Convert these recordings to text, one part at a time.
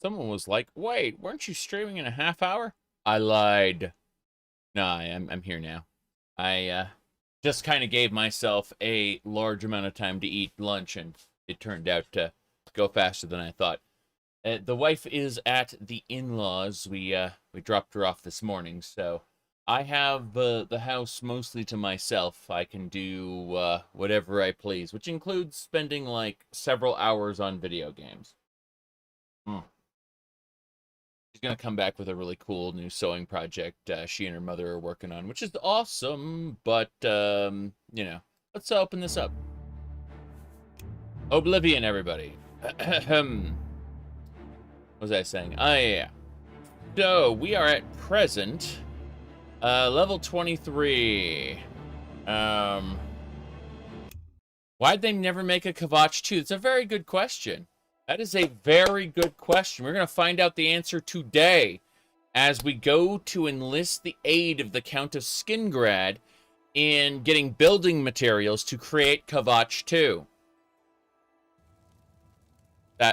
Someone was like, wait, weren't you streaming in a half hour? I lied. Nah, I'm here now. I just kind of gave myself a large amount of time to eat lunch, and it turned out to go faster than I thought. The wife is at the in-laws. We dropped her off this morning, so I have the house mostly to myself. I can do whatever I please, which includes spending like several hours on video games. Hmm. She's gonna come back with a really cool new sewing project she and her mother are working on, which is awesome. But you know, let's open this up. Oblivion, everybody. What was I saying? Oh yeah. So we are at present level 23. Why'd they never make a Kvatch 2? It's a very good question. That is a very good question. We're going to find out the answer today as we go to enlist the aid of the Count of Skingrad in getting building materials to create Kvatch 2.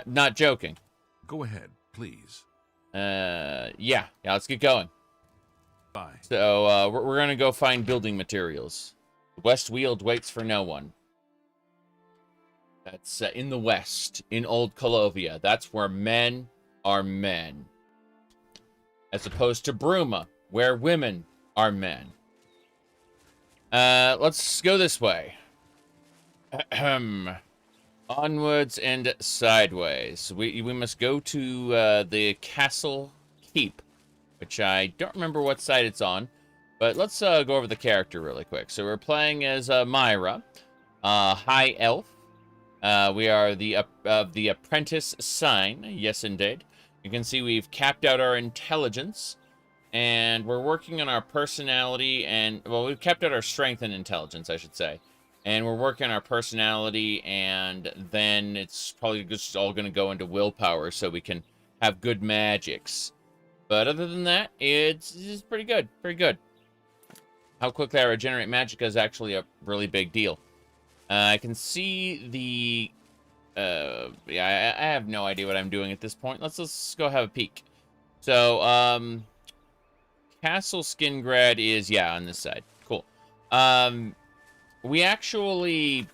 Not joking. Go ahead, please. Yeah, let's get going. Bye. So, we're going to go find building materials. The West Weald waits for no one. That's in the west, in Old Kolovia. That's where men are men. As opposed to Bruma, where women are men. Let's go this way. Onwards and sideways. We must go to the castle keep, which I don't remember what side it's on. But let's go over the character really quick. So we're playing as Myra, high elf. We are the apprentice sign. Yes, indeed. You can see we've capped out our intelligence, and we're working on our personality and, well, we've capped out our strength and intelligence, I should say. And we're working on our personality, and then it's probably just all going to go into willpower so we can have good magics. But other than that, it's pretty good. Pretty good. How quickly I regenerate magic is actually a really big deal. I can see the... yeah, I have no idea what I'm doing at this point. Let's go have a peek. So, Castle Skingrad is, yeah, on this side. Cool. We actually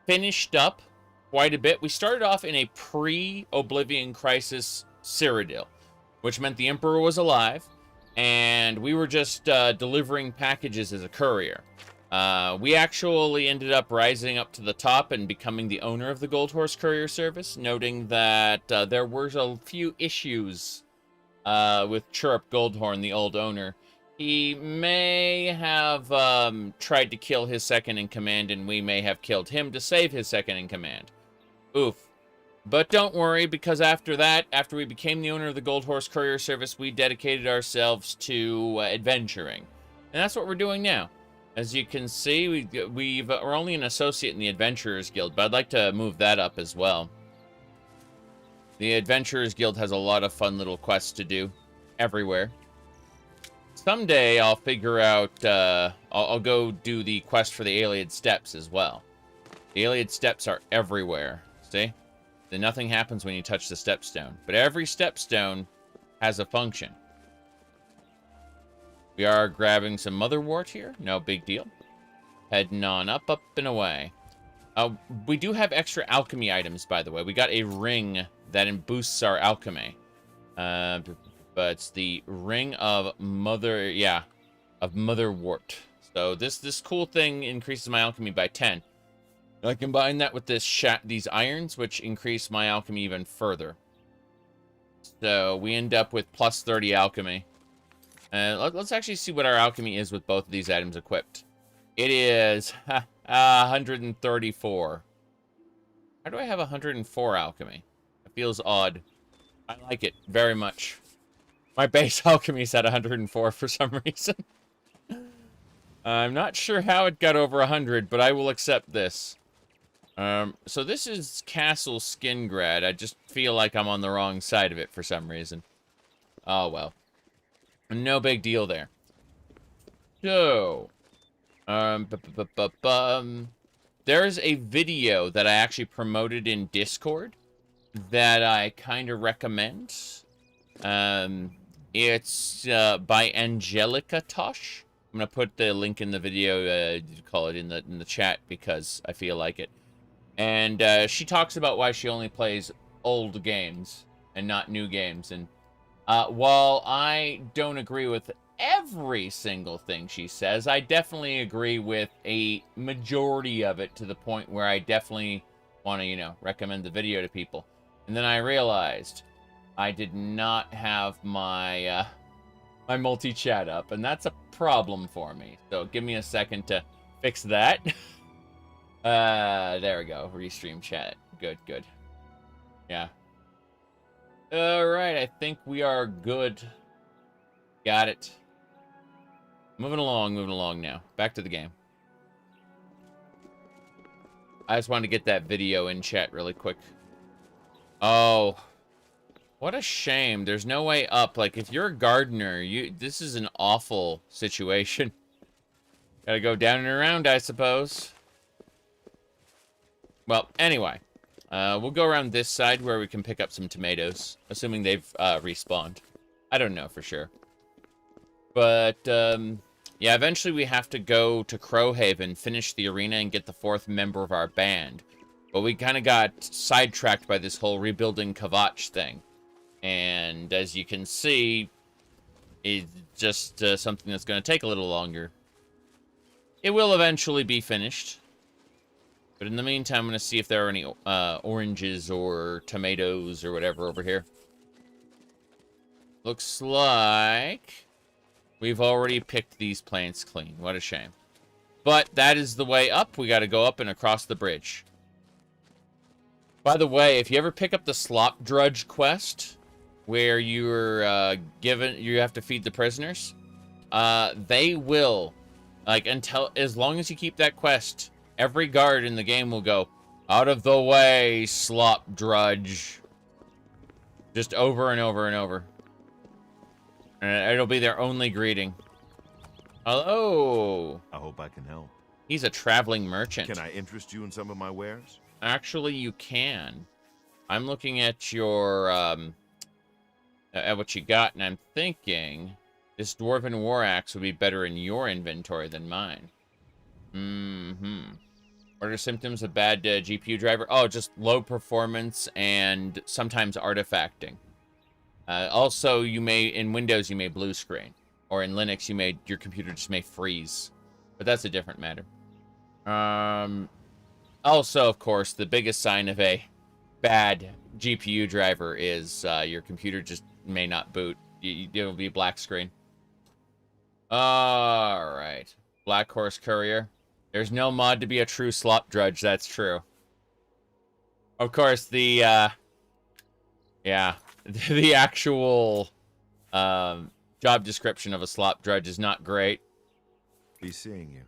finished up quite a bit. We started off in a pre-Oblivion Crisis Cyrodiil, which meant the Emperor was alive, and we were just delivering packages as a courier. We actually ended up rising up to the top and becoming the owner of the Gold Horse Courier Service, noting that there were a few issues with Chirrup Goldhorn, the old owner. He may have tried to kill his second-in-command, and we may have killed him to save his second-in-command. Oof. But don't worry, because after that, after we became the owner of the Gold Horse Courier Service, we dedicated ourselves to adventuring. And that's what we're doing now. As you can see, we're only an associate in the Adventurers Guild, but I'd like to move that up as well. The Adventurers Guild has a lot of fun little quests to do everywhere. Someday I'll figure out, I'll go do the quest for the Allied Steps as well. The Allied Steps are everywhere, see? Then nothing happens when you touch the stepstone, but every stepstone has a function. We are grabbing some motherwort here. No big deal. Heading on up, and away. We do have extra alchemy items, by the way. We got a ring that boosts our alchemy. But it's the ring of motherwort. So this cool thing increases my alchemy by 10. I combine that with these irons, which increase my alchemy even further. So we end up with plus 30 alchemy. Let's actually see what our alchemy is with both of these items equipped. It is 134. How do I have 104 alchemy? It feels odd. I like it very much. My base alchemy is at 104 for some reason. I'm not sure how it got over 100, but I will accept this. So this is Castle Skingrad. I just feel like I'm on the wrong side of it for some reason. Oh, well. No big deal there. So, there's a video that I actually promoted in Discord that I kind of recommend. It's by Angelica Tosh. I'm gonna put the link in the video, call it in the chat because I feel like it. And she talks about why she only plays old games and not new games. And while I don't agree with every single thing she says, I definitely agree with a majority of it to the point where I definitely want to, you know, recommend the video to people. And then I realized I did not have my my multi-chat up, and that's a problem for me. So give me a second to fix that. There we go. Restream chat. Good, good. Yeah. Alright, I think we are good. Got it. Moving along now. Back to the game. I just wanted to get that video in chat really quick. Oh. What a shame. There's no way up. Like, if you're a gardener, this is an awful situation. Gotta go down and around, I suppose. Well, anyway. We'll go around this side where we can pick up some tomatoes. Assuming they've respawned. I don't know for sure. But, yeah, eventually we have to go to Crowhaven, finish the arena, and get the 4th member of our band. But we kind of got sidetracked by this whole rebuilding Kvatch thing. And as you can see, it's just something that's going to take a little longer. It will eventually be finished. But in the meantime, I'm going to see if there are any oranges or tomatoes or whatever over here. Looks like we've already picked these plants clean. What a shame. But that is the way up. We got to go up and across the bridge. By the way, if you ever pick up the Slop Drudge quest, where you're you have to feed the prisoners, they will, like, as long as you keep that quest, every guard in the game will go, "Out of the way, Slop Drudge." Just over and over and over. And it'll be their only greeting. Hello. I hope I can help. He's a traveling merchant. Can I interest you in some of my wares? Actually, you can. I'm looking at your, at what you got, and I'm thinking this Dwarven War Axe would be better in your inventory than mine. What are symptoms of bad GPU driver? Oh, just low performance and sometimes artifacting. Also, in Windows, you may blue screen. Or in Linux, your computer just may freeze. But that's a different matter. Also, of course, the biggest sign of a bad GPU driver is your computer just may not boot. It'll be black screen. Alright. Black Horse Courier. There's no mod to be a true slop drudge, that's true. Of course, the actual job description of a slop drudge is not great. Be seeing you.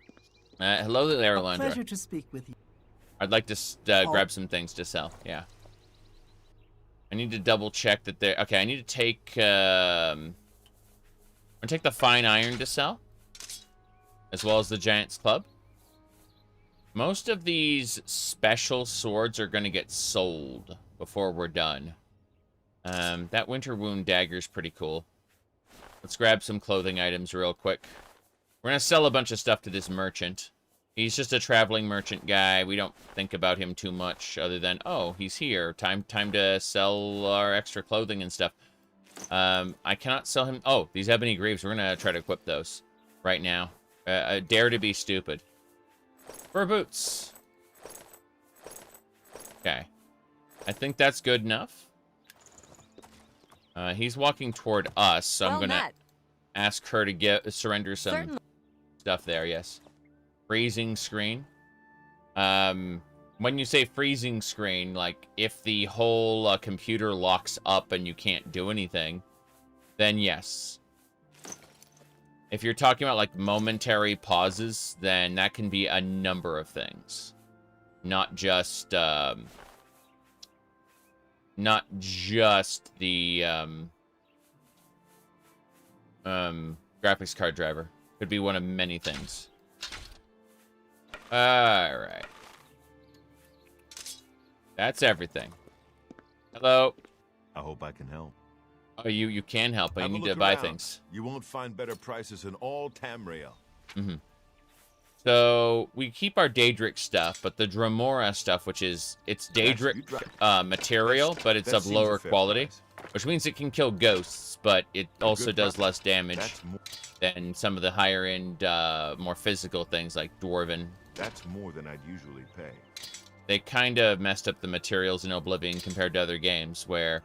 Hello there, A Landra. pleasure to speak with you. I'd like to grab some things to sell. Yeah. I need to double check that they're... Okay, I need to take... I'm gonna take the fine iron to sell. As well as the Giant's Club. Most of these special swords are gonna get sold before we're done. That Winter Wound dagger is pretty cool. Let's grab some clothing items real quick. We're gonna sell a bunch of stuff to this merchant. He's just a traveling merchant guy. We don't think about him too much other than, oh, he's here. Time to sell our extra clothing and stuff. I cannot sell him... Oh, these ebony greaves. We're going to try to equip those right now. Dare to be stupid. For boots. Okay. I think that's good enough. He's walking toward us, so I'm going to ask her to surrender some stuff there, yes. Freezing screen. When you say freezing screen, like, if the whole computer locks up and you can't do anything, then yes. If you're talking about, like, momentary pauses, then that can be a number of things. Not just the, graphics card driver. Could be one of many things. Alright. That's everything. Hello. I hope I can help. Oh, you can help, but you Have a need to look buy around. things. You won't find better prices in all Tamriel. Mm-hmm. So we keep our Daedric stuff, but the Dremora stuff, which is it's Daedric material, but it's of lower quality, which means it can kill ghosts, but it also does less damage than some of the higher end, more physical things like Dwarven. That's more than I'd usually pay. They kind of messed up the materials in Oblivion compared to other games, where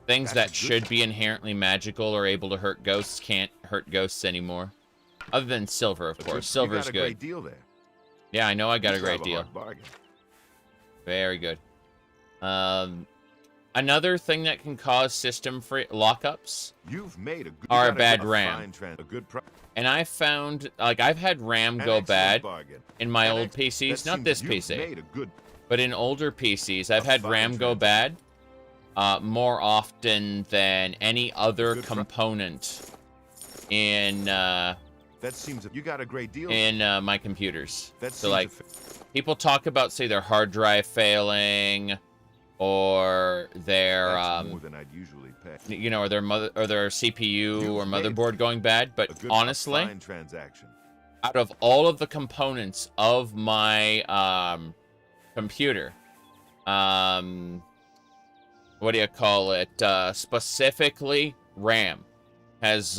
things that should be inherently magical or able to hurt ghosts can't hurt ghosts anymore. Other than silver, of course. Silver's good. You got a great deal there. Yeah, I know I got a great deal. Hard bargain. Very good. Another thing that can cause system free lockups are a bad RAM. And I found, like, I've had RAM go bad in my old PCs, not this PC, but in older PCs, I've had RAM go bad more often than any other component in that seems you got a great deal in my computers. So like people talk about, say, their hard drive failing, or their more than I'd usually pay. you know, or their CPU or motherboard going bad. But honestly, out of all of the components of my computer, what do you call it? Specifically, RAM has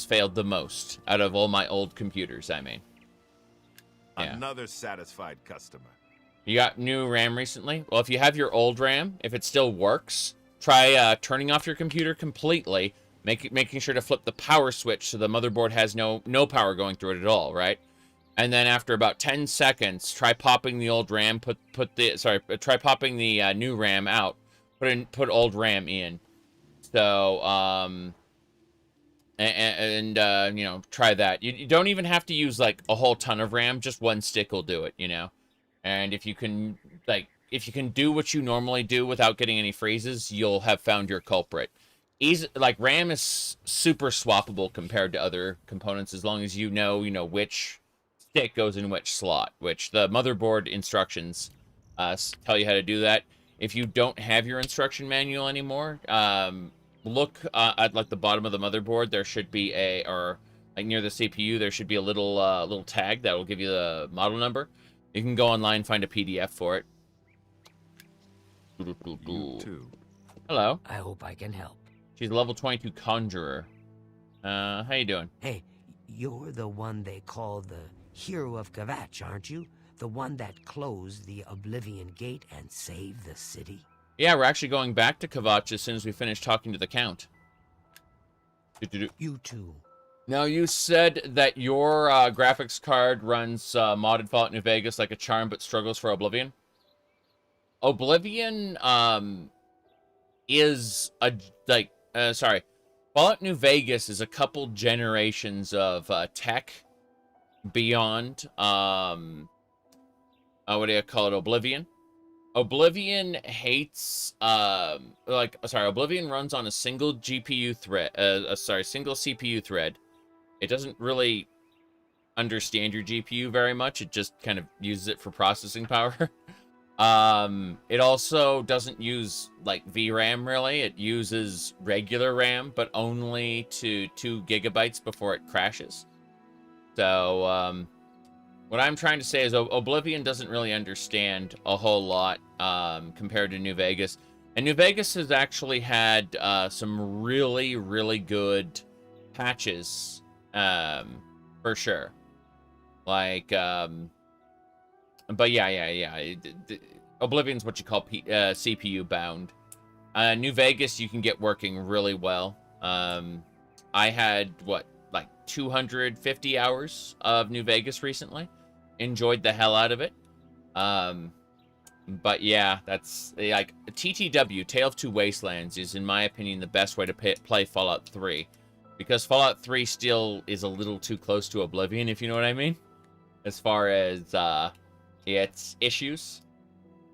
failed the most out of all my old computers. I mean, yeah. Another satisfied customer. You got new RAM recently? Well, if you have your old RAM, if it still works, try turning off your computer completely, making sure to flip the power switch so the motherboard has no power going through it at all, right? And then after about 10 seconds, try popping the old RAM, try popping the new RAM out, put old RAM in. So you know, try that. You don't even have to use like a whole ton of RAM, just one stick will do it, you know. And if you can do what you normally do without getting any freezes, you'll have found your culprit. Like RAM is super swappable compared to other components, as long as you know which stick goes in which slot, which the motherboard instructions tell you how to do that. If you don't have your instruction manual anymore, look at like the bottom of the motherboard. There should be or like near the CPU, there should be a little tag that will give you the model number. You can go online, find a PDF for it. You too. Hello. I hope I can help. She's a level 22 conjurer. How you doing? Hey, you're the one they call the hero of Kvatch, aren't you? The one that closed the Oblivion Gate and saved the city? Yeah, we're actually going back to Kvatch as soon as we finish talking to the Count. You too. Now, you said that your graphics card runs modded Fallout New Vegas like a charm, but struggles for Oblivion. Oblivion is Fallout New Vegas is a couple generations of tech beyond what do you call it? Oblivion. Oblivion hates Oblivion runs on a single GPU thread, single CPU thread. It doesn't really understand your GPU very much. It just kind of uses it for processing power. It also doesn't use like VRAM really. It uses regular RAM, but only to 2 GB before it crashes. So what I'm trying to say is Oblivion doesn't really understand a whole lot compared to New Vegas. And New Vegas has actually had some really, really good patches, for sure. Like, but yeah. Oblivion's what you call CPU bound. New Vegas you can get working really well. I had, 250 hours of New Vegas recently. Enjoyed the hell out of it. But yeah, that's like TTW, Tale of Two Wastelands, is in my opinion the best way to play Fallout 3, because Fallout 3 still is a little too close to Oblivion, if you know what I mean, as far as its issues.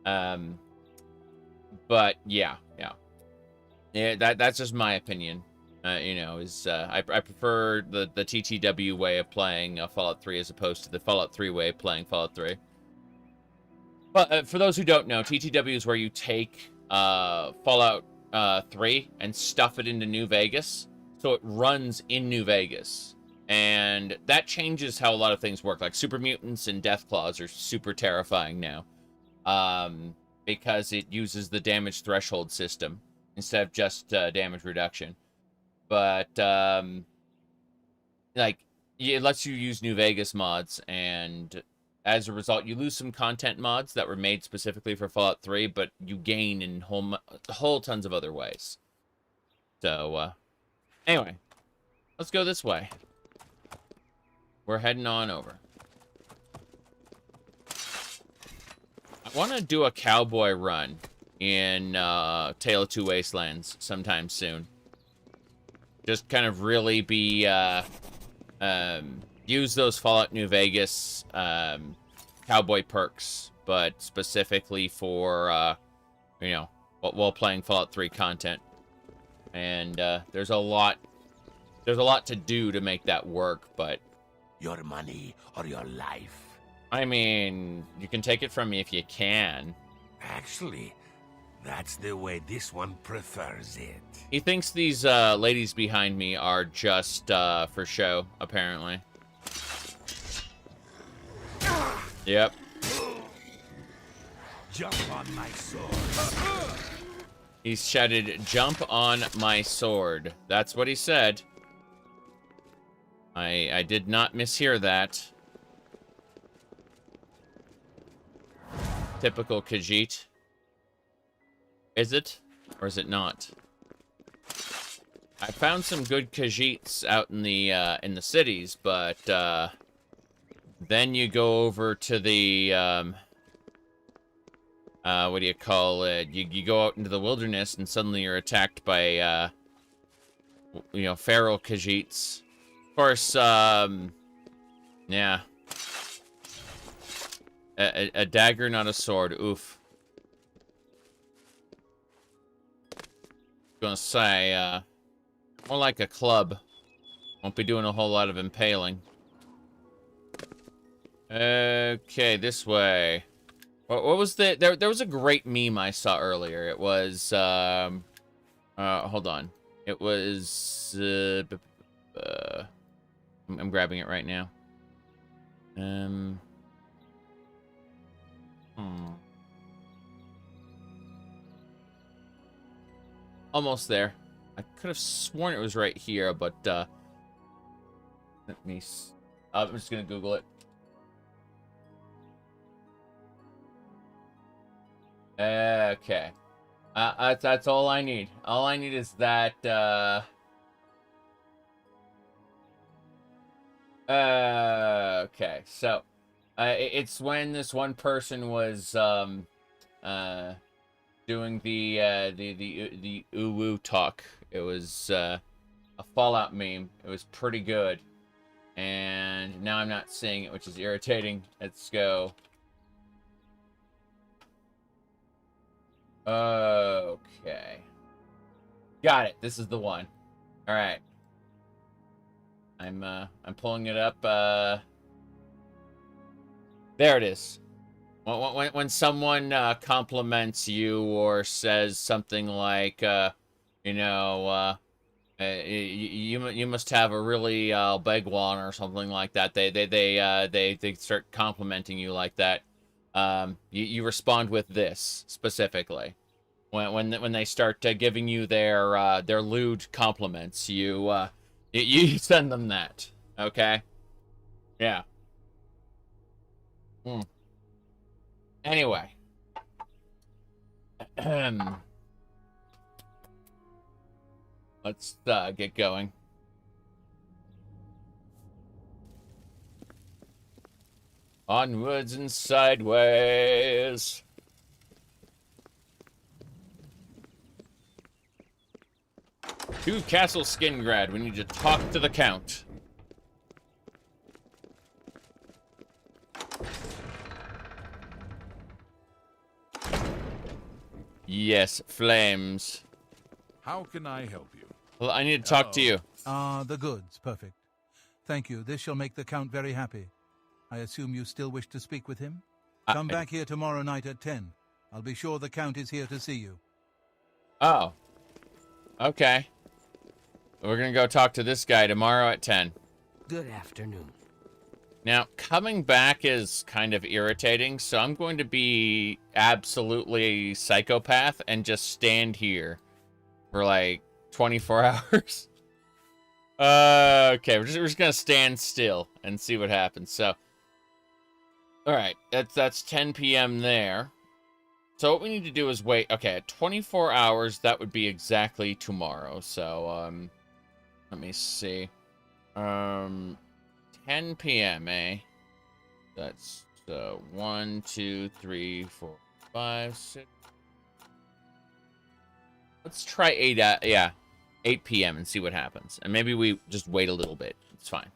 But yeah, that's just my opinion. I prefer the TTW way of playing Fallout 3 as opposed to the Fallout 3 way of playing Fallout 3. But for those who don't know, TTW is where you take Fallout 3 and stuff it into New Vegas, so it runs in New Vegas. And that changes how a lot of things work. Like super mutants and deathclaws are super terrifying now, because it uses the damage threshold system instead of just damage reduction. But like, it lets you use New Vegas mods, and as a result, you lose some content mods that were made specifically for Fallout 3, but you gain in whole tons of other ways. So, anyway, let's go this way. We're heading on over. I want to do a cowboy run in Tale of Two Wastelands sometime soon. Just kind of really be, use those Fallout New Vegas cowboy perks, but specifically for, you know, while playing Fallout 3 content. And there's a lot to do to make that work, but Your money or your life? I mean, you can take it from me if you can. Actually, that's the way this one prefers it. He thinks these ladies behind me are just for show, apparently. Yep. Jump on my sword. He shouted, "Jump on my sword." That's what he said. I did not mishear that. Typical Khajiit. Is it? Or is it not? I found some good Khajiits out in the cities, but then you go over to the what do you call it? You go out into the wilderness and suddenly you're attacked by you know, feral Khajiits. Of course, yeah. A dagger, not a sword. Oof. Gonna say, more like a club. Won't be doing a whole lot of impaling. Okay, this way. What was the... There was a great meme I saw earlier. It was, hold on. It was, I'm grabbing it right now. Almost there. I could have sworn it was right here, but let me. I'm just gonna Google it. Okay. That's all I need. All I need is that. Okay. So, it's when this one person was doing the uwu talk. It was a Fallout meme. It was pretty good, and now I'm not seeing it, which is irritating. Let's go. Okay, got it. This is the one. All right. I'm pulling it up. There it is. When someone compliments you or says something like, you know, you must have a really big one or something like that. They start complimenting you like that. You respond with this specifically. When they start giving you their lewd compliments, you send them that. Okay. Yeah. Anyway. Let's get going. Onwards and sideways. To Castle Skingrad. We need to talk to the Count. Yes, flames. How can I help you? Well, I need to talk to you. The goods. Perfect. Thank you. This shall make the Count very happy. I assume you still wish to speak with him? Come back here tomorrow night at 10. I'll be sure the Count is here to see you. Oh. Okay. We're gonna go talk to this guy tomorrow at 10. Good afternoon. Now, coming back is kind of irritating, so I'm going to be absolutely psychopath and just stand here for like 24 hours. Okay, we're just gonna stand still and see what happens. So, all right, that's 10 p.m. there. So what we need to do is wait. Okay, at 24 hours, that would be exactly tomorrow. So, let me see. 10 p.m., eh? That's 1, 2, 3, 4, 5, 6. Let's try 8. Yeah, 8 p.m. and see what happens. And maybe we just wait a little bit. It's fine.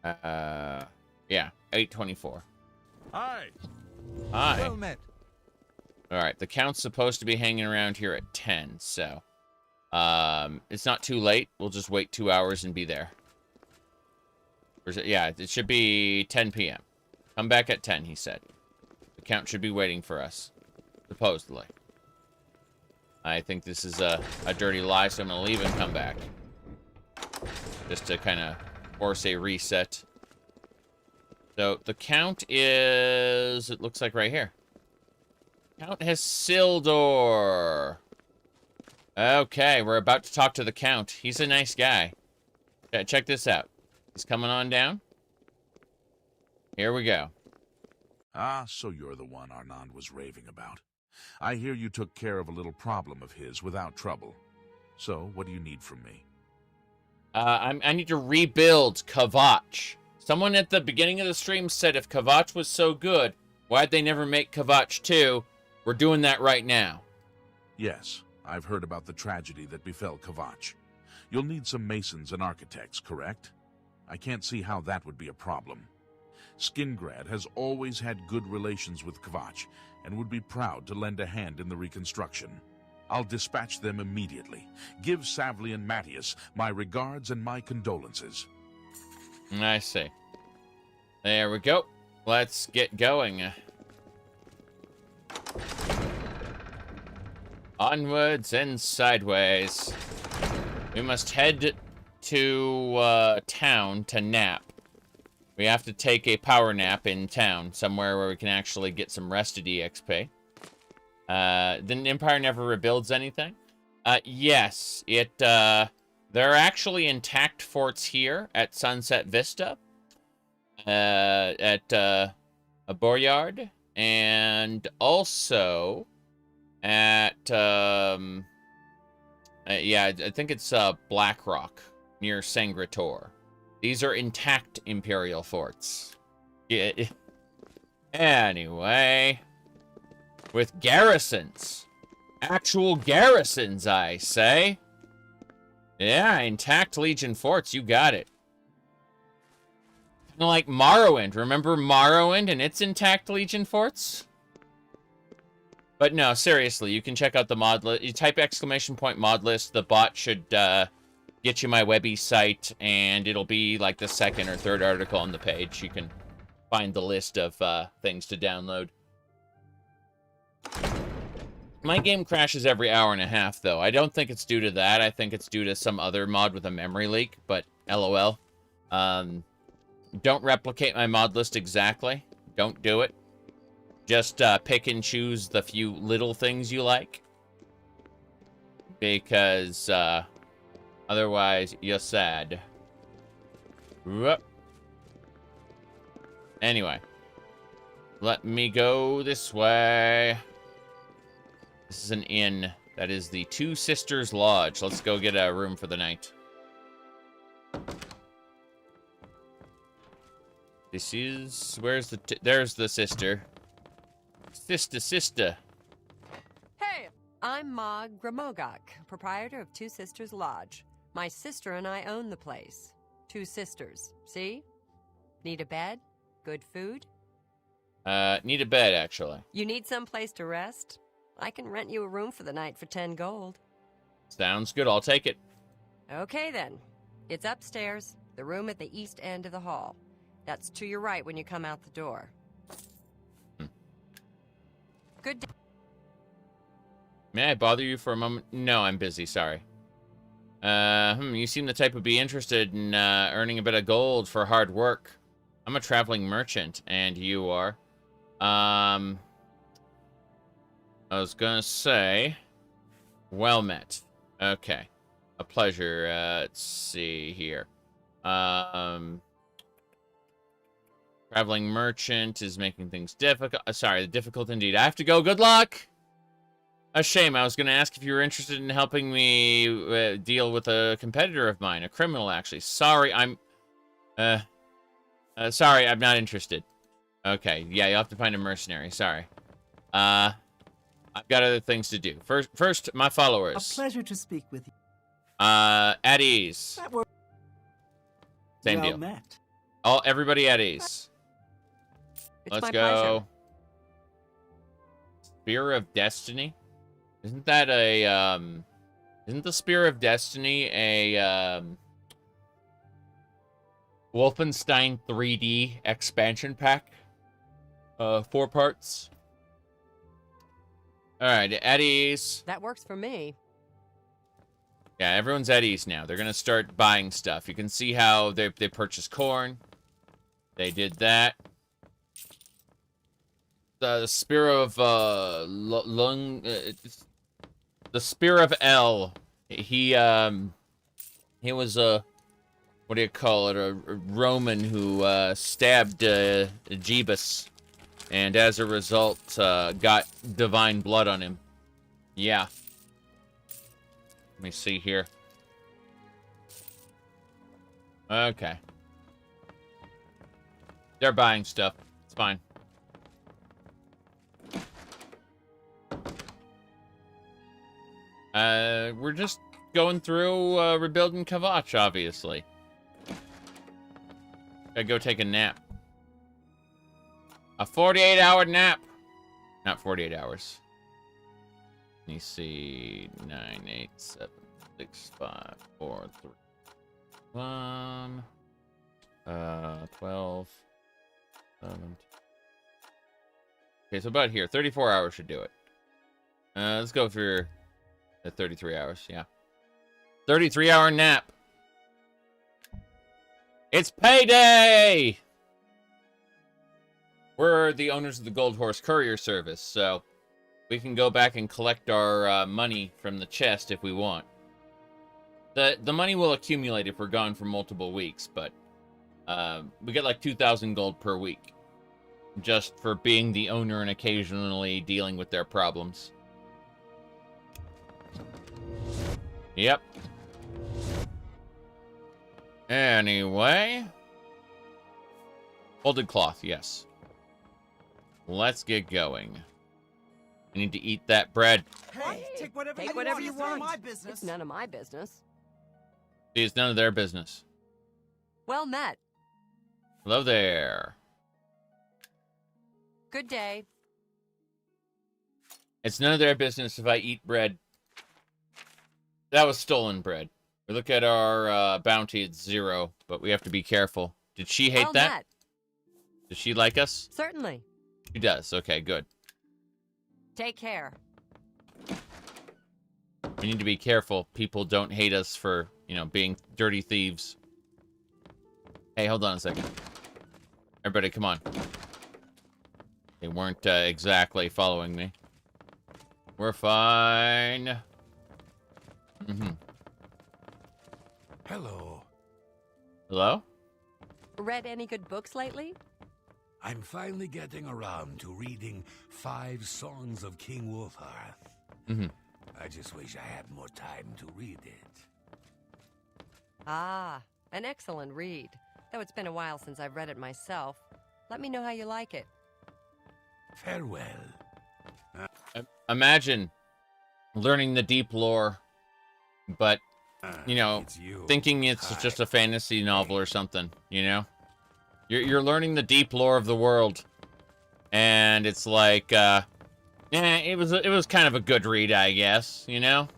Yeah, 8:24. Hi. Hi. Well met. All right, the Count's supposed to be hanging around here at 10, so it's not too late. We'll just wait 2 hours and be there. Or is it? Yeah, it should be 10 p.m. Come back at 10, he said. The Count should be waiting for us, supposedly. I think this is a dirty lie, so I'm going to leave and come back. Just to kind of force a reset. So, the Count is... It looks like right here. Count Hesildor. Okay, we're about to talk to the Count. He's a nice guy. Check this out. He's coming on down. Here we go. Ah, so you're the one Arnand was raving about. I hear you took care of a little problem of his without trouble. So, what do you need from me? I need to rebuild Kvatch. Someone at the beginning of the stream said if Kvatch was so good, why'd they never make Kvatch 2? We're doing that right now. Yes, I've heard about the tragedy that befell Kvatch. You'll need some masons and architects, correct? I can't see how that would be a problem. Skingrad has always had good relations with Kvatch and would be proud to lend a hand in the reconstruction. I'll dispatch them immediately. Give Savli and Matthias my regards and my condolences. I see. There we go. Let's get going. Onwards and sideways. We must head to town to nap. We have to take a power nap in town, somewhere where we can actually get some rested EXP. The Empire never rebuilds anything. Yes, there are actually intact forts here at Sunset Vista, at a Boyard, and also at yeah, I think it's Blackrock near Sangrator. These are intact Imperial forts. Yeah. Anyway, with garrisons. Actual garrisons, I say. Yeah, intact Legion forts, you got it. Kind of like Morrowind. Remember Morrowind and its intact Legion forts? But no, seriously, you can check out the mod list. You type !mod list, the bot should get you my Webby site, and it'll be like the second or third article on the page. You can find the list of things to download. My game crashes every hour and a half, though. I don't think it's due to that. I think it's due to some other mod with a memory leak, but LOL. Don't replicate my mod list exactly. Don't do it. Just pick and choose the few little things you like. Because otherwise, you're sad. Whoop. Anyway. Let me go this way. This is an inn. That is the Two Sisters Lodge. Let's go get a room for the night. This is... Where's the... There's the sister. Sister. Hey, I'm Ma Gramogok, proprietor of Two Sisters Lodge. My sister and I own the place. Two sisters, see? Need a bed? Good food? Need a bed, actually. You need some place to rest? I can rent you a room for the night for 10 gold. Sounds good, I'll take it. Okay then. It's upstairs, the room at the east end of the hall. That's to your right when you come out the door. Good day. May I bother you for a moment? No, I'm busy, sorry. You seem the type who'd be interested in earning a bit of gold for hard work. I'm a traveling merchant, and you are. I was gonna say, well met. Okay, a pleasure. Let's see here. Traveling merchant is making things difficult. Sorry, difficult indeed. I have to go. Good luck. A shame. I was going to ask if you were interested in helping me deal with a competitor of mine, a criminal, actually. Sorry, sorry, I'm not interested. Okay, yeah, you'll have to find a mercenary. Sorry. I've got other things to do. First, my followers. A pleasure to speak with you. At ease. Same Well deal. met. Everybody at ease. It's Let's my go. pleasure. Spear of Destiny. Isn't that a isn't the Spear of Destiny a Wolfenstein 3D expansion pack? 4 parts. All right, at ease. That works for me. Yeah, everyone's at ease now. They're gonna start buying stuff. You can see how they purchased corn. They did that. The Spear of the Spear of El. He was a, what do you call it? A Roman who stabbed Jeebus, and as a result got divine blood on him. Yeah. Let me see here. Okay. They're buying stuff. It's fine. We're just going through rebuilding Kvatch, obviously. Gotta go take a nap. A 48-hour nap. Not 48 hours. Let me see. 9, 8, 7, 6, 5, 4, 3, 1. 12. 7. Okay, so about here. 34 hours should do it. Let's go for 33 hours, yeah. 33-hour nap. It's payday! We're the owners of the Gold Horse Courier Service, so we can go back and collect our money from the chest if we want. The money will accumulate if we're gone for multiple weeks, but we get like 2,000 gold per week. Just for being the owner and occasionally dealing with their problems. Yep. Anyway. Folded cloth, yes. Let's get going. I need to eat that bread. Hey, take whatever you want. want. It's none of my business. It's none of my business. See, it's none of their business. Well met. Hello there. Good day. It's none of their business if I eat bread. That was stolen bread. We look at our bounty, it's 0, but we have to be careful. Did she hate Well that? met. Does she like us? Certainly. She does. Okay, good. Take care. We need to be careful. People don't hate us for, you know, being dirty thieves. Hey, hold on a second. Everybody, come on. They weren't exactly following me. We're fine. Hello. Hello? Read any good books lately? I'm finally getting around to reading 5 Songs of King Wolfhearth. I just wish I had more time to read it. Ah, an excellent read. Though it's been a while since I've read it myself. Let me know how you like it. Farewell. Imagine learning the deep lore, but, you know, It's you. thinking it's Hi. just a fantasy novel or something, you know? You're learning the deep lore of the world, and it's like, it was kind of a good read, I guess, you know?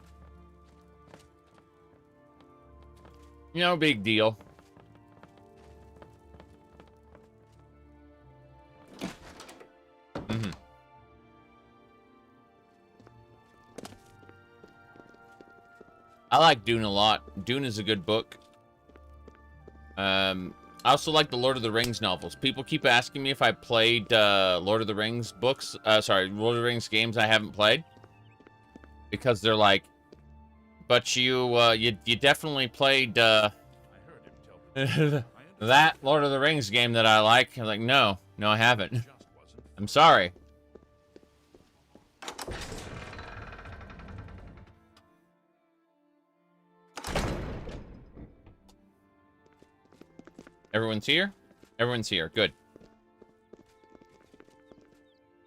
No big deal. I like Dune a lot. Dune is a good book. I also like the Lord of the Rings novels. People keep asking me if I played Lord of the Rings books. Sorry, Lord of the Rings games I haven't played. Because they're like, but you definitely played that Lord of the Rings game that I like. I'm like, no, I haven't. I'm sorry. Everyone's here? Everyone's here. Good.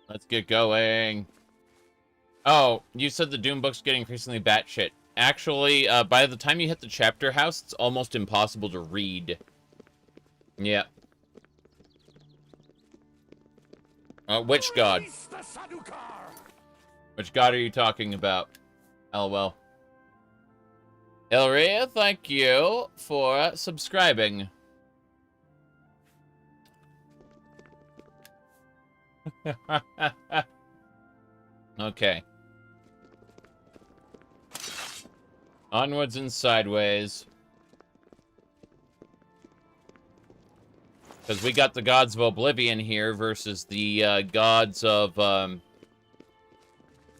Let's get going. Oh, you said the Doom book's getting increasingly batshit. Actually, by the time you hit the chapter house, it's almost impossible to read. Yeah. Which god? Which god are you talking about? LOL. Elria, thank you for subscribing. Okay. Onwards and sideways. Because we got the gods of Oblivion here versus the gods of, what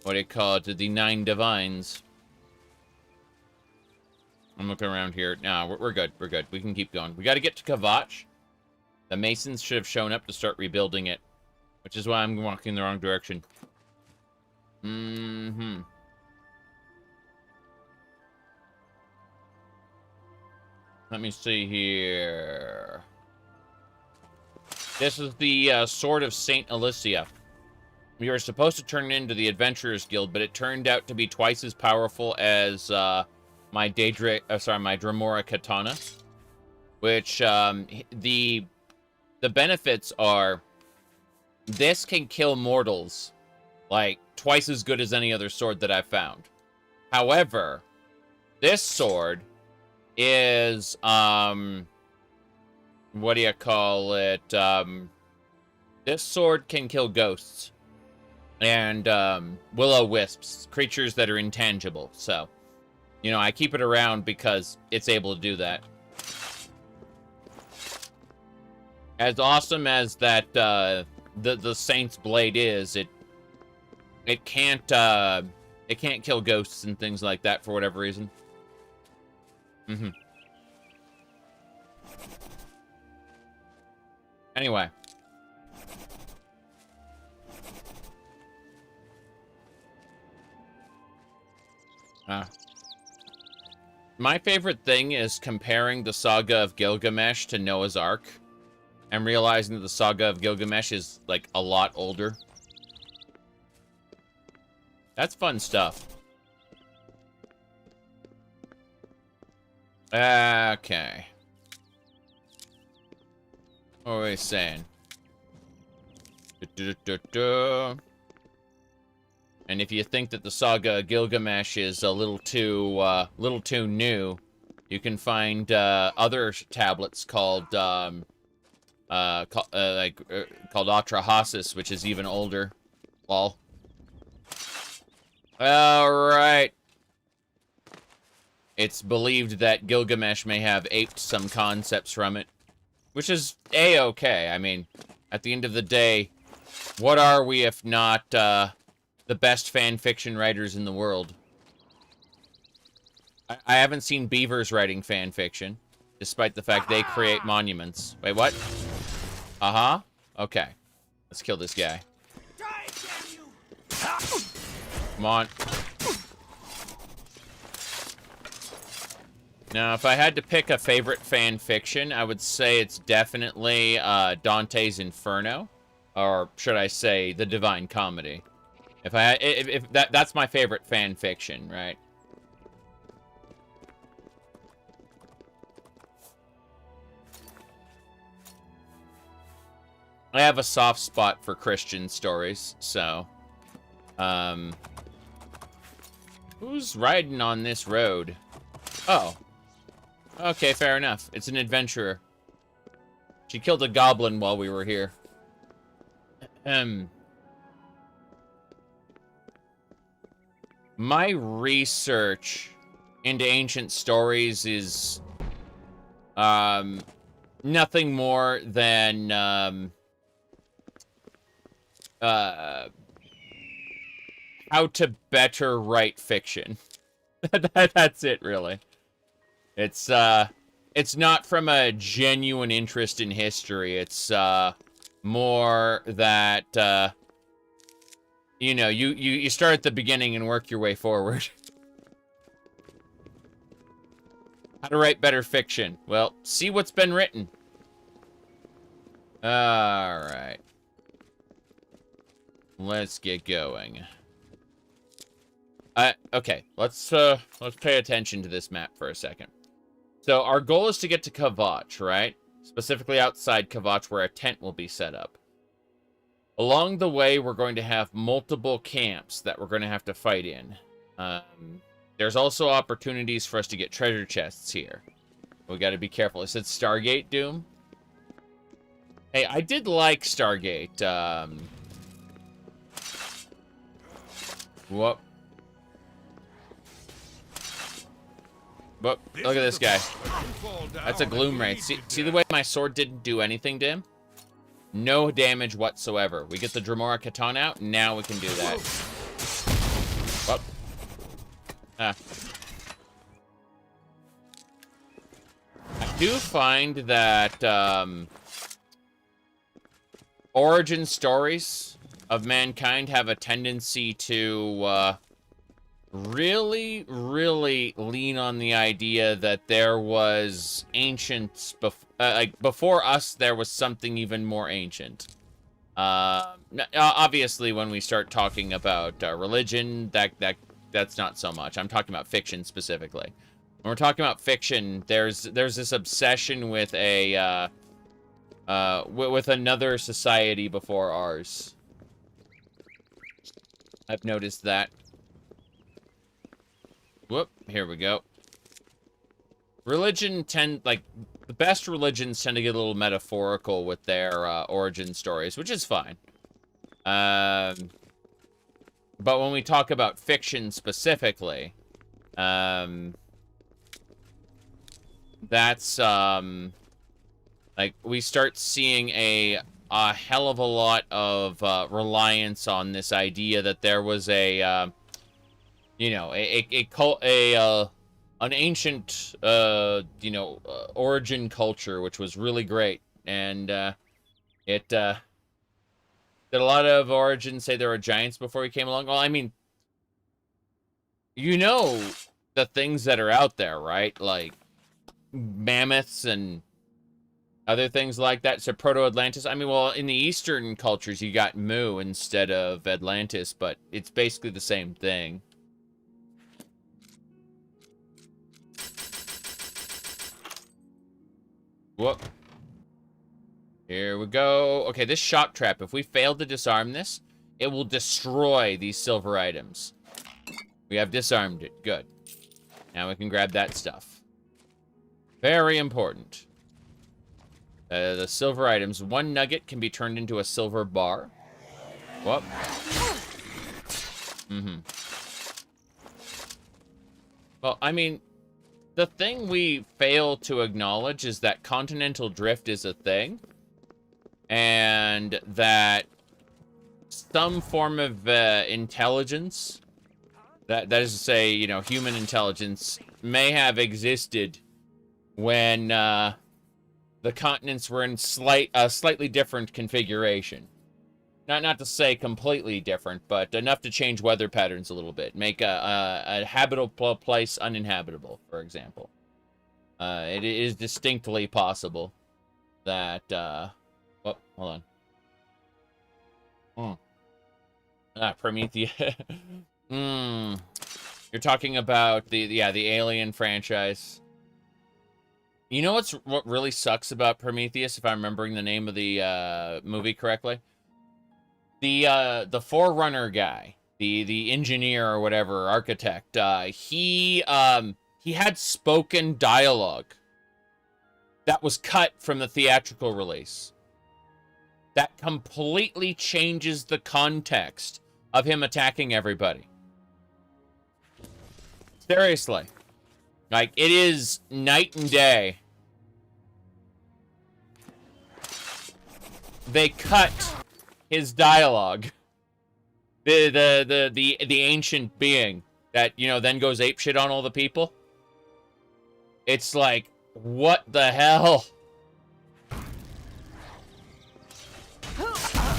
do you call it? The 9 divines. I'm looking around here. No, we're good. We're good. We can keep going. We got to get to Kvatch. The Masons should have shown up to start rebuilding it. Which is why I'm walking in the wrong direction. Mm-hmm. Let me see here. This is the Sword of Saint Alicia. We were supposed to turn it into the Adventurers Guild, but it turned out to be twice as powerful as my Dremora Katana. Which the benefits are this can kill mortals like twice as good as any other sword that I've found. However, this sword is what do you call it? This sword can kill ghosts and will-o-wisps, creatures that are intangible. So, you know, I keep it around because it's able to do that. As awesome as that the Saint's Blade is, it can't kill ghosts and things like that for whatever reason. Mm-hmm. Anyway. My favorite thing is comparing the Saga of Gilgamesh to Noah's Ark and realizing that the Saga of Gilgamesh is, like, a lot older. That's fun stuff. Okay. What were we saying? And if you think that the Saga of Gilgamesh is a little too new, you can find other tablets called Atrahasis, which is even older. Lol. Alright. It's believed that Gilgamesh may have aped some concepts from it, which is A-okay. I mean, at the end of the day, what are we if not the best fan fiction writers in the world? I haven't seen beavers writing fan fiction, despite the fact they create monuments. Wait, what? Uh-huh. Okay. Let's kill this guy. Come on. Now, if I had to pick a favorite fan fiction, I would say it's definitely Dante's Inferno, or should I say, The Divine Comedy. If that's my favorite fan fiction, right? I have a soft spot for Christian stories, so who's riding on this road? Oh. Okay, fair enough. It's an adventurer. She killed a goblin while we were here. My research into ancient stories is nothing more than how to better write fiction. That's it, really. It's not from a genuine interest in history. It's more that you know, you start at the beginning and work your way forward. How to write better fiction? Well, see what's been written. All right. Let's get going. Okay, let's pay attention to this map for a second. So our goal is to get to Kvatch, right? Specifically outside Kvatch, where a tent will be set up. Along the way, we're going to have multiple camps that we're going to have to fight in. There's also opportunities for us to get treasure chests here. We got to be careful. It said Stargate Doom. Hey, I did like Stargate. Whoop. Whoop. Look at this guy. That's a Gloom Wraith. See the way my sword didn't do anything to him? No damage whatsoever. We get the Dremora Katana out, now we can do that. Whoop. Ah. I do find that origin stories of mankind have a tendency to really lean on the idea that there was ancients like before us. There was something even more ancient. Obviously, when we start talking about religion, that's not so much. I'm talking about fiction specifically. When we're talking about fiction, there's this obsession with a with another society before ours. I've noticed that. Whoop, here we go. The best religions tend to get a little metaphorical with their origin stories, which is fine. But when we talk about fiction specifically, that's, like, we start seeing a hell of a lot of reliance on this idea that there was an ancient, origin culture, which was really great. And did a lot of origins say there were giants before we came along? Well, I mean, the things that are out there, right? Like mammoths and other things like that. So Proto-Atlantis. I mean, well, in the Eastern cultures, you got Mu instead of Atlantis, but it's basically the same thing. Whoop. Here we go. Okay, this shock trap, if we fail to disarm this, it will destroy these silver items. We have disarmed it. Good. Now we can grab that stuff. Very important. The silver items. 1 nugget can be turned into a silver bar. Whoop. Well, I mean, the thing we fail to acknowledge is that continental drift is a thing. And that some form of intelligence, that is to say, human intelligence, may have existed when the continents were in slightly different configuration. Not to say completely different, but enough to change weather patterns a little bit. Make a habitable place uninhabitable, for example. It is distinctly possible that... oh, hold on. Prometheus. You're talking about the Alien franchise. You know what really sucks about Prometheus, if I'm remembering the name of the movie correctly? The Forerunner guy, the engineer or whatever, architect, he had spoken dialogue that was cut from the theatrical release. That completely changes the context of him attacking everybody. Seriously. Like, it is night and day. They cut his dialogue. The ancient being that, you know, then goes apeshit on all the people. It's like, what the hell?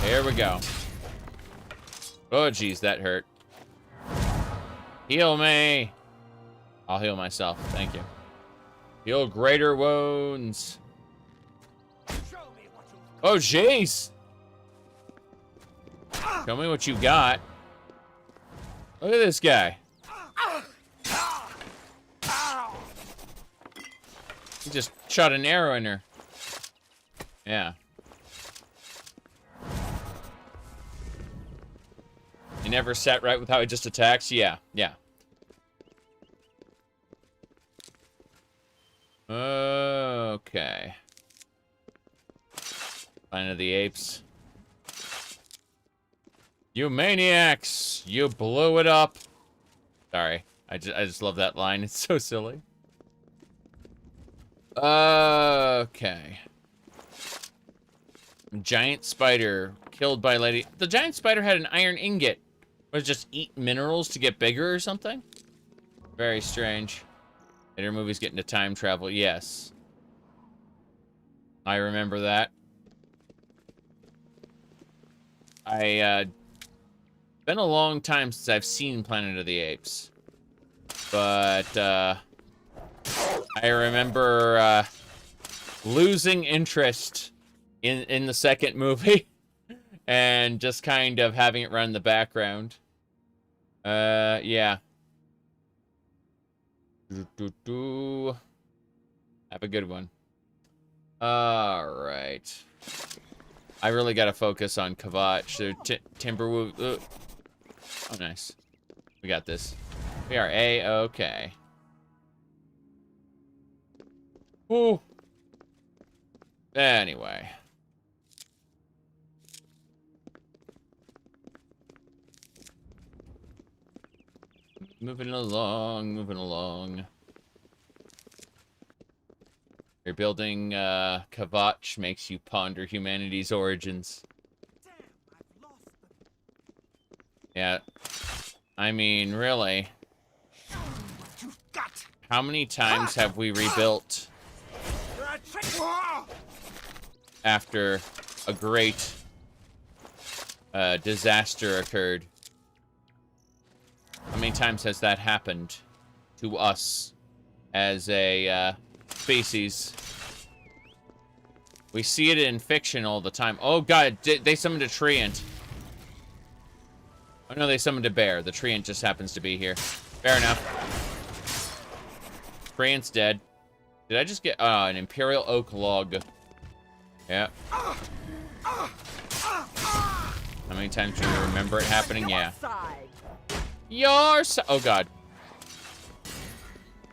Here we go. Oh, geez, that hurt. Heal me. I'll heal myself. Thank you. Heal greater wounds. Oh, jeez. Show me what you got. Look at this guy. He just shot an arrow in her. Yeah. He never sat right with how he just attacks? Yeah, yeah. Okay. Planet of the Apes. You maniacs! You blew it up! Sorry. I just love that line. It's so silly. Okay. Giant spider killed by lady. The giant spider had an iron ingot. Was just eat minerals to get bigger or something? Very strange. Later movies get into time travel. Yes. I remember that. Been a long time since I've seen Planet of the Apes. But, I remember, losing interest in the second movie. And just kind of having it run in the background. Yeah. Have a good one. Alright. I really gotta focus on Kvatch. So, Timberwolf. Oh, nice. We got this. We are A-okay. Ooh. Anyway. Moving along, moving along. Rebuilding Kvatch makes you ponder humanity's origins. Yeah. I mean, really. How many times have we rebuilt after a great disaster occurred? How many times has that happened to us as a species? We see it in fiction all the time. Oh god, they summoned a treant. Oh no, they summoned a bear. The treant just happens to be here. Fair enough. Treant's dead. Did I just get an Imperial Oak log? Yeah. How many times do you remember it happening? Yeah. Oh god.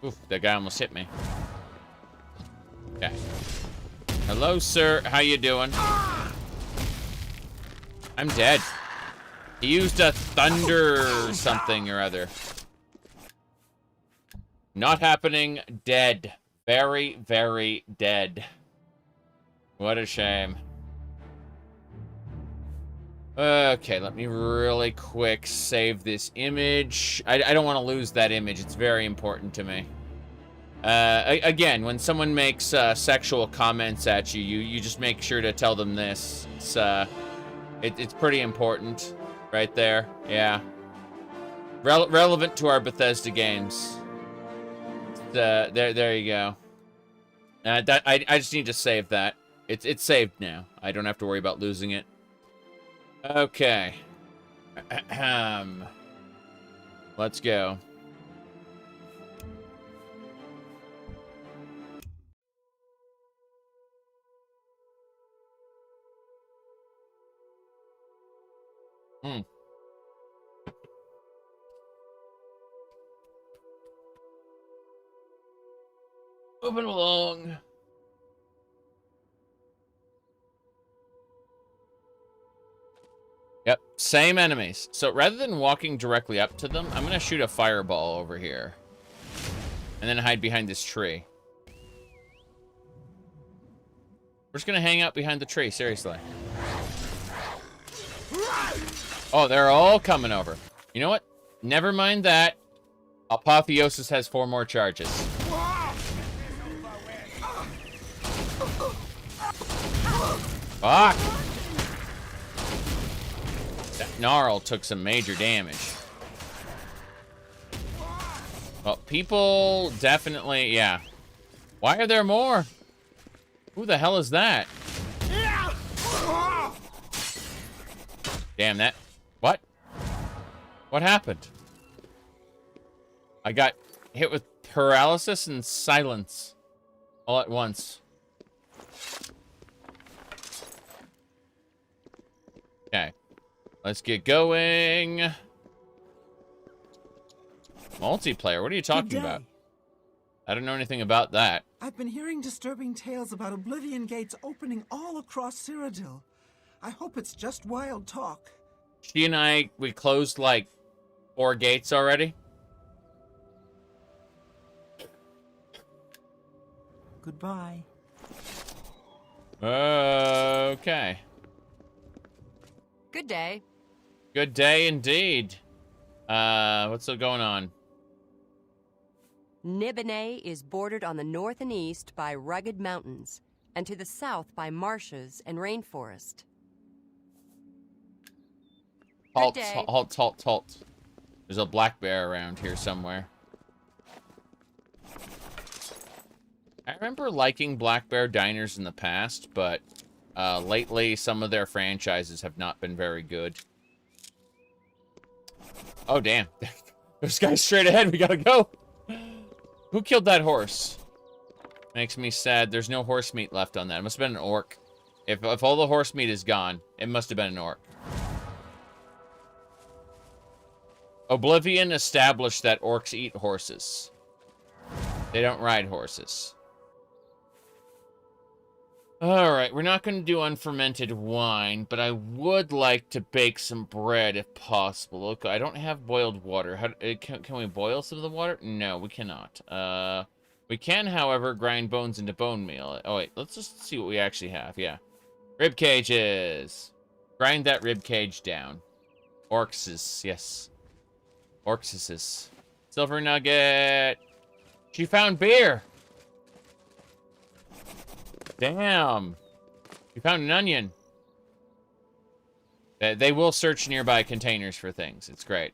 Oof, that guy almost hit me. Okay. Hello, sir. How you doing? I'm dead. He used a thunder something or other. Not happening. Dead. Very, very dead. What a shame. Okay, let me really quick save this image. I don't want to lose that image. It's very important to me. Again, when someone makes sexual comments at you, you just make sure to tell them this. It's pretty important, right there. Yeah, relevant to our Bethesda games. There you go. I just need to save that. It's saved now. I don't have to worry about losing it. Okay. Let's go. Moving along. Yep, same enemies. So rather than walking directly up to them, I'm gonna shoot a fireball over here. And then hide behind this tree. We're just gonna hang out behind the tree, seriously. Oh, they're all coming over. You know what? Never mind that. Apotheosis has 4 more charges. Fuck! That Gnarl took some major damage. Well, people definitely, yeah. Why are there more? Who the hell is that? Damn that. What? What happened? I got hit with paralysis and silence all at once. Okay. Let's get going. Multiplayer? What are you talking about? I don't know anything about that. I've been hearing disturbing tales about Oblivion gates opening all across Cyrodiil. I hope it's just wild talk. She and I, we closed like 4 gates already. Goodbye. Okay. Good day. Good day indeed. What's still going on? Nibene is bordered on the north and east by rugged mountains, and to the south by marshes and rainforest. Halt, Good day. halt, halt, halt. There's a black bear around here somewhere. I remember liking Black Bear Diners in the past, but lately some of their franchises have not been very good. Oh, damn. There's guys straight ahead. We gotta go. Who killed that horse? Makes me sad. There's no horse meat left on that. It must have been an orc. If all the horse meat is gone, it must have been an orc. Oblivion established that orcs eat horses. They don't ride horses. Alright, we're not going to do unfermented wine, but I would like to bake some bread if possible. Look, I don't have boiled water. How, can we boil some of the water? No, we cannot. We can, however, grind bones into bone meal. Oh, wait, let's just see what we actually have. Yeah. Rib cages. Grind that rib cage down. Orcses, yes. Orcses. Silver nugget. She found beer. Damn. You found an onion. They will search nearby containers for things. It's great.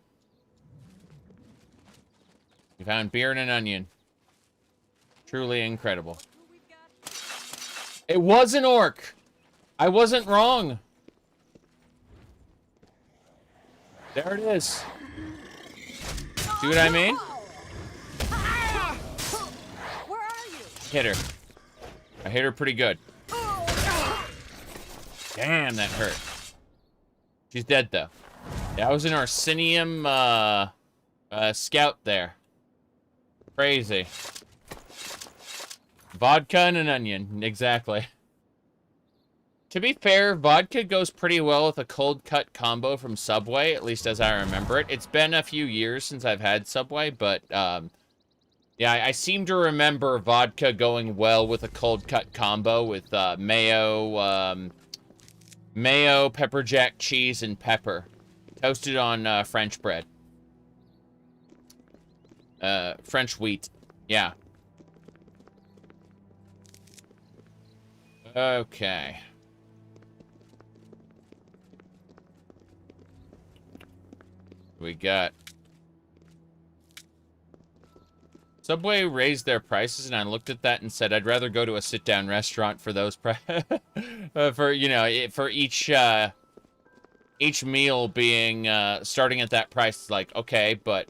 You found beer and an onion. Truly incredible. It was an orc. I wasn't wrong. There it is. See what I mean? Where are you? Hit her. I hit her pretty good. Damn, that hurt. She's dead, though. That was an Arsenium scout there. Crazy. Vodka and an onion. Exactly. To be fair, vodka goes pretty well with a cold cut combo from Subway, at least as I remember it. It's been a few years since I've had Subway, but yeah, I seem to remember vodka going well with a cold cut combo with mayo, pepper jack cheese, and pepper. Toasted on French bread. French wheat. Yeah. Okay. We got Subway raised their prices, and I looked at that and said, I'd rather go to a sit-down restaurant for those for, you know, for each meal being starting at that price. It's like, okay, but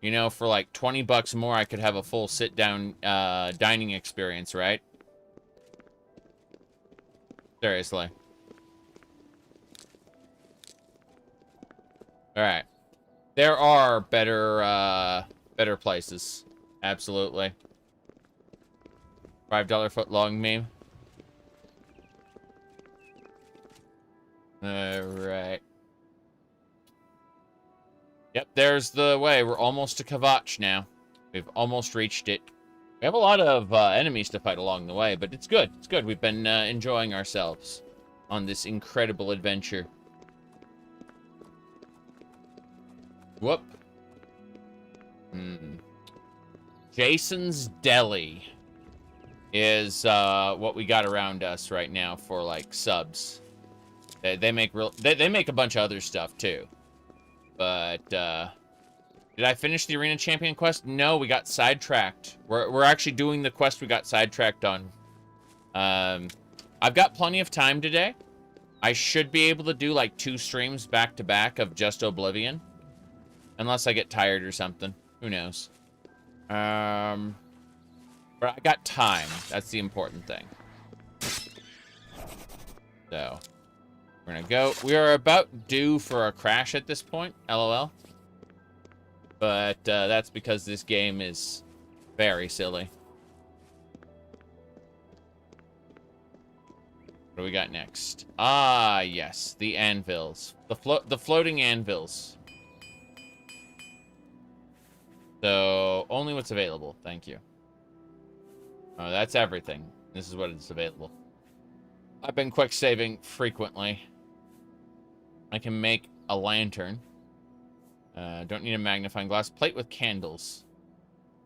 you know, for like $20 more, I could have a full sit-down dining experience, right? Seriously. All right. There are better places. Absolutely. $5 foot long meme. Alright. Yep, there's the way. We're almost to Kvatch now. We've almost reached it. We have a lot of enemies to fight along the way, but it's good. It's good. We've been enjoying ourselves on this incredible adventure. Whoop. Jason's Deli is what we got around us right now for like subs. They make they make a bunch of other stuff too. But did I finish the Arena Champion quest? No, we got sidetracked. We're actually doing the quest we got sidetracked on. I've got plenty of time today. I should be able to do like 2 streams back to back of just Oblivion. Unless I get tired or something. Who knows? But I got time. That's the important thing. So, we're gonna go. We are about due for a crash at this point. LOL. But that's because this game is very silly. What do we got next? Ah, yes, the anvils. The floating anvils. So, only what's available. Thank you. Oh, that's everything. This is what is available. I've been quick saving frequently. I can make a lantern. Don't need a magnifying glass. Plate with candles.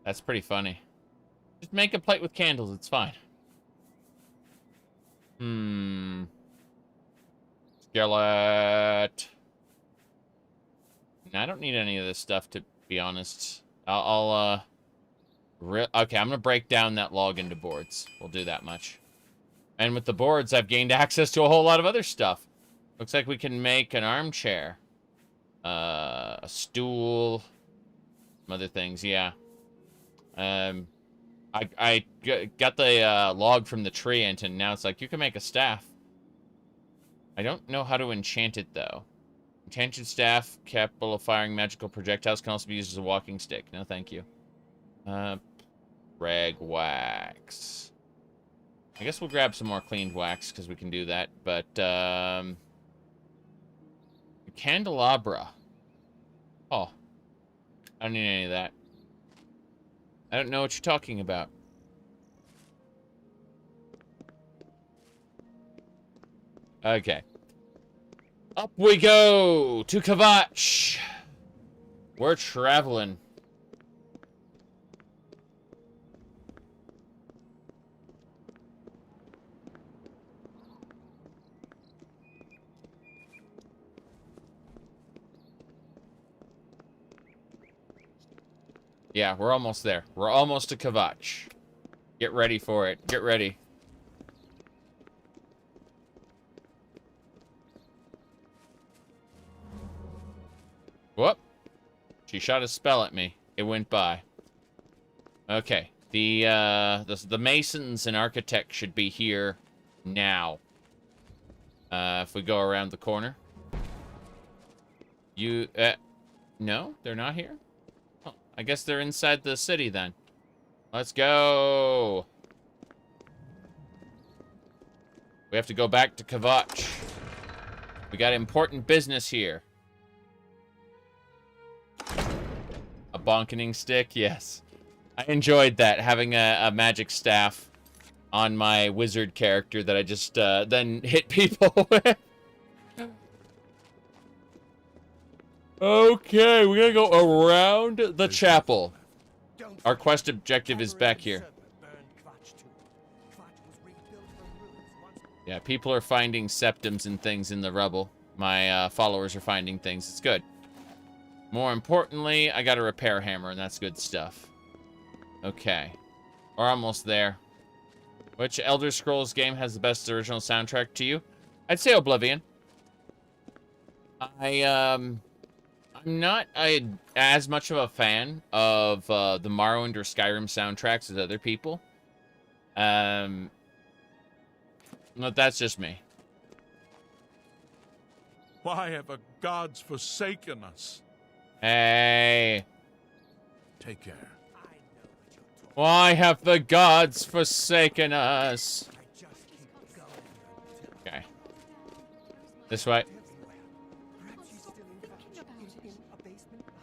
That's pretty funny. Just make a plate with candles. It's fine. Skillet. I don't need any of this stuff, to be honest. Okay, I'm gonna break down that log into boards. We'll do that much. And with the boards, I've gained access to a whole lot of other stuff. Looks like we can make an armchair. A stool. Some other things, yeah. I got the log from the tree, and now it's like, you can make a staff. I don't know how to enchant it, though. Enchanted staff, capable of firing magical projectiles, can also be used as a walking stick. No, thank you. Rag wax. I guess we'll grab some more cleaned wax, because we can do that. But, candelabra. Oh. I don't need any of that. I don't know what you're talking about. Okay. Up we go to Kvatch. We're traveling. Yeah, we're almost there. We're almost to Kvatch. Get ready for it. Get ready. Whoop. She shot a spell at me. It went by. Okay. The masons and architects should be here now. If we go around the corner. No, they're not here? Oh, I guess they're inside the city then. Let's go. We have to go back to Kvatch. We got important business here. A bonkening stick? Yes. I enjoyed that, having a magic staff on my wizard character that I just then hit people with. Okay, we're gonna go around the chapel. Our quest objective is back here. Yeah, people are finding septums and things in the rubble. My followers are finding things. It's good. More importantly, I got a repair hammer, and that's good stuff. Okay. We're almost there. Which Elder Scrolls game has the best original soundtrack to you? I'd say Oblivion. I'm not as much of a fan of the Morrowind or Skyrim soundtracks as other people. But that's just me. Why have the gods forsaken us? Hey. Take care. Why have the gods forsaken us? Okay. This way.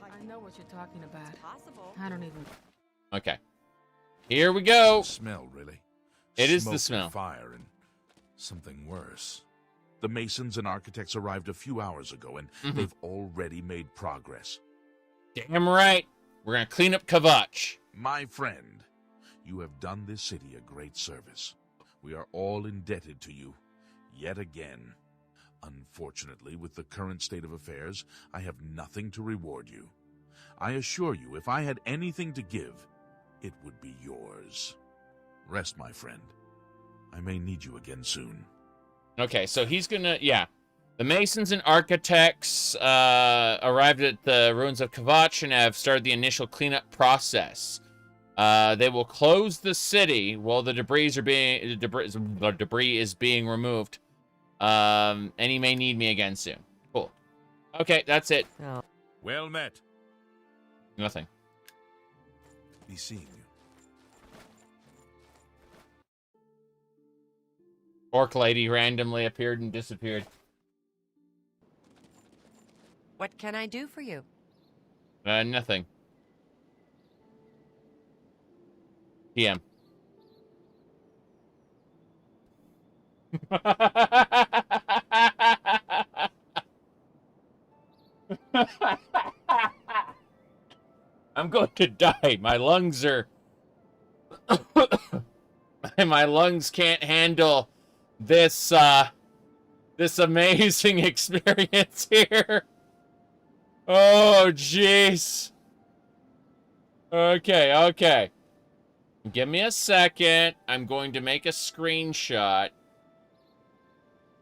I know what you're talking about. I don't even... Okay. Here we go. The smell, really. It is the Smoke, smell. fire, and something worse. The masons and architects arrived a few hours ago, and they've already made progress. Damn right. We're going to clean up Kvatch. My friend, you have done this city a great service. We are all indebted to you, yet again. Unfortunately, with the current state of affairs, I have nothing to reward you. I assure you, if I had anything to give, it would be yours. Rest, my friend. I may need you again soon. Okay, so he's gonna, yeah. The masons and architects arrived at the ruins of Kvatch and have started the initial cleanup process. They will close the city while the debris is being removed. And he may need me again soon. Cool. Okay, that's it. Oh. Well met. Nothing. Be seeing you. Orc lady randomly appeared and disappeared. What can I do for you? Nothing. PM. I'm going to die. My lungs are... My lungs can't handle this, this amazing experience here. Oh, jeez. Okay, okay. Give me a second. I'm going to make a screenshot.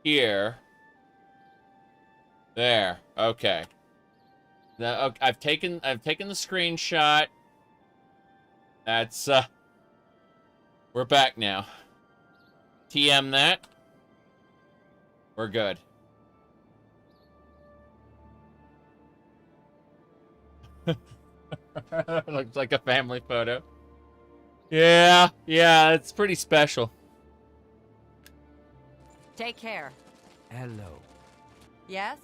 Here. There. Okay. Now, okay, I've taken the screenshot. That's we're back now. TM that. We're good. Looks like a family photo. Yeah, it's pretty special. Take care. Hello. Yes?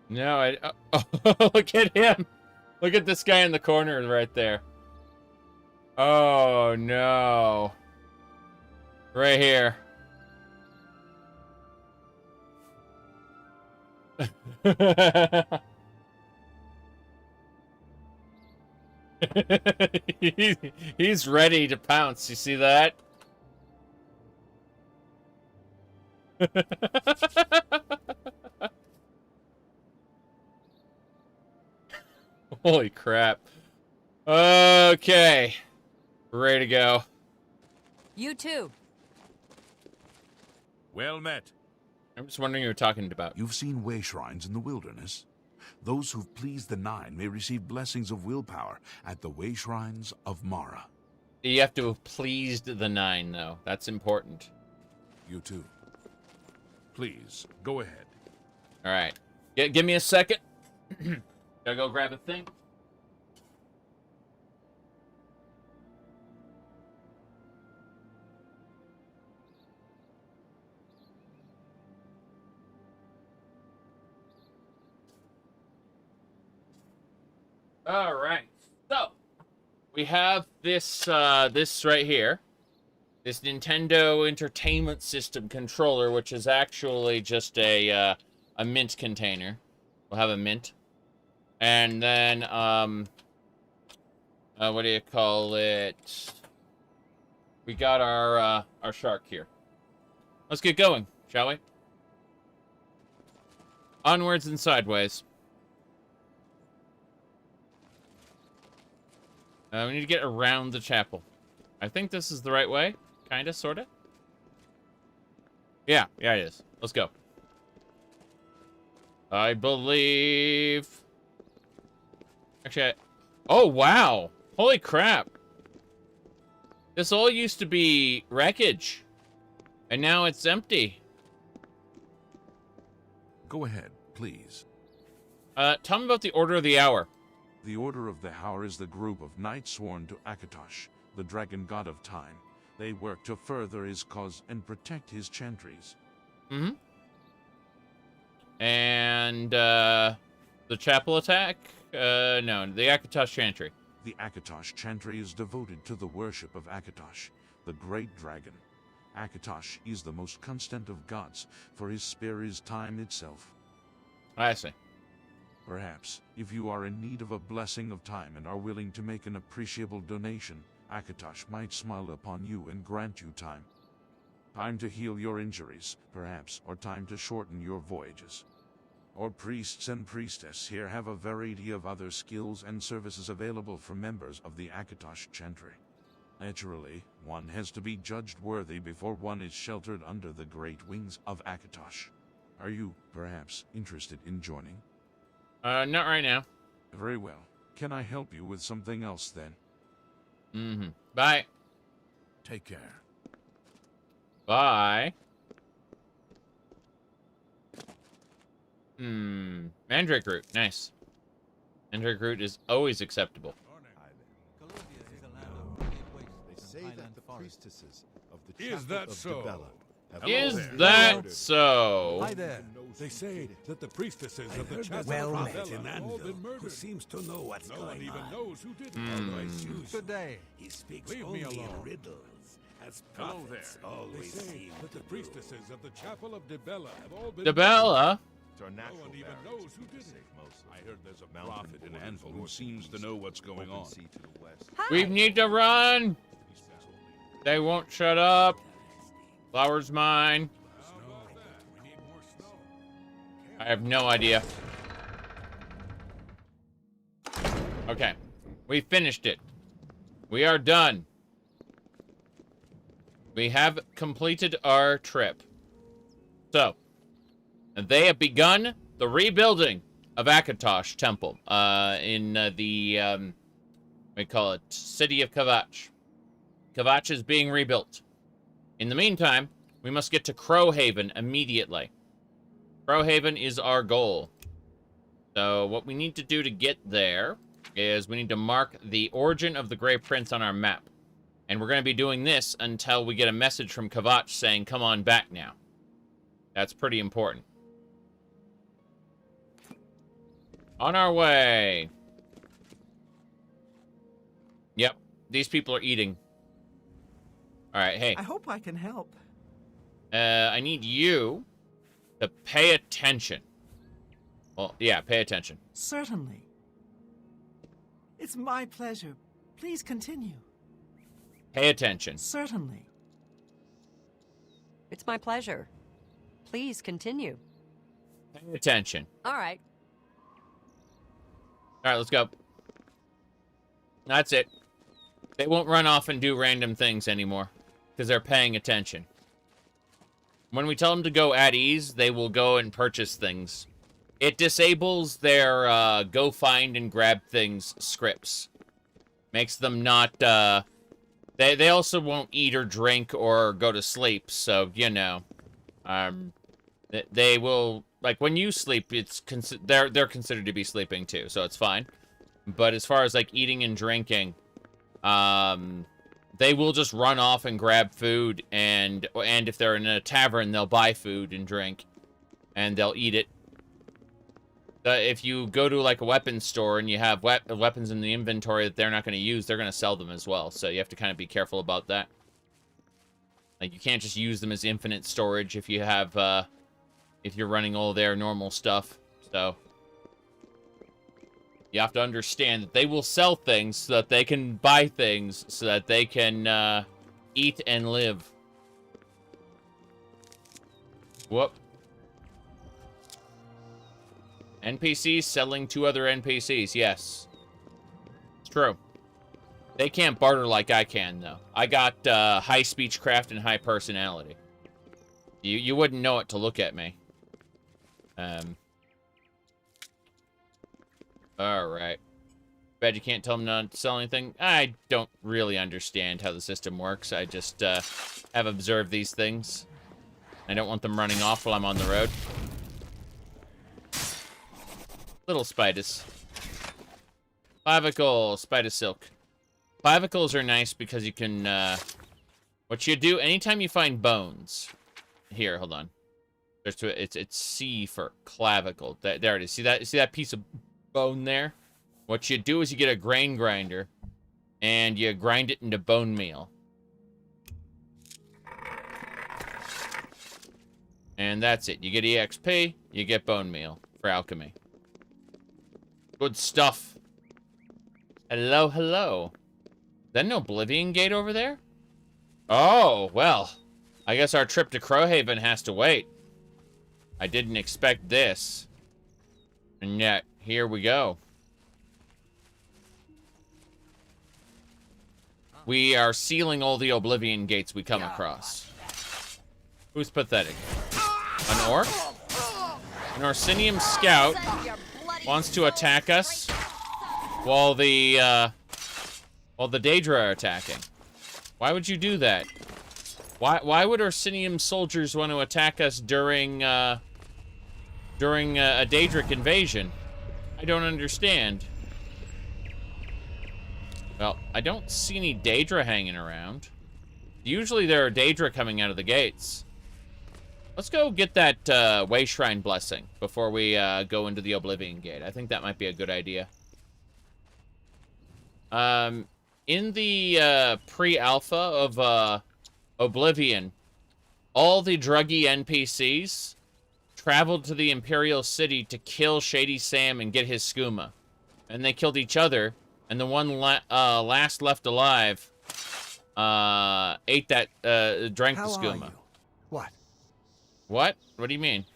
No, oh, look at him. Look at this guy in the corner right there. Oh, no. Right here. He's ready to pounce. You see that? Holy crap. Okay. Ready to go. You too. Well met. I'm just wondering who you're talking about. You've seen way shrines in the wilderness. Those who've pleased the Nine may receive blessings of willpower at the way shrines of Mara. You have to have pleased the Nine, though. That's important. You too. Please, go ahead. All right. Give me a second. Gotta go grab a thing. All right. So, we have this this right here. This Nintendo Entertainment System controller, which is actually just a mint container. We'll have a mint. And then, what do you call it? We got our shark here. Let's get going, shall we? Onwards and sideways. We need to get around the chapel. I think this is the right way. Kinda, sorta. Yeah, it is. Let's go. I believe... Actually, oh, wow. Holy crap. This all used to be wreckage. And now it's empty. Go ahead, please. Tell me about the Order of the Hour. The Order of the Hour is the group of knights sworn to Akatosh, the dragon god of time. They work to further his cause and protect his chantries. Mm-hmm. And, the chapel attack? No, the Akatosh chantry. The Kvatch chantry is devoted to the worship of Kvatch, the great dragon. Kvatch is the most constant of gods, for his spear is time itself. I see. Perhaps, if you are in need of a blessing of time and are willing to make an appreciable donation, Kvatch might smile upon you and grant you time. Time to heal your injuries, perhaps, or time to shorten your voyages. Our priests and priestess here have a variety of other skills and services available for members of the Kvatch chantry. Naturally, one has to be judged worthy before one is sheltered under the great wings of Kvatch. Are you, perhaps, interested in joining? Not right now. Very well. Can I help you with something else then? Mm-hmm. Bye. Take care. Bye. Mandrake root. Nice. Mandrake root is always acceptable. They say that the priestesses of the Is chapel that of so? Dibella have Is always that ordered- so? Hi there. They say that the priestesses of the Well chapel met. of In Bella have all been who murdered. seems to know what's No one going even on. knows who did it. Hmm. Good day. He speaks Leave me only in alone. riddles, as Hello prophets there. They always say seem that the to do. priestesses of the chapel of Dibella have all been Dibella? It's our natural one even barriers knows who to did it. save most of I them. heard there's a Mountain prophet in borders Anvil who north and seems to east, know what's going open on. sea to the west. We need to run. They won't shut up. Flower's mine. We need more snow. I have no idea. Okay. We finished it. We are done. We have completed our trip. So, they have begun the rebuilding of Kvatch Temple in the, we call it, city of Kvatch. Kvatch is being rebuilt. In the meantime, we must get to Crowhaven immediately. Crowhaven is our goal. So what we need to do to get there is we need to mark the origin of the Grey Prince on our map. And we're going to be doing this until we get a message from Kvatch saying, come on back now. That's pretty important. On our way. Yep, these people are eating. Alright, hey. I hope I can help. I need you to pay attention. Well, yeah, pay attention. Certainly. It's my pleasure. Please continue. Pay attention. Certainly. It's my pleasure. Please continue. Pay attention. All right. Alright, let's go. That's it. They won't run off and do random things anymore. Because they're paying attention. When we tell them to go at ease, they will go and purchase things. It disables their go find and grab things scripts. Makes them not, They also won't eat or drink or go to sleep, so, you know. They will, like, when you sleep, it's they're considered to be sleeping too, so it's fine. But as far as, like, eating and drinking, they will just run off and grab food, and if they're in a tavern, they'll buy food and drink, and they'll eat it. If you go to, like, a weapons store and you have weapons in the inventory that they're not going to use, they're going to sell them as well, so you have to kind of be careful about that. Like, you can't just use them as infinite storage if you have, if you're running all their normal stuff, so... You have to understand that they will sell things so that they can buy things so that they can eat and live. Whoop. NPCs selling to other NPCs, yes. It's true. They can't barter like I can, though. I got high speechcraft and high personality. You wouldn't know it to look at me. Alright. Bet you can't tell them not to sell anything. I don't really understand how the system works. I just have observed these things. I don't want them running off while I'm on the road. Little spiders. Clavicle, spider silk. Clavicles are nice because you can, what you do, anytime you find bones. Here, hold on. It's C for clavicle. There it is. See that piece of bone there? What you do is you get a grain grinder, and you grind it into bone meal. And that's it. You get EXP, you get bone meal for alchemy. Good stuff. Hello, hello. Is that an Oblivion Gate over there? Oh, well. I guess our trip to Crowhaven has to wait. I didn't expect this. And yet, here we go. We are sealing all the Oblivion Gates we come across. Who's pathetic? An orc? An Orsinium scout wants to attack us while the Daedra are attacking. Why would you do that? Why would Orsinium soldiers want to attack us during a Daedric invasion? I don't understand. Well, I don't see any Daedra hanging around. Usually there are Daedra coming out of the gates. Let's go get that Way Shrine blessing before we go into the Oblivion Gate. I think that might be a good idea. In the pre-alpha of Oblivion, all the druggy NPCs traveled to the Imperial City to kill Shady Sam and get his skooma. And they killed each other, and the one last left alive ate that, drank the skooma. How are you? What? What? What do you mean?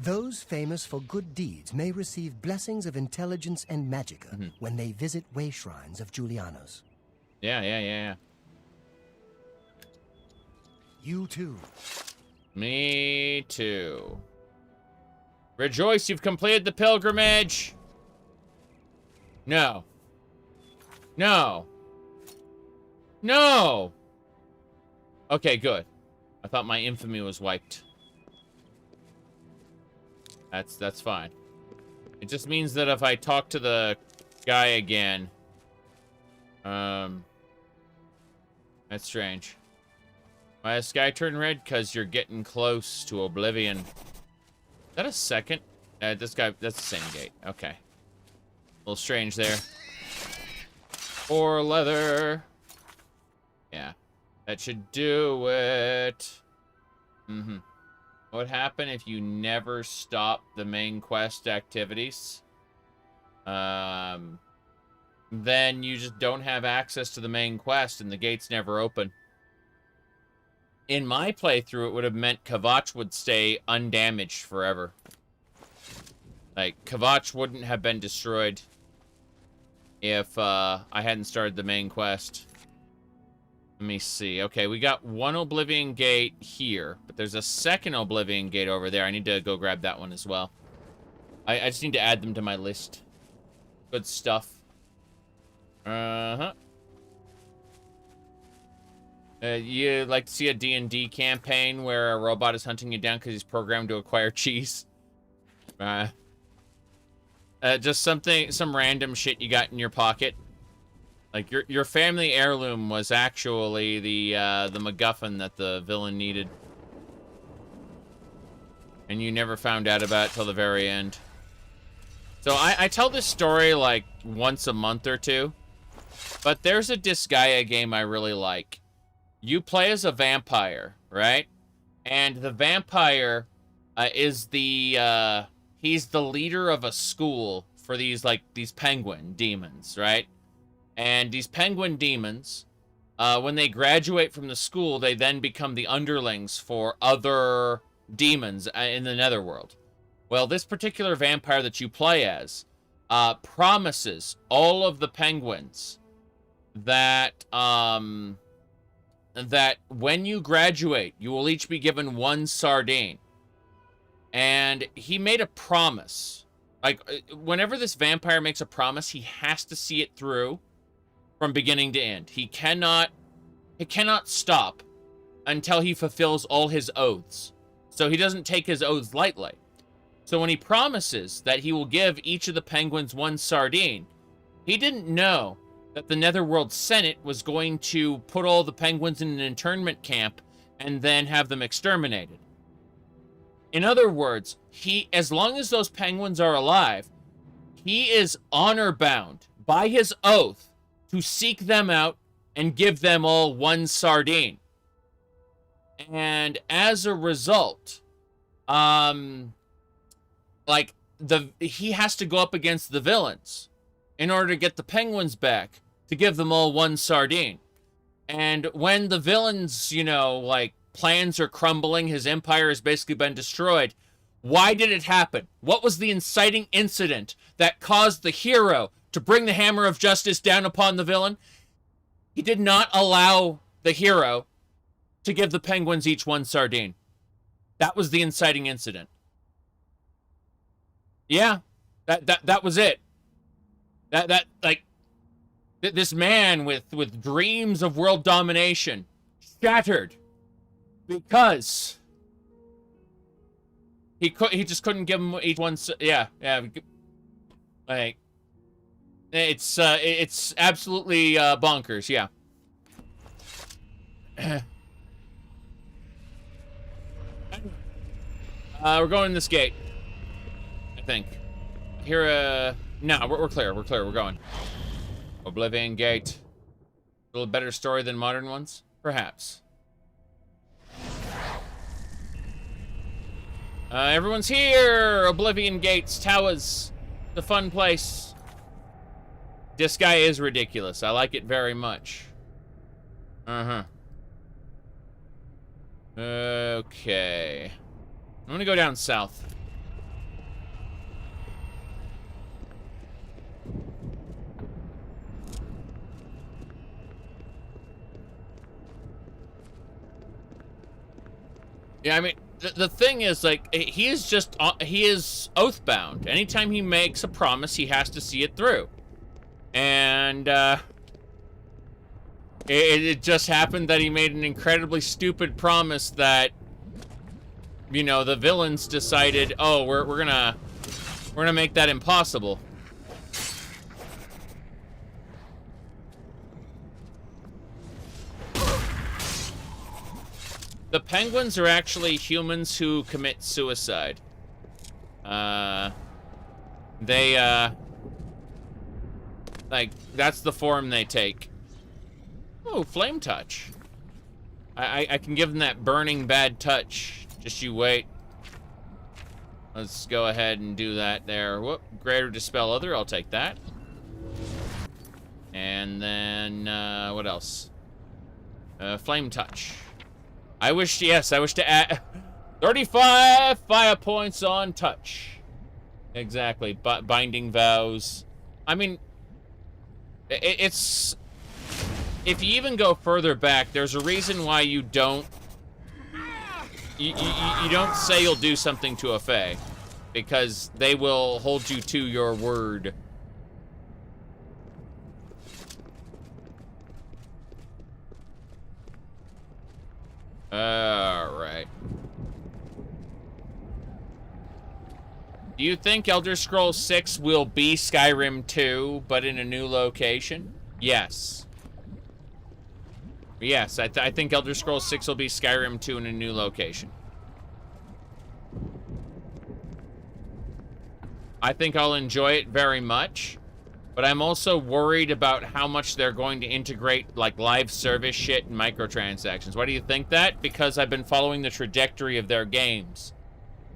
Those famous for good deeds may receive blessings of intelligence and magicka when they visit way shrines of Julianos. Yeah. You too. Me too. Rejoice, you've completed the pilgrimage! No. No! No! Okay, good. I thought my infamy was wiped. That's fine. It just means that if I talk to the guy again... That's strange. Why has sky turned red? Because you're getting close to Oblivion. Is that a second? This guy, that's the same gate. Okay. A little strange there. Or leather. Yeah. That should do it. What would happen if you never stop the main quest activities? Then you just don't have access to the main quest and the gates never open. In my playthrough, it would have meant Kvatch would stay undamaged forever. Like, Kvatch wouldn't have been destroyed if I hadn't started the main quest. Let me see. Okay, we got one Oblivion Gate here, but there's a second Oblivion Gate over there. I need to go grab that one as well. I just need to add them to my list. Good stuff. You like to see a D&D campaign where a robot is hunting you down because he's programmed to acquire cheese? Just some random shit you got in your pocket. Like, your family heirloom was actually the MacGuffin that the villain needed. And you never found out about it till the very end. So I tell this story, like, once a month or two. But there's a Disgaea game I really like. You play as a vampire, right? And the vampire is the... he's the leader of a school for these penguin demons, right? And these penguin demons, when they graduate from the school, they then become the underlings for other demons in the netherworld. Well, this particular vampire that you play as promises all of the penguins that that when you graduate, you will each be given one sardine. And he made a promise. Like, whenever this vampire makes a promise, he has to see it through from beginning to end. He cannot stop until he fulfills all his oaths. So he doesn't take his oaths lightly. So when he promises that he will give each of the penguins one sardine, he didn't know that the Netherworld Senate was going to put all the penguins in an internment camp and then have them exterminated. In other words, as long as those penguins are alive, he is honor-bound by his oath to seek them out and give them all one sardine. And as a result, like, he has to go up against the villains in order to get the penguins back to give them all one sardine. And when the villains, you know, like, plans are crumbling, his empire has basically been destroyed. Why did it happen? What was the inciting incident that caused the hero to bring the hammer of justice down upon the villain? He did not allow the hero to give the penguins each one sardine. That was the inciting incident. Yeah, that was it. Like, this man with dreams of world domination shattered because he just couldn't give them each one. Yeah. Like, it's absolutely bonkers. Yeah. We're going this gate, I think. Here, no, we're clear. We're clear. We're going. Oblivion Gate. A little better story than modern ones? Perhaps. Everyone's here! Oblivion Gates, towers. The fun place. This guy is ridiculous. I like it very much. Uh-huh. Okay. I'm gonna go down south. Yeah, I mean, the thing is, like, he is oath-bound. Anytime he makes a promise, he has to see it through. And, it just happened that he made an incredibly stupid promise that, you know, the villains decided, oh, we're gonna make that impossible. The penguins are actually humans who commit suicide. Like, that's the form they take. Oh, flame touch. I can give them that burning bad touch. Just you wait. Let's go ahead and do that there. Whoop, greater dispel other, I'll take that. And then, what else? Flame touch. I wish to add 35 fire points on touch. Exactly, binding vows. I mean, it's... If you even go further back, there's a reason why you don't... You don't say you'll do something to a fae. Because they will hold you to your word. Alright. Do you think Elder Scrolls 6 will be Skyrim 2, but in a new location? Yes. Yes, I think Elder Scrolls 6 will be Skyrim 2 in a new location. I think I'll enjoy it very much, but I'm also worried about how much they're going to integrate, like, live service shit and microtransactions. Why do you think that? Because I've been following the trajectory of their games.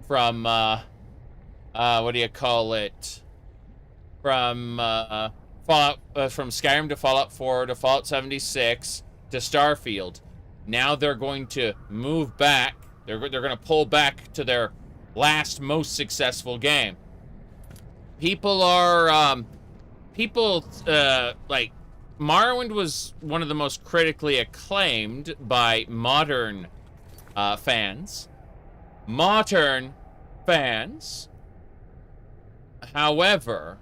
From, what do you call it? From, Fallout, from Skyrim to Fallout 4 to Fallout 76 to Starfield. Now they're going to move back. They're going to pull back to their last most successful game. People are, like, Morrowind was one of the most critically acclaimed by modern fans. Modern fans. However,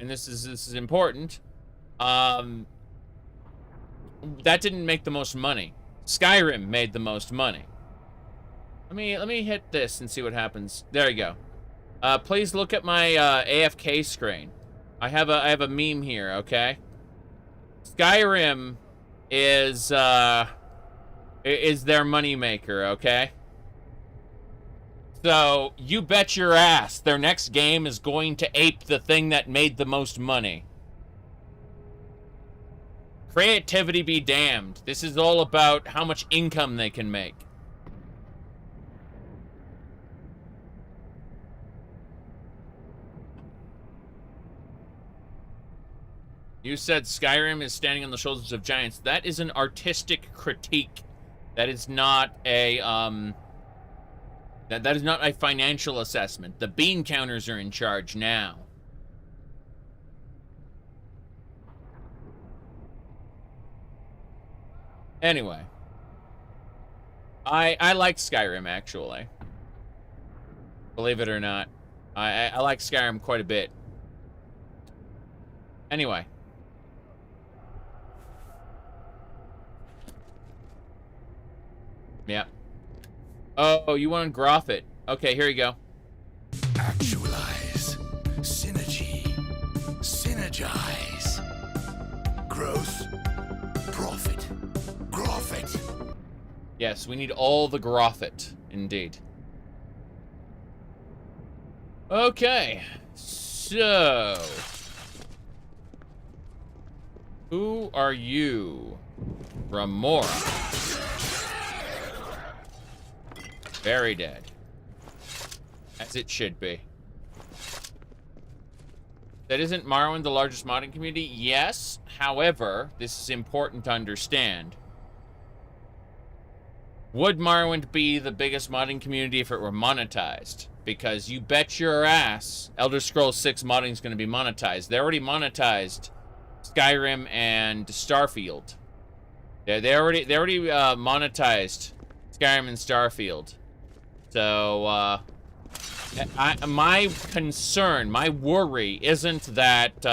and this is important, that didn't make the most money. Skyrim made the most money. Let me hit this and see what happens. There you go. Please look at my AFK screen. I have a meme here, okay? Skyrim is their moneymaker, okay? So, you bet your ass their next game is going to ape the thing that made the most money. Creativity be damned. This is all about how much income they can make. You said Skyrim is standing on the shoulders of giants. That is an artistic critique. That is not a, that is not a financial assessment. The bean counters are in charge now. Anyway. I like Skyrim, actually. Believe it or not. I like Skyrim quite a bit. Anyway. Yeah. Oh, you want to graph it. Okay, here you go. Actualize. Synergy. Synergize. Growth. Profit. Graph. Yes, we need all the graph-it, indeed. Okay, so... who are you? Remora. Very dead. As it should be. That isn't Morrowind the largest modding community? Yes. However, this is important to understand. Would Morrowind be the biggest modding community if it were monetized? Because you bet your ass Elder Scrolls 6 modding is going to be monetized. They already monetized Skyrim and Starfield. Yeah, they already monetized Skyrim and Starfield. So, my concern, my worry isn't that,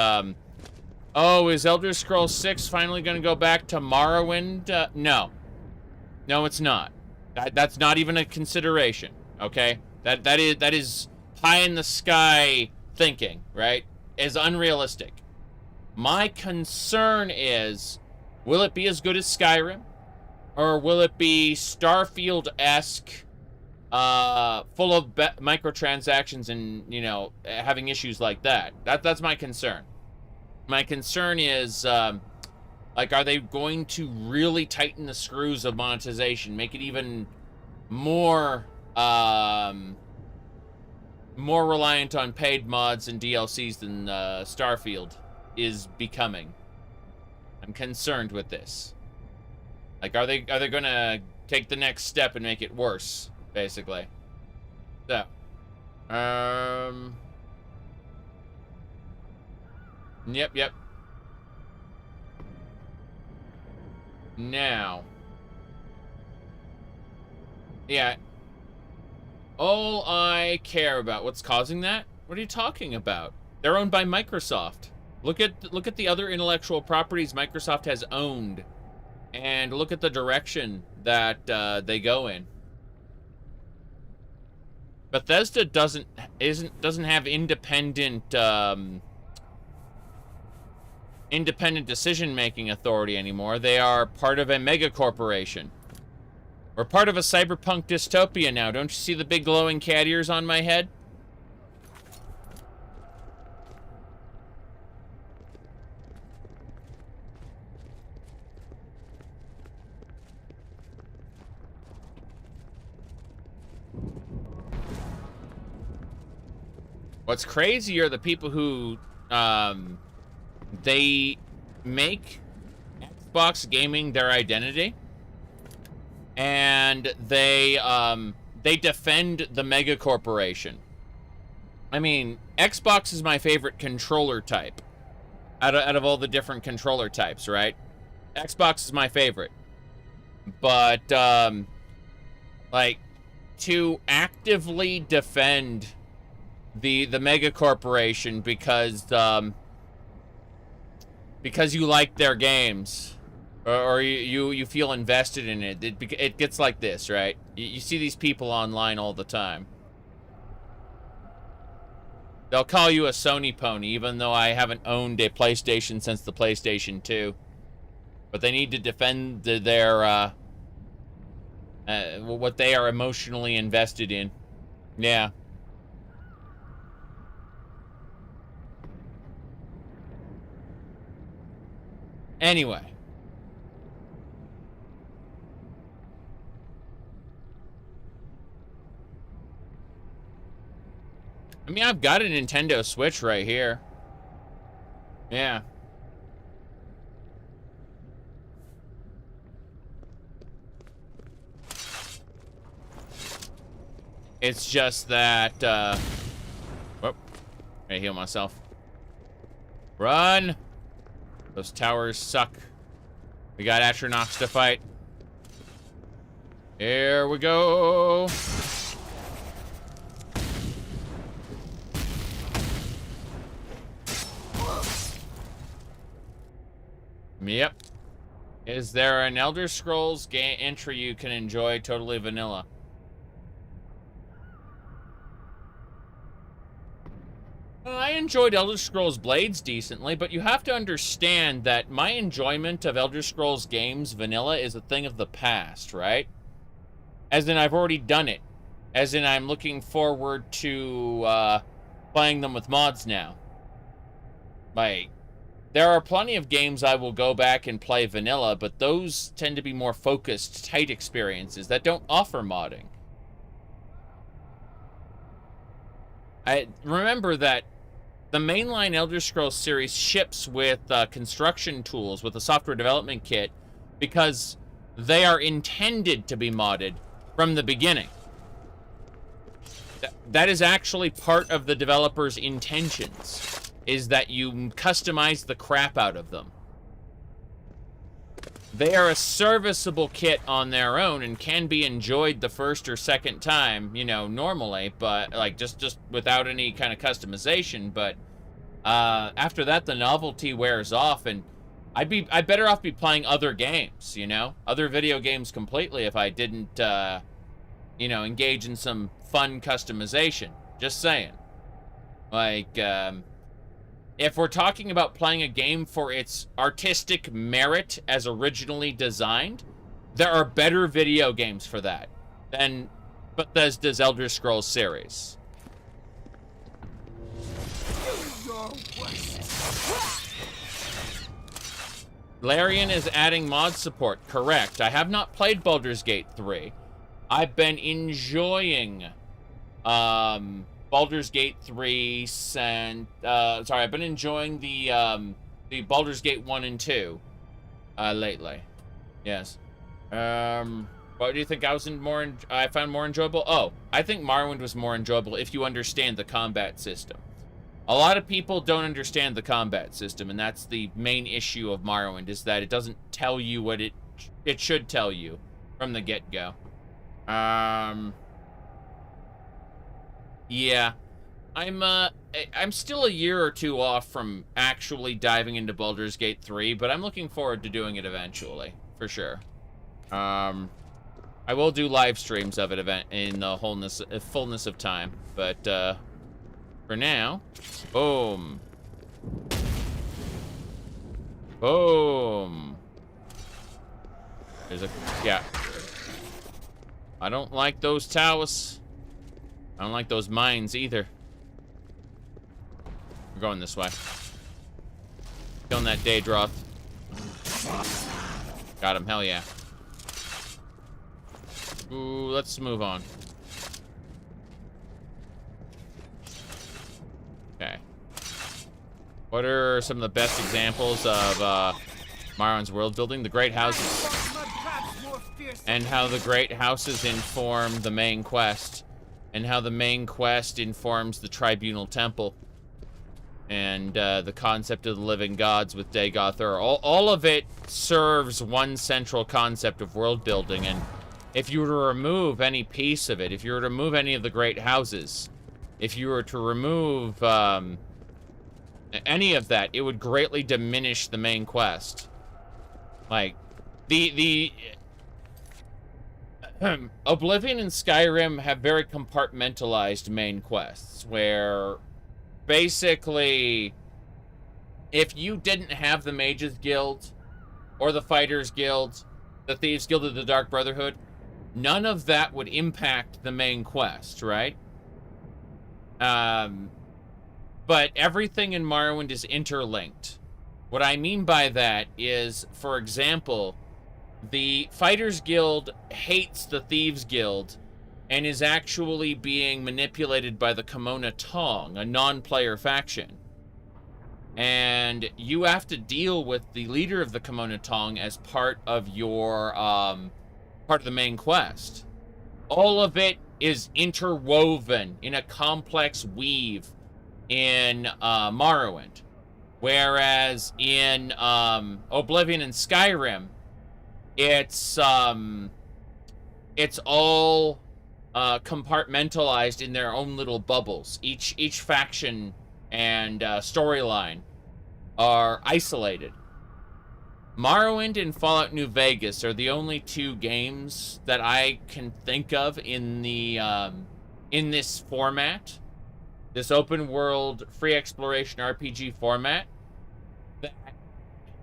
oh, is Elder Scrolls 6 finally going to go back to Morrowind? No. No, it's not. That's not even a consideration, okay? That is pie in the sky thinking, right? Is unrealistic. My concern is, will it be as good as Skyrim? Or will it be Starfield-esque, full of microtransactions and, you know, having issues like that? That's my concern. My concern is, like, are they going to really tighten the screws of monetization, make it even more, more reliant on paid mods and DLCs than Starfield is becoming? I'm concerned with this. Like, are they gonna take the next step and make it worse, basically? So, yep. Now, yeah, all I care about, what's causing that? What are you talking about? They're owned by Microsoft. Look at the other intellectual properties Microsoft has owned, and look at the direction that they go in. Bethesda doesn't have independent independent decision-making authority anymore. They are part of a mega corporation. We're part of a cyberpunk dystopia now. Don't you see the big glowing cat ears on my head? What's crazy are the people who, they make Xbox gaming their identity, and they defend the mega corporation. I mean, Xbox is my favorite controller type out of all the different controller types, right? Xbox is my favorite. But, like, to actively defend the mega corporation because you like their games, or you feel invested in it, it gets like this, right? You see these people online all the time. They'll call you a Sony pony, even though I haven't owned a PlayStation since the PlayStation 2. But they need to defend their what they are emotionally invested in. Yeah. Anyway, I mean, I've got a Nintendo Switch right here. Yeah. It's just that, whoop. I heal myself. Run! Those towers suck. We got Atronachs to fight. Here we go. Yep. Is there an Elder Scrolls game entry you can enjoy totally vanilla? I enjoyed Elder Scrolls Blades decently, but you have to understand that my enjoyment of Elder Scrolls games vanilla is a thing of the past, right? As in, I've already done it. As in, I'm looking forward to playing them with mods now. Like, there are plenty of games I will go back and play vanilla, but those tend to be more focused, tight experiences that don't offer modding. I remember that the mainline Elder Scrolls series ships with construction tools, with a software development kit, because they are intended to be modded from the beginning. That is actually part of the developer's intentions, is that you customize the crap out of them. They are a serviceable kit on their own and can be enjoyed the first or second time, you know, normally, but like just without any kind of customization. But after that, the novelty wears off, and I'd better off be playing other games, you know, other video games completely if I didn't, you know, engage in some fun customization. Just saying. Like, if we're talking about playing a game for its artistic merit as originally designed, there are better video games for that than Bethesda's Elder Scrolls series. Larian is adding mod support. Correct. I have not played Baldur's Gate 3. I've been enjoying Baldur's Gate 3 and I've been enjoying the Baldur's Gate 1 and 2 lately. Yes. What do you think I found more enjoyable? Oh, I think Morrowind was more enjoyable if you understand the combat system. A lot of people don't understand the combat system, and that's the main issue of Morrowind, is that it doesn't tell you what it should tell you from the get-go. Yeah, I'm still a year or two off from actually diving into Baldur's Gate 3, but I'm looking forward to doing it eventually, for sure. I will do live streams of it in the fullness of time, but for now, boom, boom. Yeah. I don't like those towers. I don't like those mines either. We're going this way. Killing that Daedroth. Got him, hell yeah. Ooh, let's move on. Okay. What are some of the best examples of Morrowind's world building? The great houses. And how the great houses inform the main quest. And how the main quest informs the Tribunal Temple. And the concept of the living gods with Dagoth Ur. All of it serves one central concept of world building. And if you were to remove any piece of it, if you were to remove any of the great houses, if you were to remove any of that, it would greatly diminish the main quest. Like, the Oblivion and Skyrim have very compartmentalized main quests, where basically, if you didn't have the Mages Guild, or the Fighters Guild, the Thieves Guild, or the Dark Brotherhood, none of that would impact the main quest, right? But everything in Morrowind is interlinked. What I mean by that is, for example, the Fighters Guild hates the Thieves Guild and is actually being manipulated by the Kimona Tong, a non-player faction. And you have to deal with the leader of the Kimona Tong as part of your, part of the main quest. All of it is interwoven in a complex weave in Morrowind. Whereas in Oblivion and Skyrim, it's all compartmentalized in their own little bubbles. Each faction and storyline are isolated. Morrowind and Fallout New Vegas are the only two games that I can think of in the in this format, this open world free exploration RPG format, that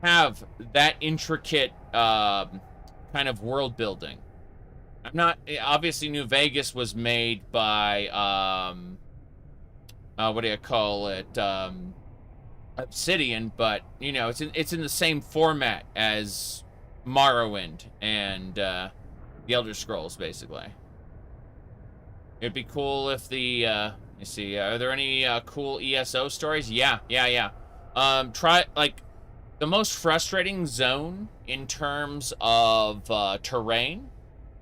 have that intricate kind of world building. I'm not, obviously New Vegas was made by what do you call it, Obsidian, but you know, it's in the same format as Morrowind and the Elder Scrolls, basically. It'd be cool if the let me see, are there any cool ESO stories? Yeah. Try, like, the most frustrating zone in terms of terrain,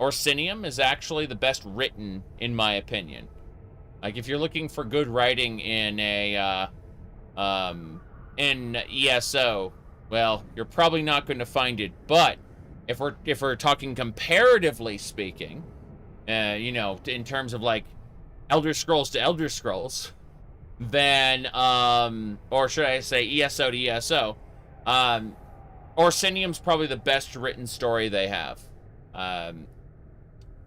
Orsinium, is actually the best written, in my opinion. Like, if you're looking for good writing in a in ESO, well, you're probably not going to find it. But if we're talking comparatively speaking, you know, in terms of like Elder Scrolls to Elder Scrolls, then or should I say ESO to ESO, Orsinium's probably the best written story they have.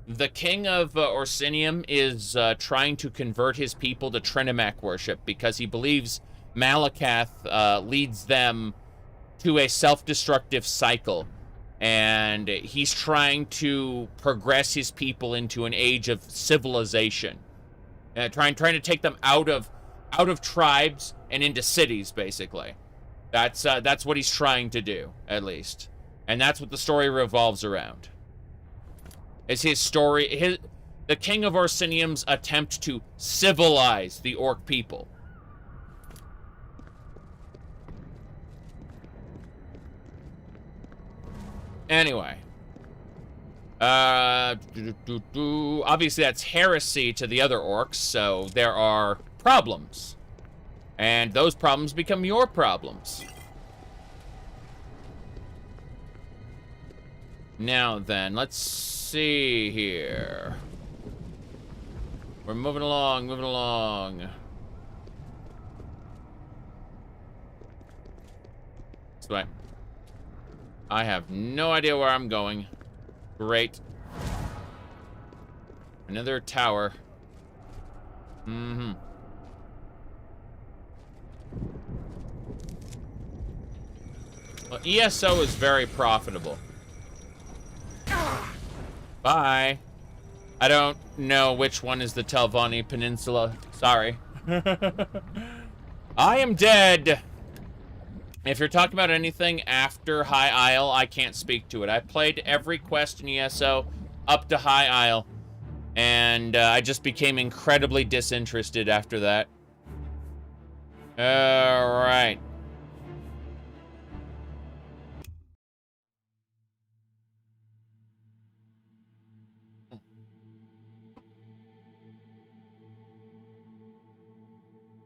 The king of Orsinium is trying to convert his people to Trinimac worship because he believes Malakath leads them to a self-destructive cycle, and he's trying to progress his people into an age of civilization, trying to take them out of tribes and into cities, basically. That's what he's trying to do, at least, and that's what the story revolves around. Is his story, the King of Orsinium's attempt to civilize the orc people. Anyway. Obviously that's heresy to the other orcs, so there are problems. And those problems become your problems. Now then, let's see here. We're moving along. This way. I have no idea where I'm going. Great. Another tower. Well, ESO is very profitable. Bye. I don't know which one is the Telvanni Peninsula. Sorry. I am dead. If you're talking about anything after High Isle, I can't speak to it. I played every quest in ESO up to High Isle, and I just became incredibly disinterested after that. Alright.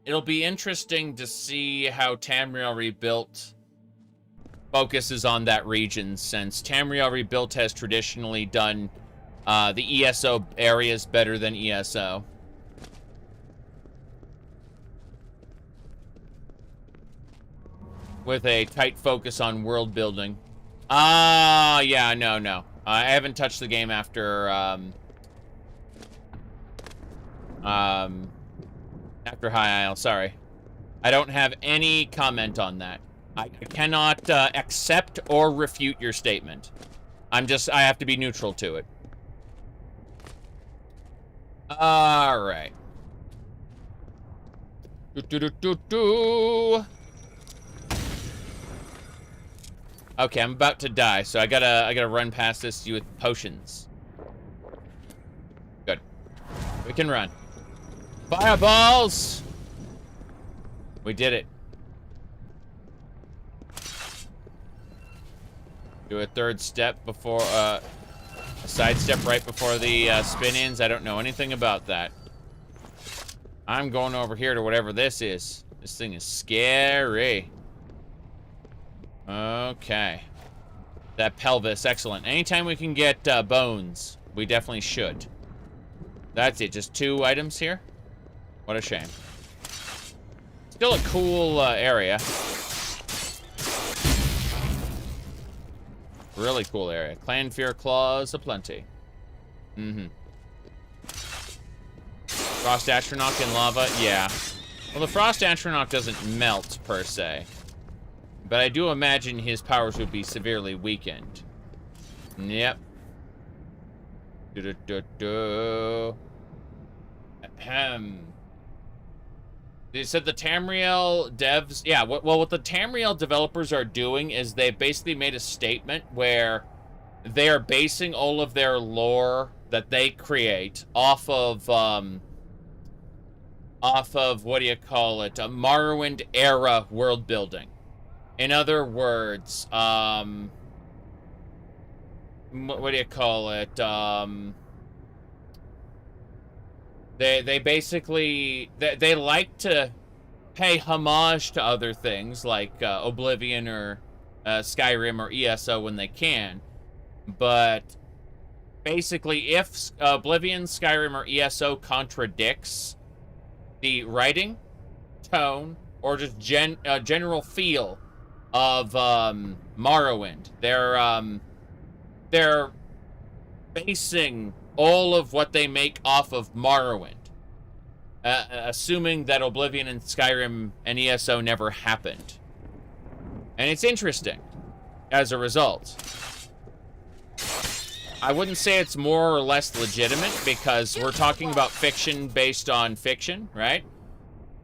It'll be interesting to see how Tamriel Rebuilt focuses on that region, since Tamriel Rebuilt has traditionally done the ESO areas better than ESO. With a tight focus on world building. Yeah, no. I haven't touched the game after, after High Isle, sorry. I don't have any comment on that. I cannot accept or refute your statement. I have to be neutral to it. Alright. Okay, I'm about to die, so I gotta run past this with potions. Good. We can run. Fireballs! We did it. Do a third step before, a side step right before the spin-ins. I don't know anything about that. I'm going over here to whatever this is. This thing is scary. Okay. That pelvis, excellent. Anytime we can get bones, we definitely should. That's it, just 2 items here? What a shame. Still a cool area. Really cool area. Clan Fear Claws aplenty. Frost Astronaut in lava? Yeah. Well, the Frost Astronaut doesn't melt, per se. But I do imagine his powers would be severely weakened. Yep. Ahem. They said the Tamriel devs... Yeah, what the Tamriel developers are doing is they basically made a statement where they are basing all of their lore that they create off of what do you call it? A Morrowind era world building. In other words, what do you call it? They basically they like to pay homage to other things like Oblivion or Skyrim or ESO when they can, but basically if Oblivion, Skyrim, or ESO contradicts the writing, tone, or just general feel of Morrowind, they're basing all of what they make off of Morrowind, assuming that Oblivion and Skyrim and ESO never happened. And it's interesting as a result. I wouldn't say it's more or less legitimate because we're talking about fiction based on fiction, right?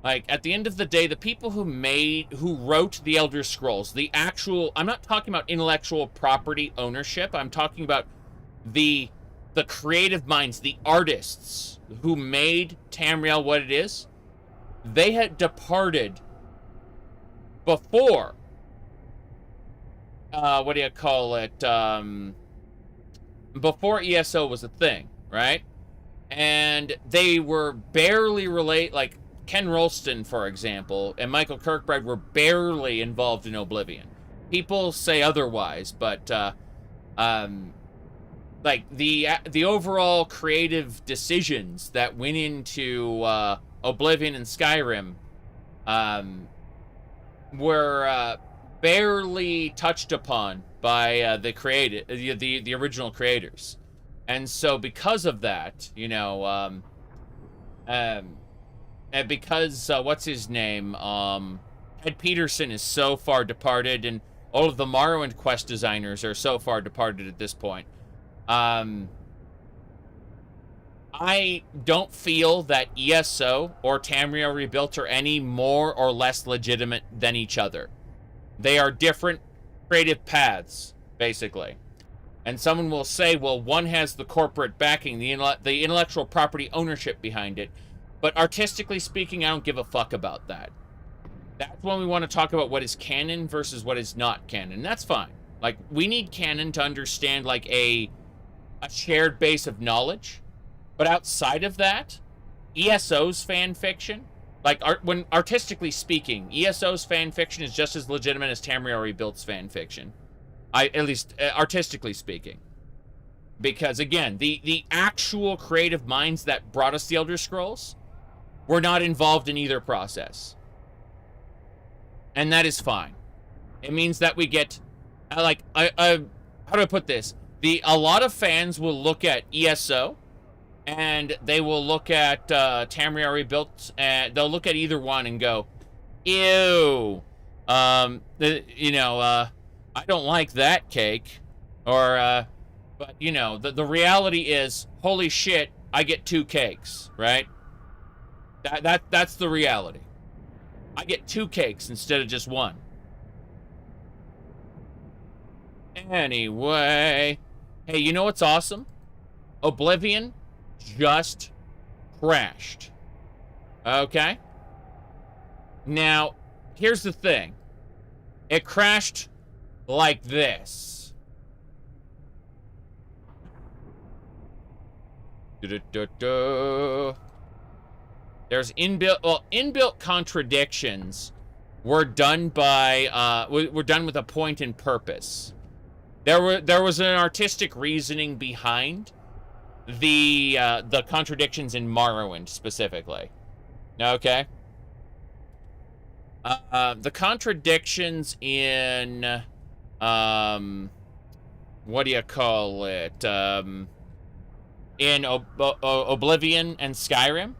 Like, at the end of the day, the people who wrote the Elder Scrolls, the actual, I'm not talking about intellectual property ownership, I'm talking about the creative minds, the artists who made Tamriel what it is. They had departed before, what do you call it, before ESO was a thing, right? And they were barely like Ken Rolston, for example, and Michael Kirkbride were barely involved in Oblivion. People say otherwise, but like the overall creative decisions that went into Oblivion and Skyrim were barely touched upon by the original creators. And so because of that, you know, and because what's his name, Ed Peterson is so far departed, and all of the Morrowind quest designers are so far departed at this point. I don't feel that ESO or Tamriel Rebuilt are any more or less legitimate than each other. They are different creative paths, basically. And someone will say, well, one has the corporate backing, the intellectual property ownership behind it. But artistically speaking, I don't give a fuck about that. That's when we want to talk about what is canon versus what is not canon. That's fine. Like, we need canon to understand, like, a shared base of knowledge. But outside of that, ESO's fan fiction, like, when artistically speaking, ESO's fan fiction is just as legitimate as Tamriel Rebuilt's fan fiction. At least artistically speaking. Because, again, the actual creative minds that brought us the Elder Scrolls were not involved in either process. And that is fine. It means that we get, like, how do I put this? A lot of fans will look at ESO, and they will look at Tamriel Rebuilt, and they'll look at either one and go, ew, you know, I don't like that cake. Or, but, you know, the reality is, holy shit, I get 2 cakes, right? That's the reality. I get 2 cakes instead of just 1. Anyway. Hey, you know what's awesome? Oblivion just crashed. Okay? Now, here's the thing. It crashed like this. There's inbuilt contradictions were done by were done with a point and purpose. There was an artistic reasoning behind the contradictions in Morrowind specifically. Okay. The contradictions in what do you call it? In Oblivion and Skyrim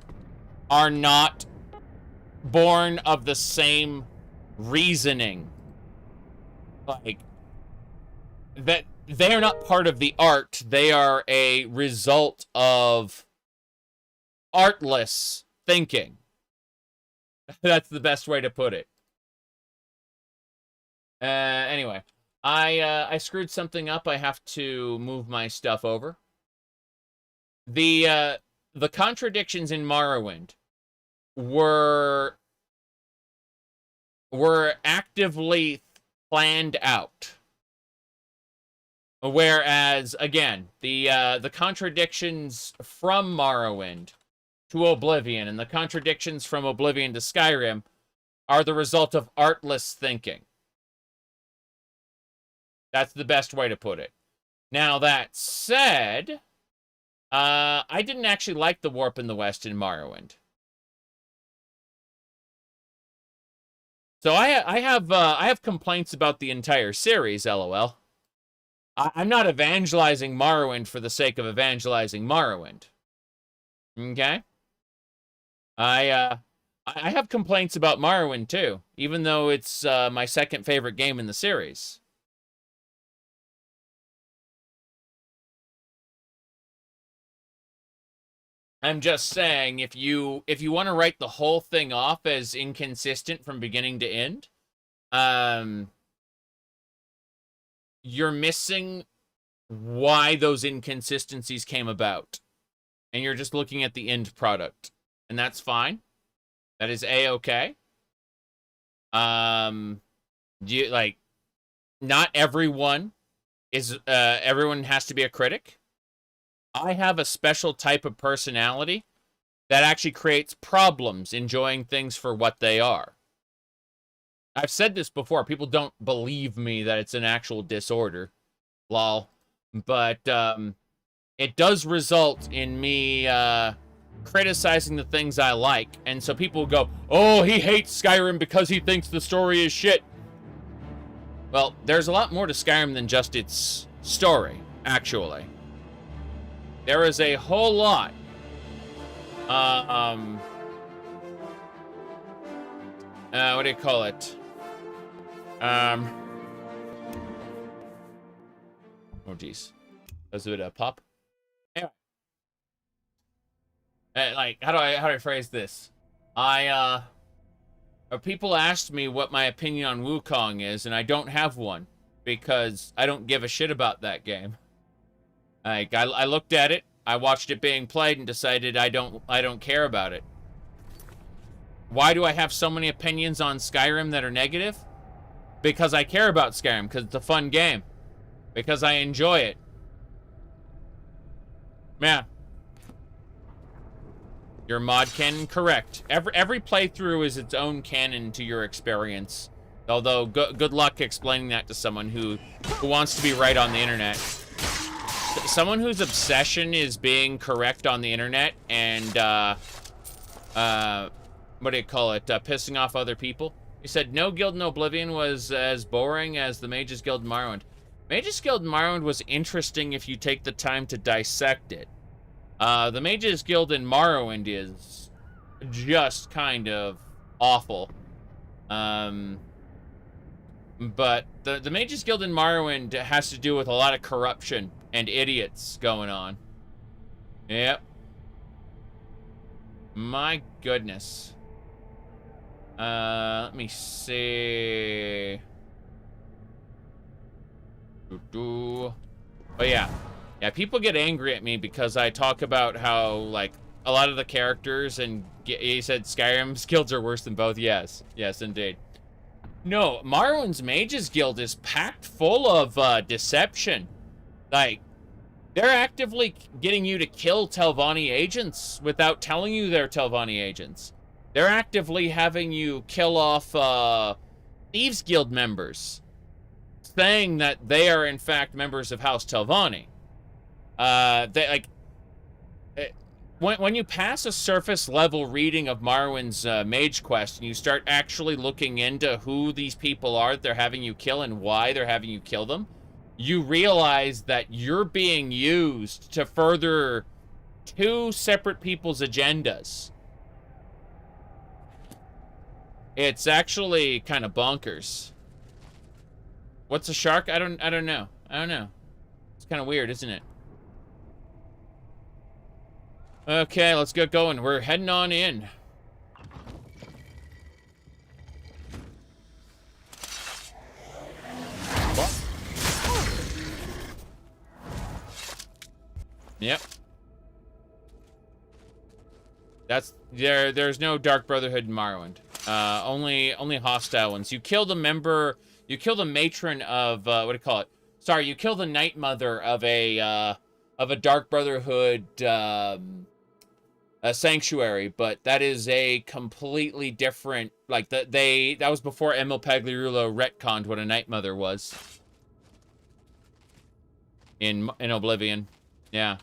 are not born of the same reasoning. Like, that they are not part of the art. They are a result of artless thinking. That's the best way to put it. Anyway, I screwed something up. I have to move my stuff over. The contradictions in Morrowind were actively planned out. Whereas, again, the contradictions from Morrowind to Oblivion and the contradictions from Oblivion to Skyrim are the result of artless thinking. That's the best way to put it. Now, that said, I didn't actually like the Warp in the West in Morrowind. So I have complaints about the entire series, LOL. I'm not evangelizing Morrowind for the sake of evangelizing Morrowind. Okay? I have complaints about Morrowind too, even though it's my second favorite game in the series. I'm just saying, if you want to write the whole thing off as inconsistent from beginning to end, you're missing why those inconsistencies came about. And you're just looking at the end product. And that's fine. That is A-okay. Not everyone everyone has to be a critic. I have a special type of personality that actually creates problems enjoying things for what they are. I've said this before. People don't believe me that it's an actual disorder. Lol. But it does result in me criticizing the things I like. And so people go, oh, he hates Skyrim because he thinks the story is shit. Well, there's a lot more to Skyrim than just its story, actually. There is a whole lot. What do you call it? Oh, geez. That's a bit of pop. Anyway. How do I phrase this? People asked me what my opinion on Wukong is, and I don't have one. Because I don't give a shit about that game. Like, I looked at it, I watched it being played, and decided I don't care about it. Why do I have so many opinions on Skyrim that are negative? Because I care about Skyrim, because it's a fun game. Because I enjoy it. Yeah. Your mod canon, correct. Every playthrough is its own canon to your experience. Although, good luck explaining that to someone who wants to be right on the internet. Someone whose obsession is being correct on the internet and, what do you call it, pissing off other people. You said no guild in Oblivion was as boring as the Mages Guild in Morrowind. Mages Guild in Morrowind was interesting if you take the time to dissect it. The Mages Guild in Morrowind is just kind of awful. But the Mages Guild in Morrowind has to do with a lot of corruption and idiots going on. Yep. My goodness. Let me see. But yeah. Yeah, people get angry at me because I talk about how, like, a lot of the characters, and he said Skyrim's guilds are worse than both. Yes, yes, indeed. No, Morrowind's Mages Guild is packed full of deception. Like, they're actively getting you to kill Telvanni agents without telling you they're Telvanni agents. They're actively having you kill off Thieves Guild members, saying that they are in fact members of House Telvanni. When you pass a surface level reading of Morrowind's Mage Quest and you start actually looking into who these people are that they're having you kill and why they're having you kill them, you realize that you're being used to further two separate people's agendas. It's actually kind of bonkers. What's a shark? I don't know. I don't know. It's kind of weird, isn't it? Okay, let's get going. We're heading on in. What? Yep. That's there's no Dark Brotherhood in Morrowind. Only hostile ones. You kill the member, you kill the matron of what do you call it? Sorry, you kill the Night Mother of a Dark Brotherhood a sanctuary, but that is a completely different, like, that was before Emil Pagliarulo retconned what a Night Mother was in Oblivion. Yeah.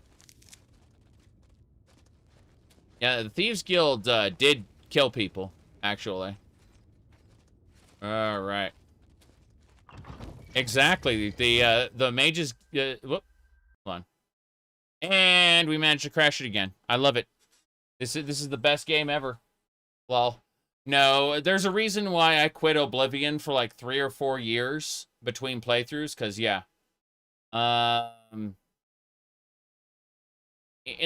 Yeah, the Thieves Guild did kill people, actually. All right. Exactly. The mages whoop. Hold on. And we managed to crash it again. I love it. This is the best game ever. Well, no, there's a reason why I quit Oblivion for like 3 or 4 years between playthroughs, because, yeah. In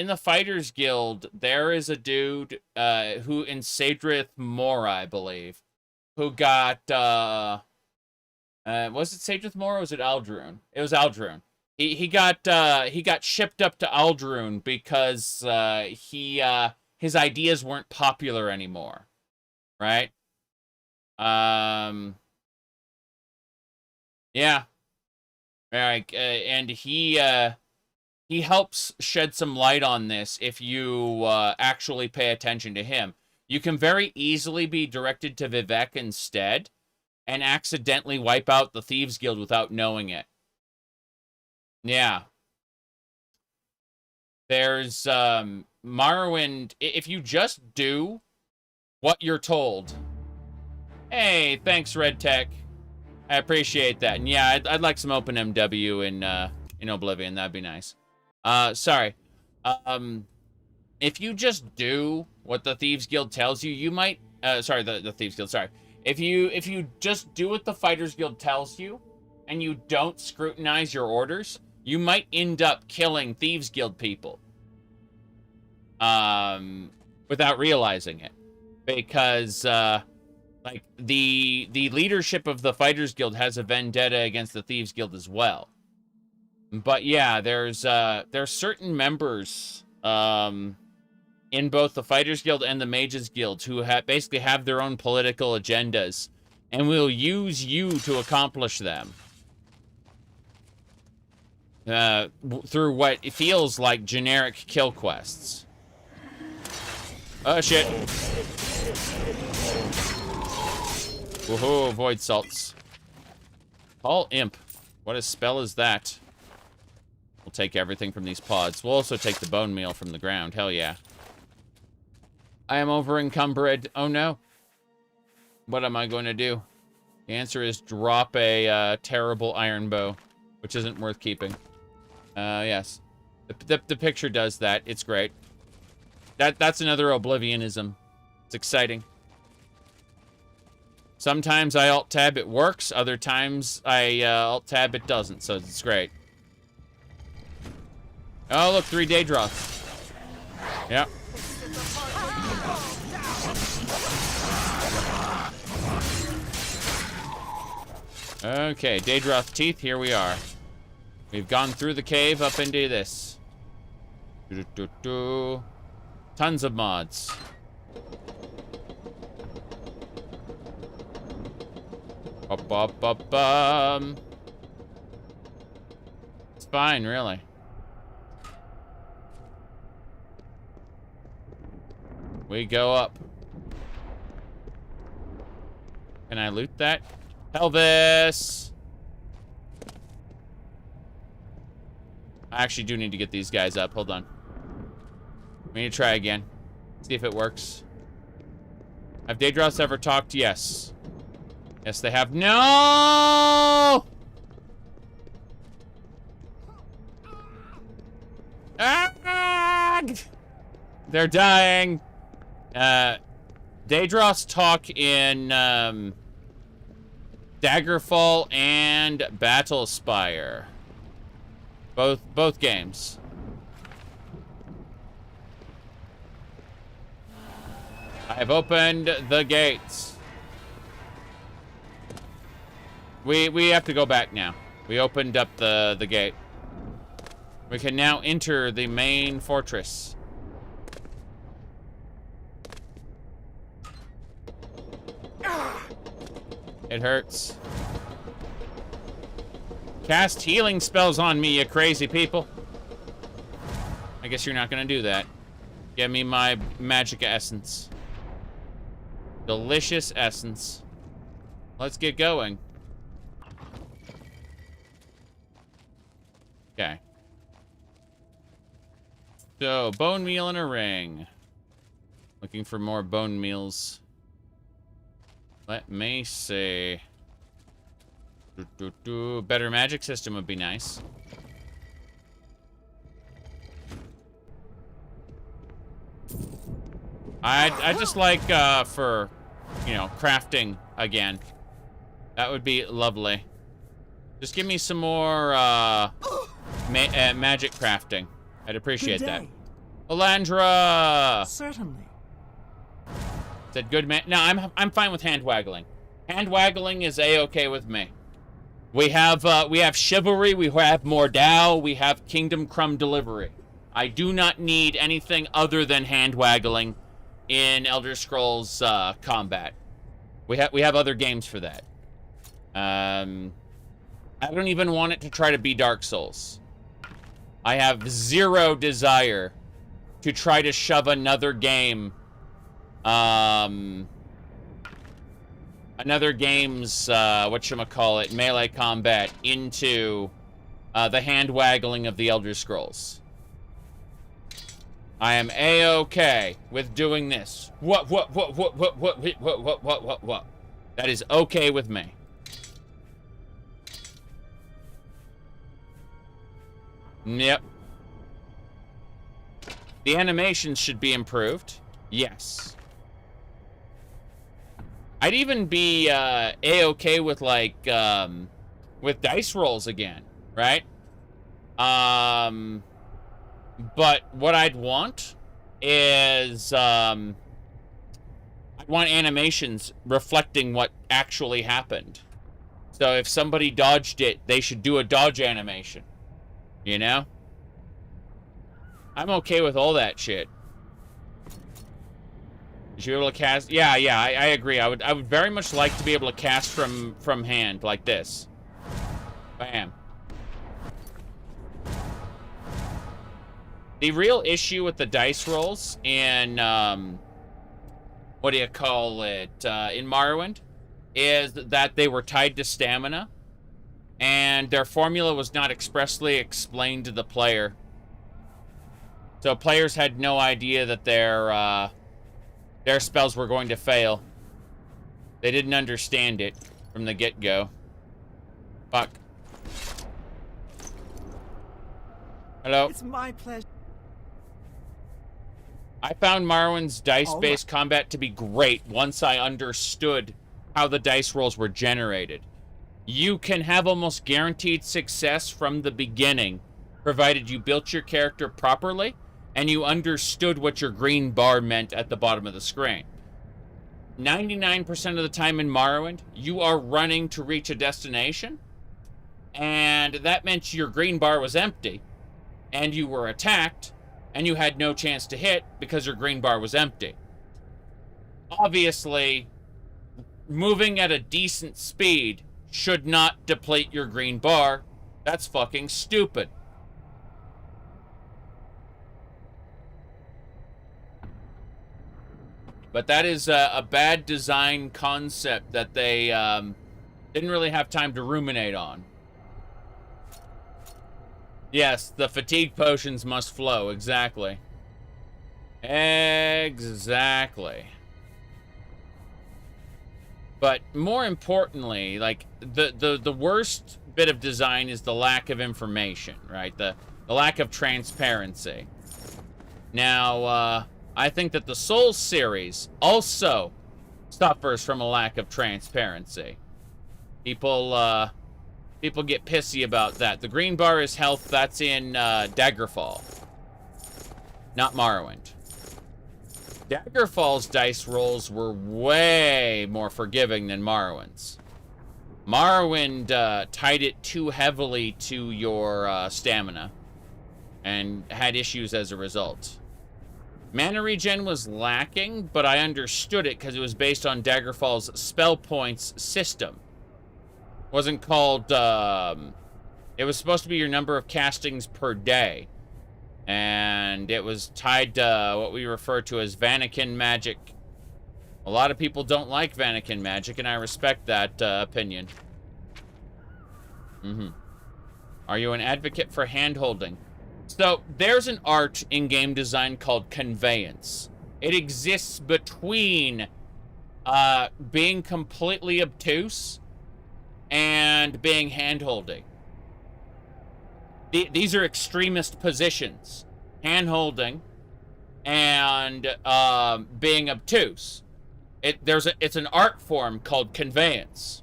the Fighters Guild, there is a dude who, in Sadrith Mora, I believe, who got, was it Sadrith Mora or was it Aldrune? It was Aldrune. He got shipped up to Aldrune because his ideas weren't popular anymore, right? Yeah. Like, and he helps shed some light on this if you actually pay attention to him. You can very easily be directed to Vivek instead and accidentally wipe out the Thieves Guild without knowing it. Yeah. There's Morrowind, if you just do what you're told. Hey, thanks, Red Tech. I appreciate that. And yeah, I'd like some open MW in Oblivion. That'd be nice. Sorry. If you just do what the Thieves Guild tells you, you might sorry, the Thieves Guild, sorry. If you just do what the Fighters Guild tells you and you don't scrutinize your orders, you might end up killing Thieves Guild people. Without realizing it. Because like the leadership of the Fighters Guild has a vendetta against the Thieves Guild as well. But yeah, there's certain members in both the Fighters Guild and the Mages Guild who basically have their own political agendas and will use you to accomplish them. Through what it feels like generic kill quests. Oh shit. Woohoo, Void Salts. Call Imp. What a spell is that? We'll take everything from these pods. We'll also take the bone meal from the ground. Hell yeah. I am over encumbered. Oh no. What am I going to do? The answer is drop a terrible iron bow, which isn't worth keeping. Yes. The picture does that. It's great. That's another Oblivionism. It's exciting. Sometimes I alt-tab, it works. Other times I alt-tab, it doesn't. So it's great. Oh, look, 3 Daedroths. Yep. Okay, Daedroth Teeth, here we are. We've gone through the cave up into this. Tons of mods. It's fine, really. We go up. Can I loot that? Pelvis! I actually do need to get these guys up. Hold on. We need to try again. See if it works. Have Daedros ever talked? Yes. Yes, they have. No! Ah! They're dying. Daedros talk in Daggerfall and Battlespire. Both games. I have opened the gates. We have to go back now. We opened up the gate. We can now enter the main fortress. It hurts. Cast healing spells on me, you crazy people. I guess you're not gonna do that. Give me my magic essence. Delicious essence. Let's get going. Okay. So, bone meal and a ring. Looking for more bone meals. Let me see. Better magic system would be nice. I just like for, you know, crafting again. That would be lovely. Just give me some more magic crafting. I'd appreciate that. Olandra! Certainly. Is that good, man? No, I'm fine with hand waggling. Hand waggling is a-okay with me. We have chivalry, we have Mordau, we have Kingdom Crumb Delivery. I do not need anything other than hand waggling in Elder Scrolls combat. We have other games for that. I don't even want it to try to be Dark Souls. I have zero desire to try to shove another game, another game's, whatchamacallit, melee combat into the hand waggling of the Elder Scrolls. I am a-okay with doing this. What? That is okay with me. Yep. The animations should be improved. Yes. I'd even be a-okay with, like, with dice rolls again, right? But what I'd want is, I'd want animations reflecting what actually happened. So if somebody dodged it, they should do a dodge animation. You know? I'm okay with all that shit. You should be able to cast... Yeah, I agree. I would very much like to be able to cast from hand, like this. Bam. The real issue with the dice rolls in, what do you call it, in Morrowind, is that they were tied to stamina, and their formula was not expressly explained to the player. So players had no idea that their spells were going to fail. They didn't understand it from the get-go. Fuck. Hello? It's my pleasure. I found Morrowind's dice-based combat to be great once I understood how the dice rolls were generated. You can have almost guaranteed success from the beginning, provided you built your character properly and you understood what your green bar meant at the bottom of the screen. 99% of the time in Morrowind, you are running to reach a destination, and that meant your green bar was empty, and you were attacked, and you had no chance to hit because your green bar was empty. Obviously, moving at a decent speed should not deplete your green bar. That's fucking stupid. But that is a bad design concept that they didn't really have time to ruminate on. Yes, the fatigue potions must flow. Exactly. Exactly. But more importantly, like, the worst bit of design is the lack of information, right? The lack of transparency. Now, I think that the Souls series also suffers from a lack of transparency. People get pissy about that. The green bar is health. That's in Daggerfall, not Morrowind. Daggerfall's dice rolls were way more forgiving than Morrowind's. Morrowind tied it too heavily to your stamina and had issues as a result. Mana regen was lacking, but I understood it because it was based on Daggerfall's spell points system. It wasn't called, it was supposed to be your number of castings per day. And it was tied to what we refer to as Vanakin magic. A lot of people don't like Vanakin magic, and I respect that opinion. Are you an advocate for hand-holding? So, there's an art in game design called conveyance. It exists between being completely obtuse and being hand-holding. These are extremist positions. Hand-holding and being obtuse. It's an art form called conveyance.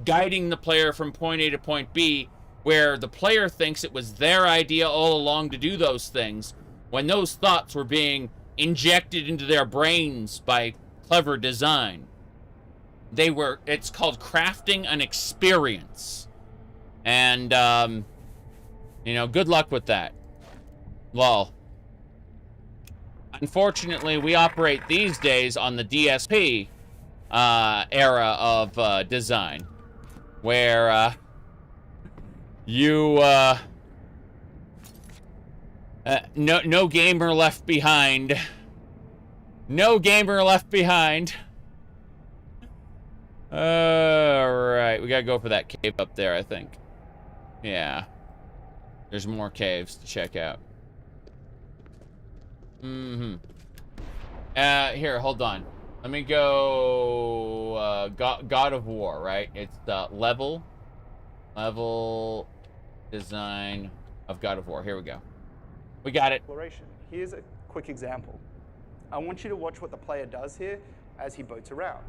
Guiding the player from point A to point B, where the player thinks it was their idea all along to do those things, when those thoughts were being injected into their brains by clever design. It's called crafting an experience. And, you know, good luck with that. Lol. Unfortunately, we operate these days on the DSP era of design, where no gamer left behind. No gamer left behind. Alright, we gotta go for that cave up there, I think. Yeah. There's more caves to check out. Here, hold on. Let me go, God of War, right? It's the level design of God of War. Here we go. We got it. Here's a quick example. I want you to watch what the player does here as he boats around.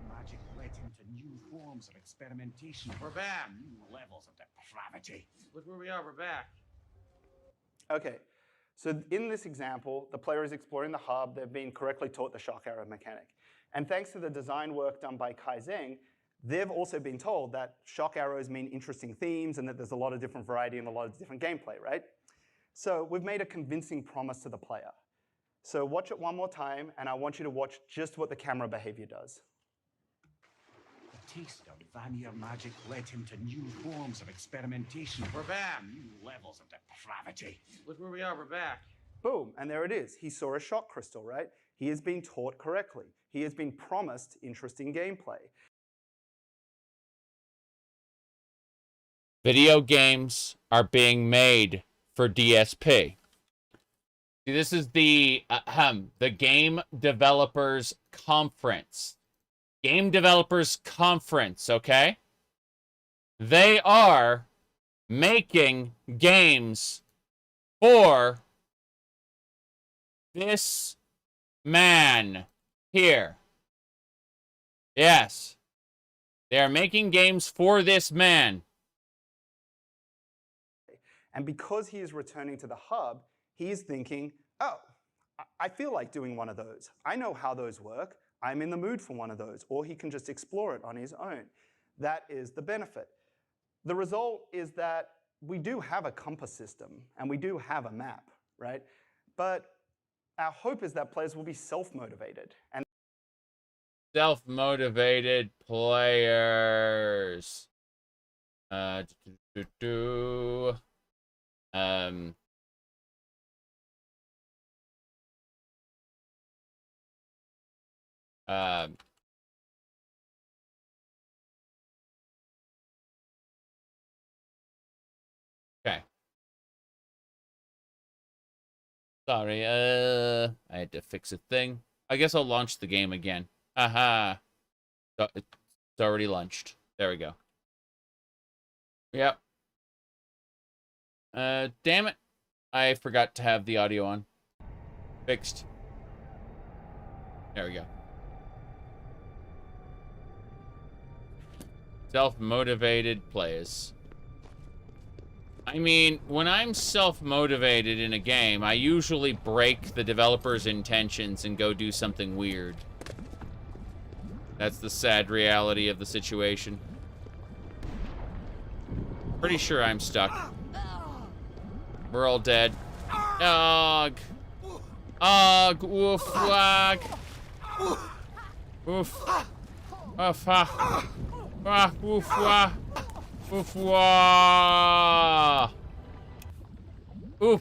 Magic led him to new forms of experimentation. We're back. New levels of depravity. Look where we are. We're back. Okay, so in this example, the player is exploring the hub. They've been correctly taught the shock arrow mechanic. And thanks to the design work done by Kai Zeng, they've also been told that shock arrows mean interesting themes and that there's a lot of different variety and a lot of different gameplay, right? So we've made a convincing promise to the player. So watch it one more time, and I want you to watch just what the camera behavior does. The taste of vanilla magic led him to new forms of experimentation. We're back. New levels of depravity. Look where we are. We're back. Boom, and there it is. He saw a shock crystal, right? He has been taught correctly. He has been promised interesting gameplay. Video games are being made for DSP. See, this is the Game Developers Conference. Game Developers Conference, okay? They are making games for this man here. Yes. They are making games for this man. And because he is returning to the hub, he is thinking, oh, I feel like doing one of those. I know how those work. I'm in the mood for one of those. Or he can just explore it on his own. That is the benefit. The result is that we do have a compass system and we do have a map, right? But our hope is that players will be self-motivated. And self-motivated players. Okay. Sorry, I had to fix a thing. I guess I'll launch the game again. Aha. It's already launched. There we go. Yep. Damn it. I forgot to have the audio on. Fixed. There we go. Self-motivated players. I mean, when I'm self-motivated in a game, I usually break the developer's intentions and go do something weird. That's the sad reality of the situation. Pretty sure I'm stuck. We're all dead. Ugh. Ugh. Woof. Wag. Woof. Woof. Wah. Woof. Wah. Woof. Wah. Oof.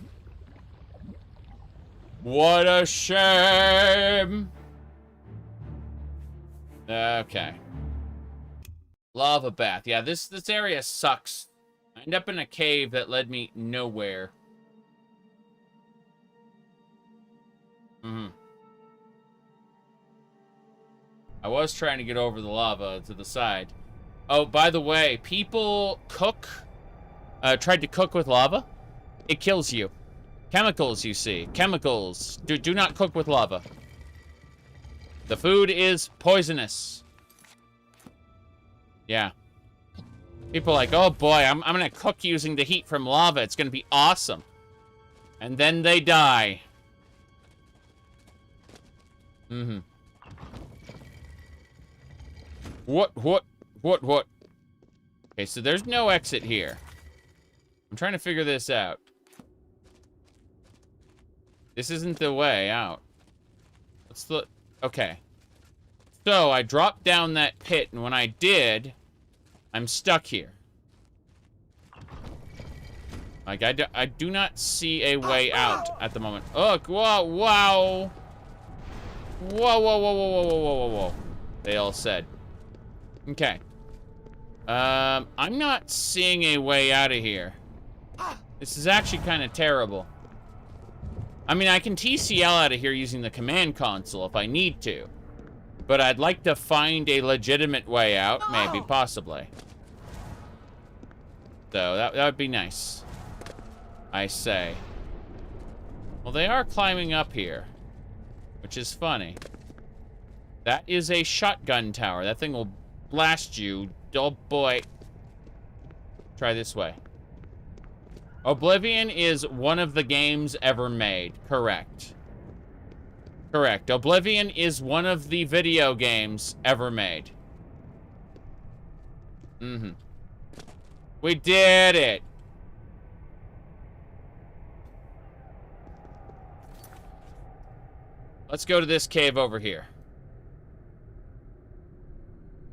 What a shame. Okay. Lava bath. Yeah, this area sucks. I end up in a cave that led me nowhere. I was trying to get over the lava to the side. Oh, by the way, people cook, tried to cook with lava. It kills you. Chemicals, you see. Chemicals. Do not cook with lava. The food is poisonous. Yeah. People are like, oh boy, I'm gonna cook using the heat from lava. It's gonna be awesome. And then they die. What? Okay, so there's no exit here. I'm trying to figure this out. This isn't the way out. What's the... Okay. So, I dropped down that pit, and when I did, I'm stuck here. Like, I do not see a way out at the moment. Oh, whoa, wow. Whoa. They all said. Okay. I'm not seeing a way out of here. This is actually kind of terrible. I mean, I can TCL out of here using the command console if I need to. But I'd like to find a legitimate way out, maybe, possibly. So, that would be nice. I say. Well, they are climbing up here. Which is funny. That is a shotgun tower. That thing will blast you. Oh, boy. Try this way. Oblivion is one of the games ever made. Correct. Correct. Oblivion is one of the video games ever made. We did it. Let's go to this cave over here.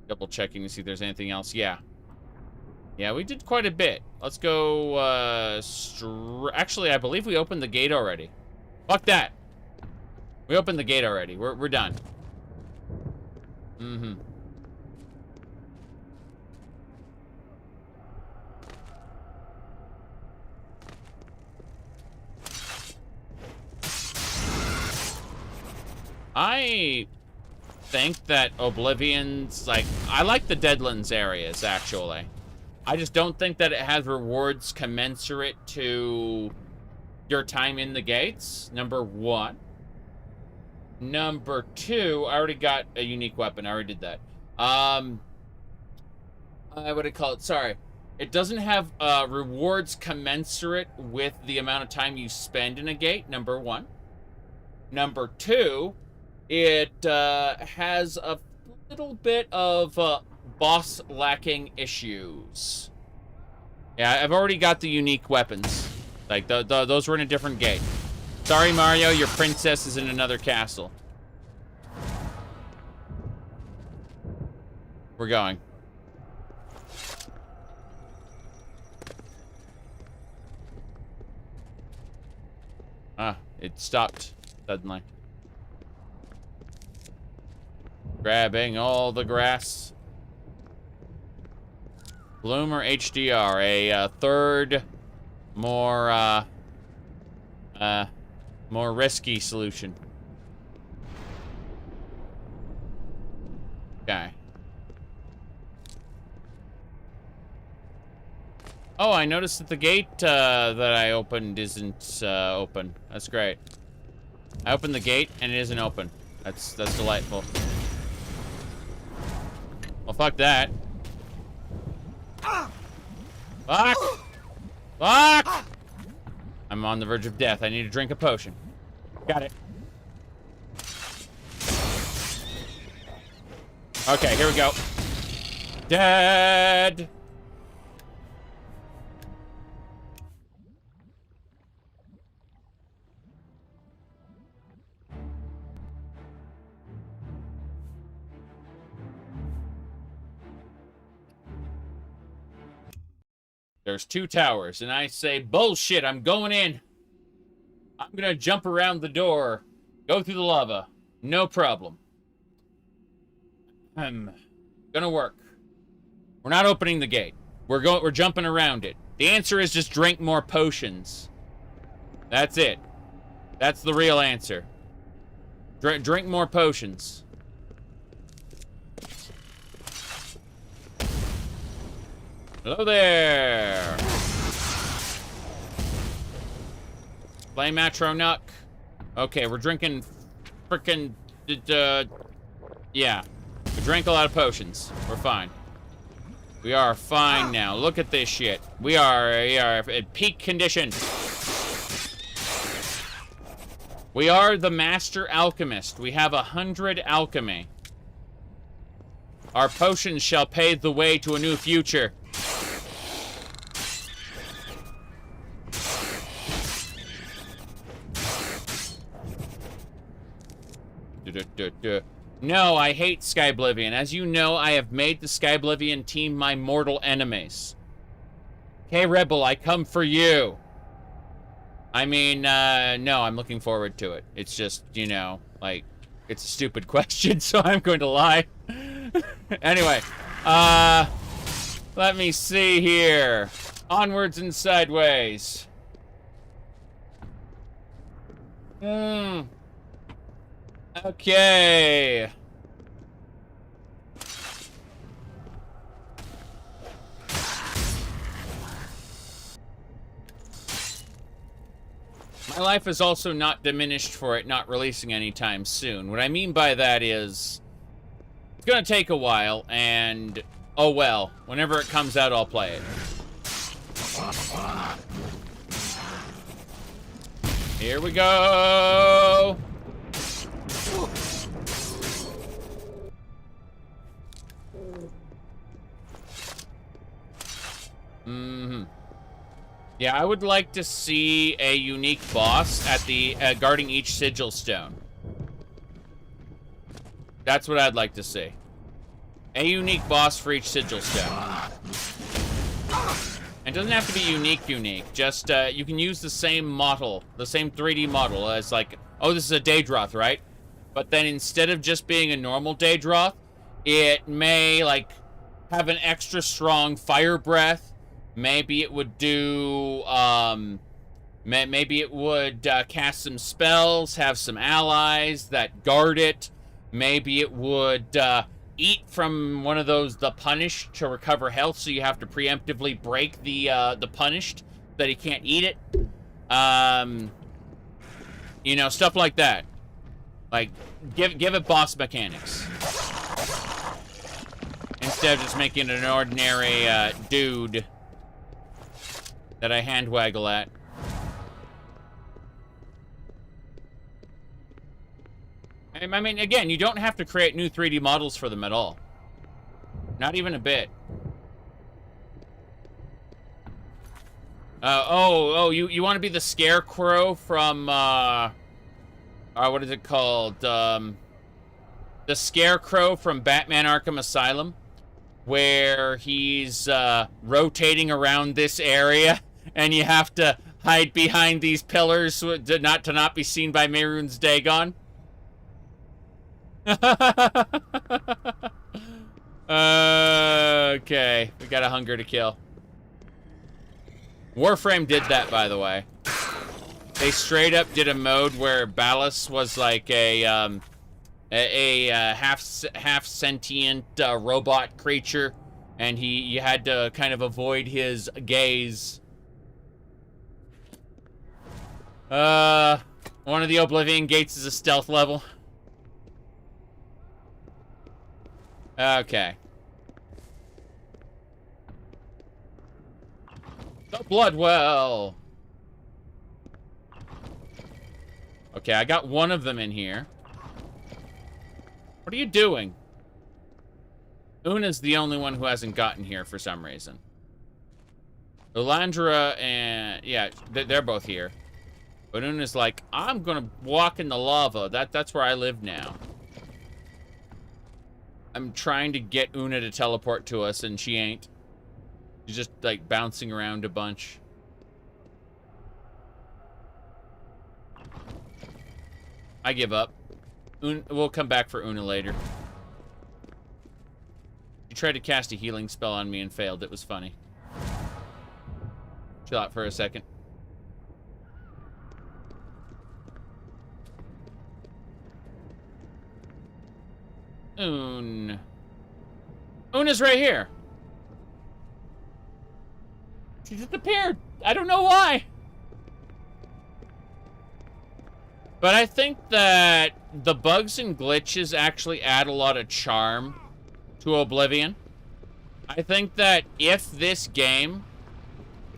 Double checking to see if there's anything else. Yeah. Yeah, we did quite a bit. Let's go, actually, I believe we opened the gate already. Fuck that. We opened the gate already. We're done. I think that Oblivion's, like, I like the Deadlands areas, actually. I just don't think that it has rewards commensurate to your time in the gates, number one. Number two, I already got a unique weapon. I already did that. What do I call it? Sorry. It doesn't have rewards commensurate with the amount of time you spend in a gate, number one. Number two, it has a little bit of boss lacking issues. Yeah, I've already got the unique weapons. Like, those were in a different gate. Sorry, Mario, your princess is in another castle. We're going. Ah, it stopped suddenly. Grabbing all the grass. Bloom or HDR, a third, more risky solution. Okay. Oh, I noticed that the gate that I opened isn't open. That's great. I opened the gate and it isn't open. That's delightful. Well, fuck that. Fuck! Fuck! I'm on the verge of death. I need to drink a potion. Got it. Okay, here we go. Dead! There's 2 towers, and I say, bullshit, I'm going in. I'm gonna jump around the door, go through the lava, no problem. Gonna work. We're not opening the gate. We're jumping around it. The answer is just drink more potions. That's it. That's the real answer. Drink more potions. Hello there. Flame Atronach. Okay, we're drinking frickin' yeah. We drank a lot of potions. We're fine. We are fine now. Look at this shit. We are at peak condition. We are the master alchemist. We have 100 alchemy. Our potions shall pave the way to a new future. No, I hate Skyblivion. As you know, I have made the Skyblivion team my mortal enemies. Okay, Rebel, I come for you. I mean, no, I'm looking forward to it. It's just, you know, like, it's a stupid question, so I'm going to lie. Anyway, let me see here. Onwards and sideways. Okay. My life is also not diminished for it not releasing anytime soon. What I mean by that is, it's gonna take a while, and oh well. Whenever it comes out, I'll play it. Here we go! Yeah, I would like to see a unique boss at the guarding each sigil stone. That's what I'd like to see. A unique boss for each sigil stone. It doesn't have to be unique. Just, you can use the same model, the same 3D model as like, oh, this is a Daedroth, right? But then instead of just being a normal Daedroth, it may, like, have an extra strong fire breath. Maybe it would do, maybe it would cast some spells, have some allies that guard it. Maybe it would eat from one of those, the Punished, to recover health, so you have to preemptively break the Punished, that he can't eat it. You know, stuff like that. Like, give it boss mechanics. Instead of just making it an ordinary dude that I hand waggle at. I mean, again, you don't have to create new 3D models for them at all. Not even a bit. You want to be the Scarecrow from, what is it called? The Scarecrow from Batman Arkham Asylum, where he's, rotating around this area, and you have to hide behind these pillars to not be seen by Mehrunes Dagon. Okay, we got a hunger to kill. Warframe did that, by the way. They straight up did a mode where Ballas was like a half sentient robot creature, and you had to kind of avoid his gaze. One of the Oblivion gates is a stealth level. Okay. The Bloodwell. Okay, I got one of them in here. What are you doing? Una's the only one who hasn't gotten here for some reason. Ulandra and... yeah, they're both here. But Una's like, I'm gonna walk in the lava. That's where I live now. I'm trying to get Una to teleport to us, and she ain't. She's just, like, bouncing around a bunch. I give up. We'll come back for Una later. She tried to cast a healing spell on me and failed. It was funny. Chill out for a second. Una's right here. She disappeared. I don't know why. But I think that the bugs and glitches actually add a lot of charm to Oblivion. I think that if this game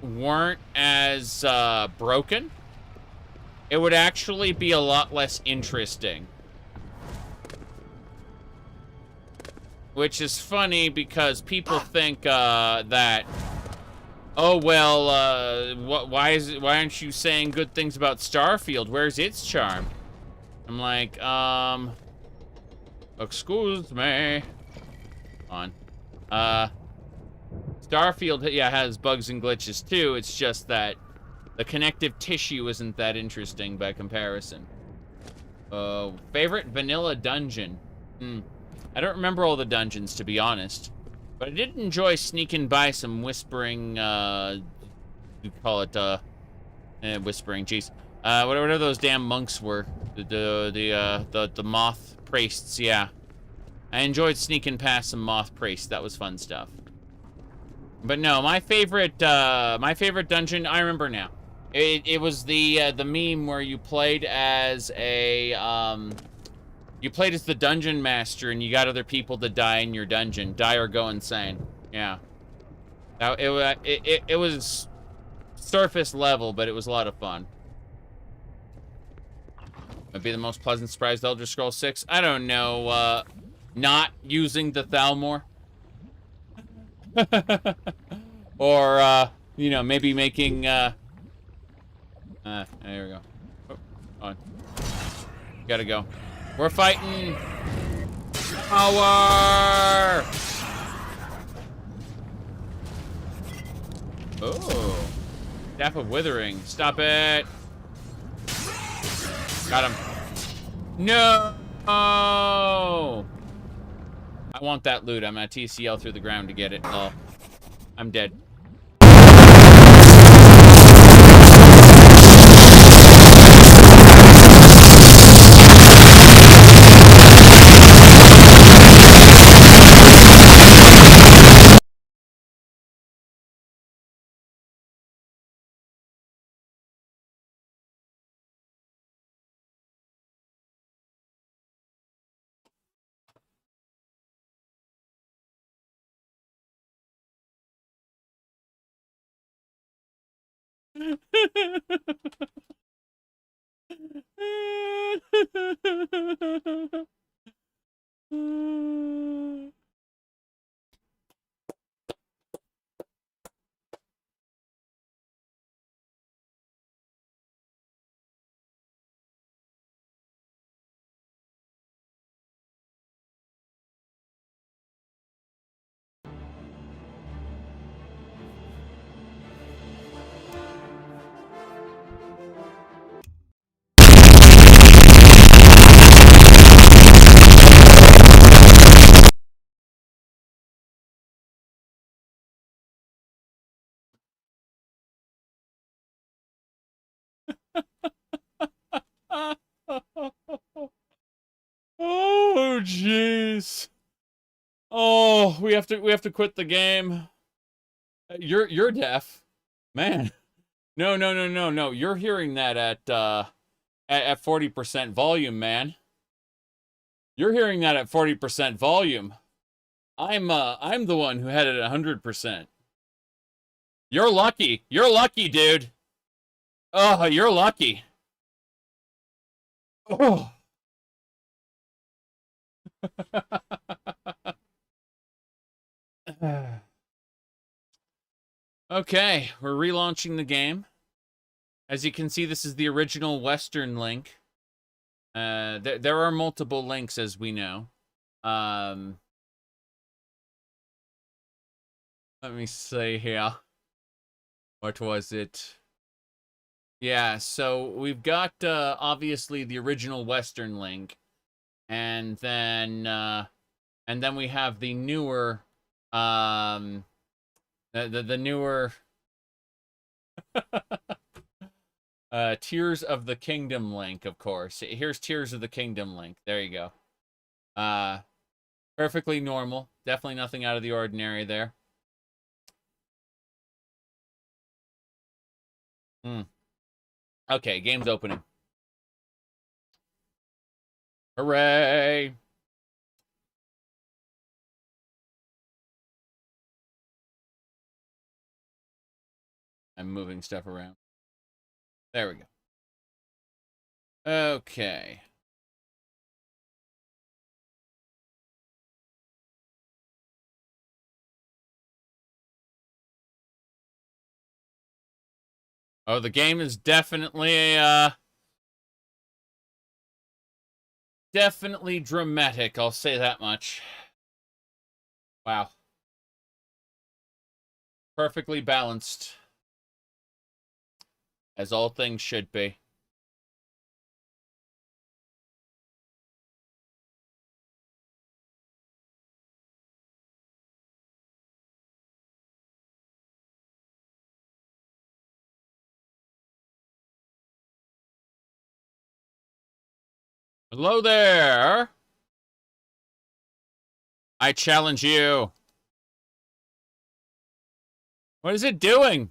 weren't as broken, it would actually be a lot less interesting. Which is funny because people think that, oh well, why aren't you saying good things about Starfield? Where's its charm? I'm like, excuse me. On. Starfield, yeah, has bugs and glitches too. It's just that the connective tissue isn't that interesting by comparison. Favorite vanilla dungeon? I don't remember all the dungeons, to be honest. But I did enjoy sneaking by some whispering, you call it, whispering, jeez. Whatever those damn monks were. The moth priests, yeah. I enjoyed sneaking past some moth priests. That was fun stuff. But no, my favorite dungeon, I remember now. It was the meme where you played as a, you played as the dungeon master, and you got other people to die in your dungeon. Die or go insane. Yeah. Now, it was surface level, but it was a lot of fun. Might be the most pleasant surprise to Elder Scrolls 6. I don't know. Not using the Thalmor. Or, you know, maybe making, there we go. Oh, on. Gotta go. We're fighting. Power! Oh. Staff of Withering. Stop it. Got him. No! I want that loot. I'm gonna TCL through the ground to get it. Oh. I'm dead. jeez. Oh, we have to quit the game. You're deaf, man. No. You're hearing that at 40% volume, man. You're hearing that at 40% volume. I'm the one who had it at 100%. You're lucky. You're lucky, dude. Oh, you're lucky. Oh. Okay, we're relaunching the game. As you can see, this is the original Western link. There are multiple links, as we know. Let me see here. What was it? Yeah, so we've got obviously the original Western link, and then we have the newer the newer Tears of the Kingdom link, of course. Here's Tears of the Kingdom link. There you go. Perfectly normal. Definitely nothing out of the ordinary there. Okay, game's opening. Hooray! I'm moving stuff around. There we go. Okay. Oh, the game is definitely definitely dramatic, I'll say that much. Wow. Perfectly balanced. As all things should be. Hello there. I challenge you. What is it doing?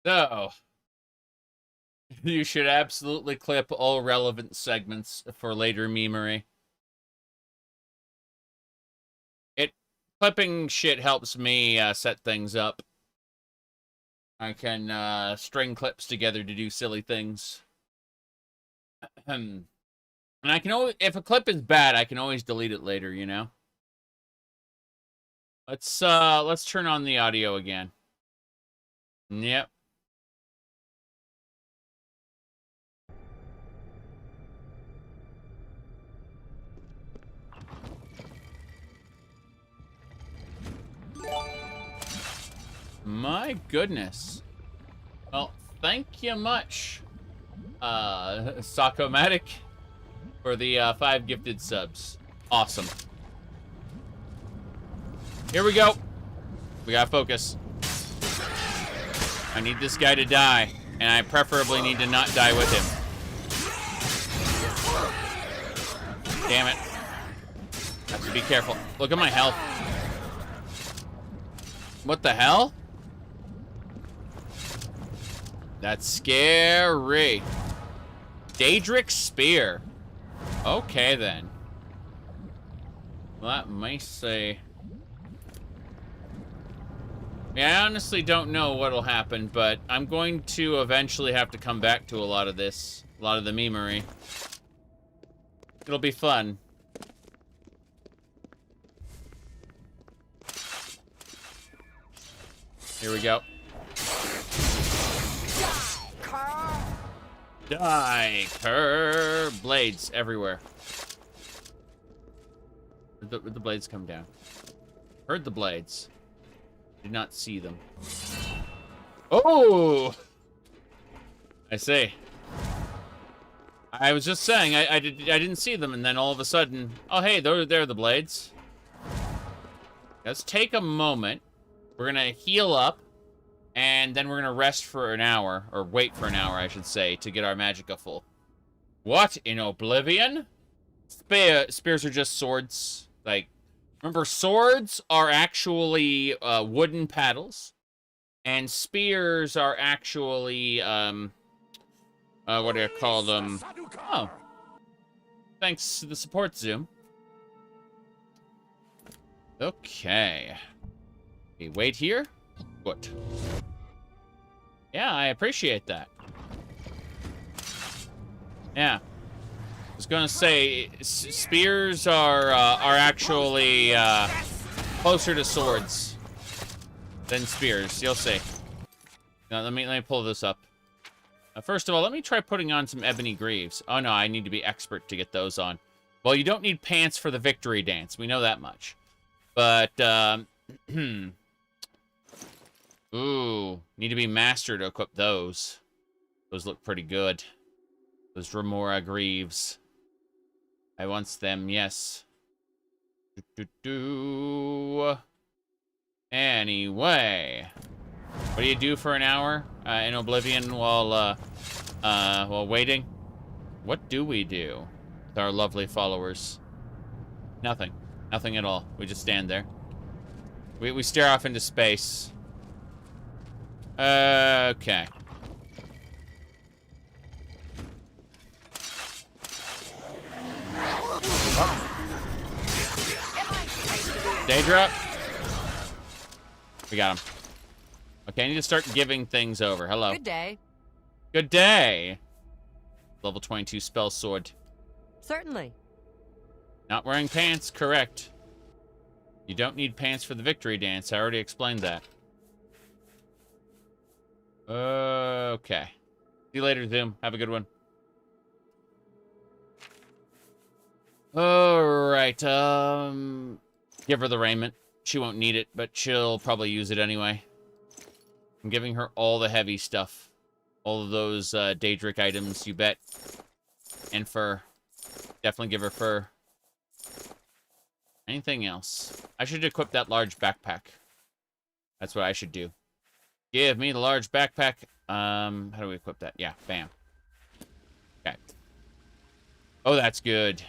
So, you should absolutely clip all relevant segments for later memery. Clipping shit helps me set things up. I can string clips together to do silly things. And I can always, if a clip is bad, I can always delete it later, you know? Let's turn on the audio again. Yep. My goodness. Well, thank you much, Sakomatic, for the 5 gifted subs. Awesome. Here we go. We gotta focus. I need this guy to die, and I preferably need to not die with him. Damn it. Have to be careful. Look at my health. What the hell? That's scary. Daedric Spear. Okay, then. Well, that might say... Yeah, I honestly don't know what'll happen, but I'm going to eventually have to come back to a lot of this. A lot of the memery. It'll be fun. Here we go. Die, Kerr! Blades everywhere. Where'd the blades come down? Heard the blades. Did not see them. Oh! I see. I was just saying, I didn't see them, and then all of a sudden, oh hey, they're the blades. Let's take a moment. We're going to heal up, and then we're going to rest for an hour, or wait for an hour, I should say, to get our magicka full. What? In Oblivion? Spears are just swords. Like, remember, swords are actually wooden paddles, and spears are actually, what do you call them? Oh. Thanks to the support, Zoom. Okay. We wait here? Good. Yeah, I appreciate that. Yeah. I was gonna say, spears are actually closer to swords than spears. You'll see. Now, let me pull this up. First of all, let me try putting on some ebony greaves. Oh no, I need to be expert to get those on. Well, you don't need pants for the victory dance. We know that much. But ooh, need to be master to equip those. Those look pretty good. Those Remora greaves. I want them, yes. Anyway, what do you do for an hour in Oblivion while waiting? What do we do with our lovely followers? Nothing. Nothing at all. We just stand there. We stare off into space. Okay. Daedra. We got him. Okay, I need to start giving things over. Hello. Good day. Good day. Level 22 spell sword. Certainly. Not wearing pants, correct. You don't need pants for the victory dance. I already explained that. Okay. See you later, Zoom. Have a good one. Alright, give her the raiment. She won't need it, but she'll probably use it anyway. I'm giving her all the heavy stuff. All of those, Daedric items, you bet. And fur. Definitely give her fur. Anything else? I should equip that large backpack. That's what I should do. Give me the large backpack. How do we equip that? Yeah, bam. Okay. Oh, that's good.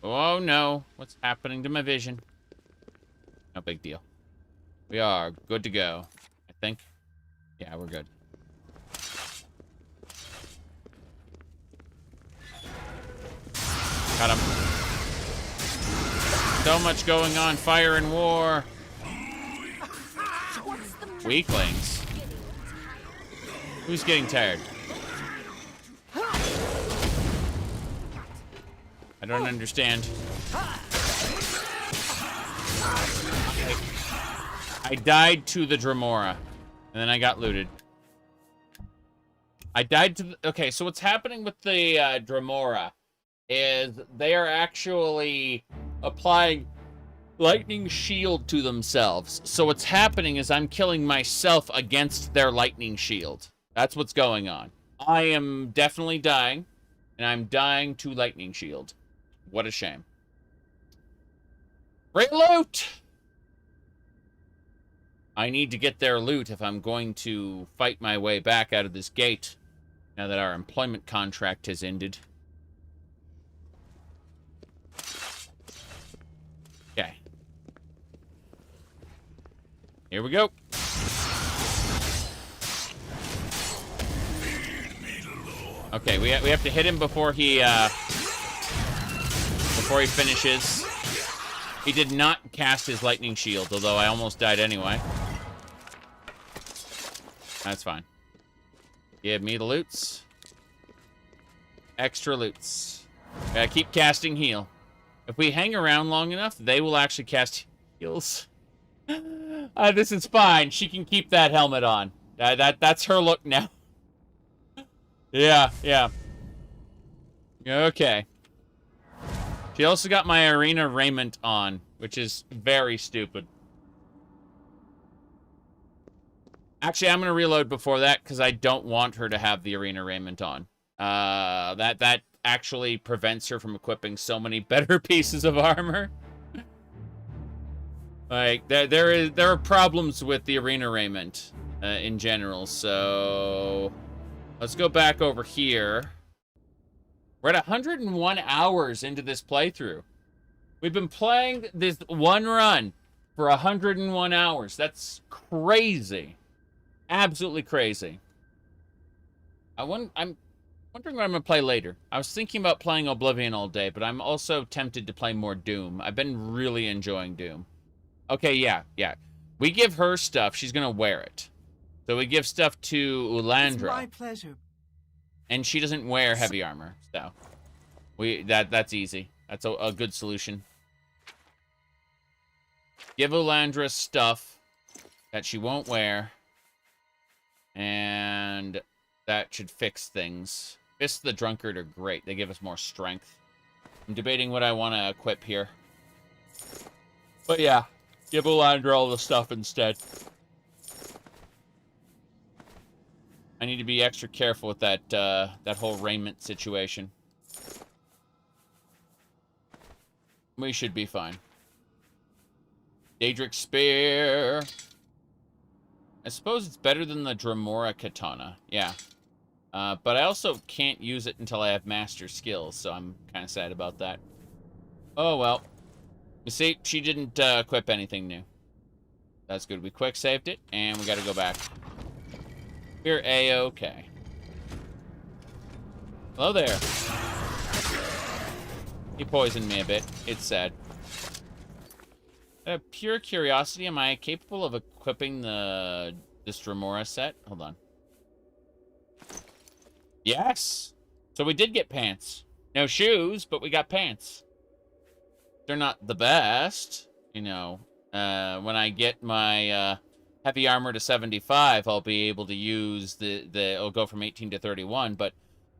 Oh, no. What's happening to my vision? No big deal. We are good to go, I think. Yeah, we're good. Got him. So much going on. Fire and war. Weaklings. Who's getting tired? I don't understand. I died to the Dremora, and then I got looted. I died to the... Okay, so what's happening with the Dremora is they are actually applying lightning shield to themselves. So what's happening is I'm killing myself against their lightning shield. That's what's going on. I am definitely dying, and I'm dying to lightning shield. What a shame. Great loot! I need to get their loot if I'm going to fight my way back out of this gate, now that our employment contract has ended. Okay. Here we go. Okay, we have to hit him before he finishes. He did not cast his lightning shield, although I almost died anyway. That's fine. Give me the loots. Extra loots. Gotta keep casting heal. If we hang around long enough, they will actually cast heals. This is fine. She can keep that helmet on. That's her look now. Yeah. Okay. She also got my arena raiment on, which is very stupid. Actually, I'm going to reload before that, because I don't want her to have the arena raiment on. That actually prevents her from equipping so many better pieces of armor. Like, there are problems with the arena raiment in general, so let's go back over here. We're at 101 hours into this playthrough. We've been playing this one run for 101 hours. That's crazy. Absolutely crazy. I'm wondering what I'm going to play later. I was thinking about playing Oblivion all day, but I'm also tempted to play more Doom. I've been really enjoying Doom. Okay, yeah. We give her stuff. She's going to wear it. So we give stuff to Ulandra. It's my pleasure. And she doesn't wear heavy armor, so that's easy. That's a good solution. Give Ulandra stuff that she won't wear, and that should fix things. Fists of the Drunkard are great. They give us more strength. I'm debating what I want to equip here. But yeah, give Ulandra all the stuff instead. I need to be extra careful with that that whole raiment situation. We should be fine. Daedric Spear. I suppose it's better than the Dremora Katana. Yeah. But I also can't use it until I have master skills, so I'm kind of sad about that. Oh, well. You see, she didn't equip anything new. That's good. We quick saved it, and we got to go back. We're A-okay. Hello there. He poisoned me a bit. It's sad. Pure curiosity, am I capable of equipping this Dremora set? Hold on. Yes! So we did get pants. No shoes, but we got pants. They're not the best. You know, when I get my heavy armor to 75, I'll be able to use it'll go from 18 to 31, but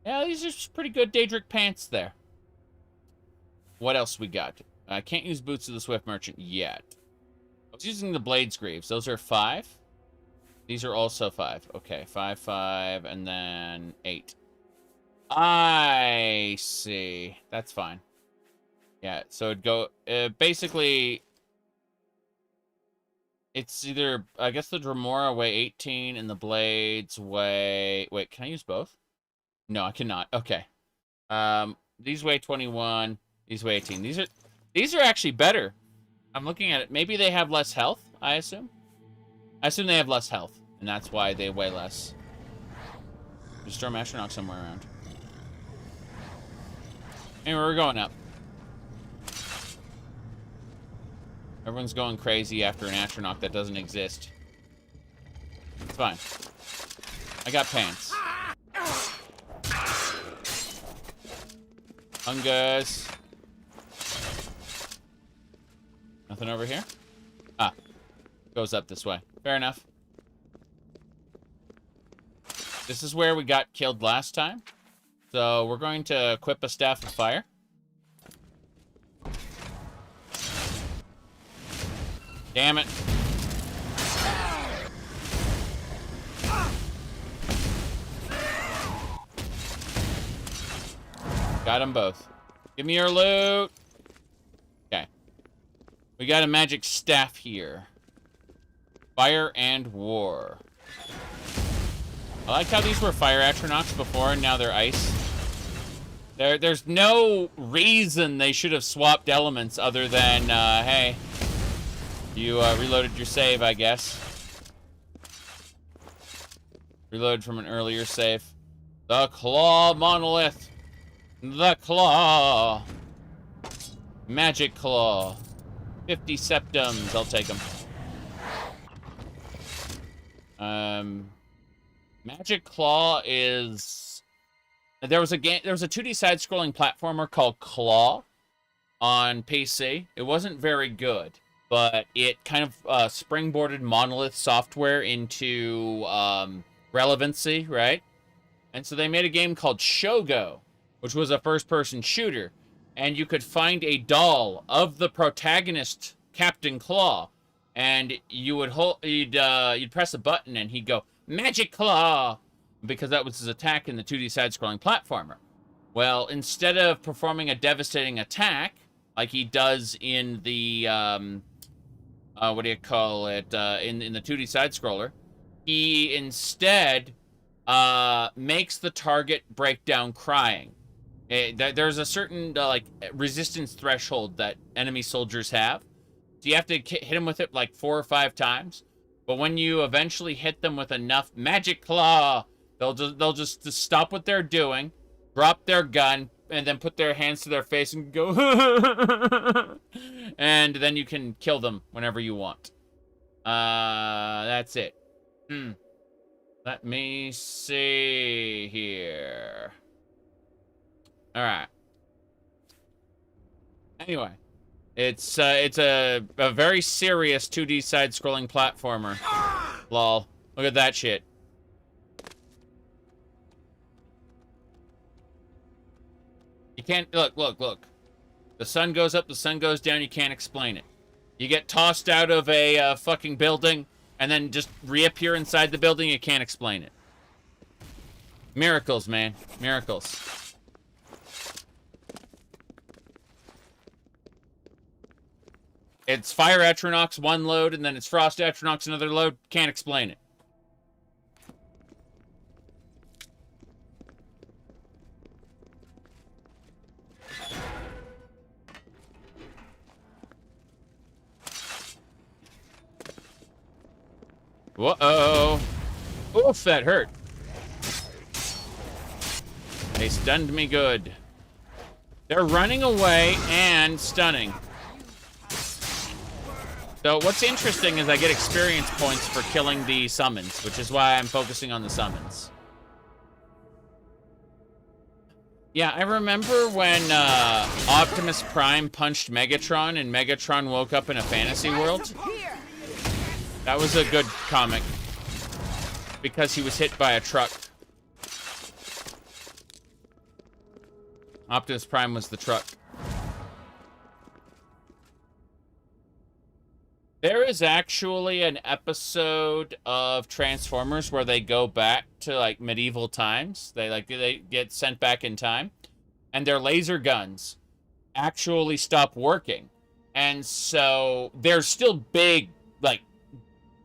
yeah, these are just pretty good Daedric pants there. What else we got? I can't use Boots of the Swift Merchant yet. I was using the Blades Greaves. Those are 5. These are also 5. Okay, 5, 5, and then 8. I see. That's fine. Yeah, so it'd go... basically... It's either, I guess the Dremora weigh 18 and the Blades weigh... Wait, can I use both? No, I cannot. Okay. These weigh 21. These weigh 18. These are actually better. I'm looking at it. Maybe they have less health, I assume. I assume they have less health, and that's why they weigh less. Just throw Astronaut somewhere around. Anyway, we're going up. Everyone's going crazy after an astronaut that doesn't exist. It's fine. I got pants. Hungus. Nothing over here? Ah. Goes up this way. Fair enough. This is where we got killed last time. So we're going to equip a Staff of Fire. Damn it. Got them both. Give me your loot. Okay. We got a magic staff here. Fire and War. I like how these were fire astronauts before and now they're ice. There's no reason they should have swapped elements other than, hey, you reloaded your save, I guess. Reloaded from an earlier save. The Claw Monolith. The Claw. Magic Claw. 50 septums. I'll take them. Magic Claw is... There was a 2D side-scrolling platformer called Claw on PC. It wasn't very good, but it kind of springboarded Monolith software into relevancy, right? And so they made a game called Shogo, which was a first-person shooter, and you could find a doll of the protagonist, Captain Claw, and you would you'd press a button, and he'd go, Magic Claw, because that was his attack in the 2D side-scrolling platformer. Well, instead of performing a devastating attack, like he does in the what do you call it, in the 2D side-scroller, he instead makes the target break down crying. There's a certain, like, resistance threshold that enemy soldiers have. So you have to hit them with it, like, 4 or 5 times. But when you eventually hit them with enough magic claw, they'll just stop what they're doing, drop their gun, and then put their hands to their face and go, and then you can kill them whenever you want. That's it. Let me see here. All right. Anyway, it's a very serious 2D side-scrolling platformer. Lol. Look at that shit. You can't, look. The sun goes up, the sun goes down, you can't explain it. You get tossed out of a fucking building, and then just reappear inside the building, you can't explain it. Miracles, man. Miracles. It's Fire Atronachs one load, and then it's Frost Atronachs another load. Can't explain it. Whoa. Oof, that hurt. They stunned me good. They're running away and stunning. So what's interesting is I get experience points for killing the summons, which is why I'm focusing on the summons. Yeah, I remember when Optimus Prime punched Megatron and Megatron woke up in a fantasy world. That was a good comic because he was hit by a truck. Optimus Prime was the truck. There is actually an episode of Transformers where they go back to like medieval times. They get sent back in time, and their laser guns actually stop working. And so they're still big, like,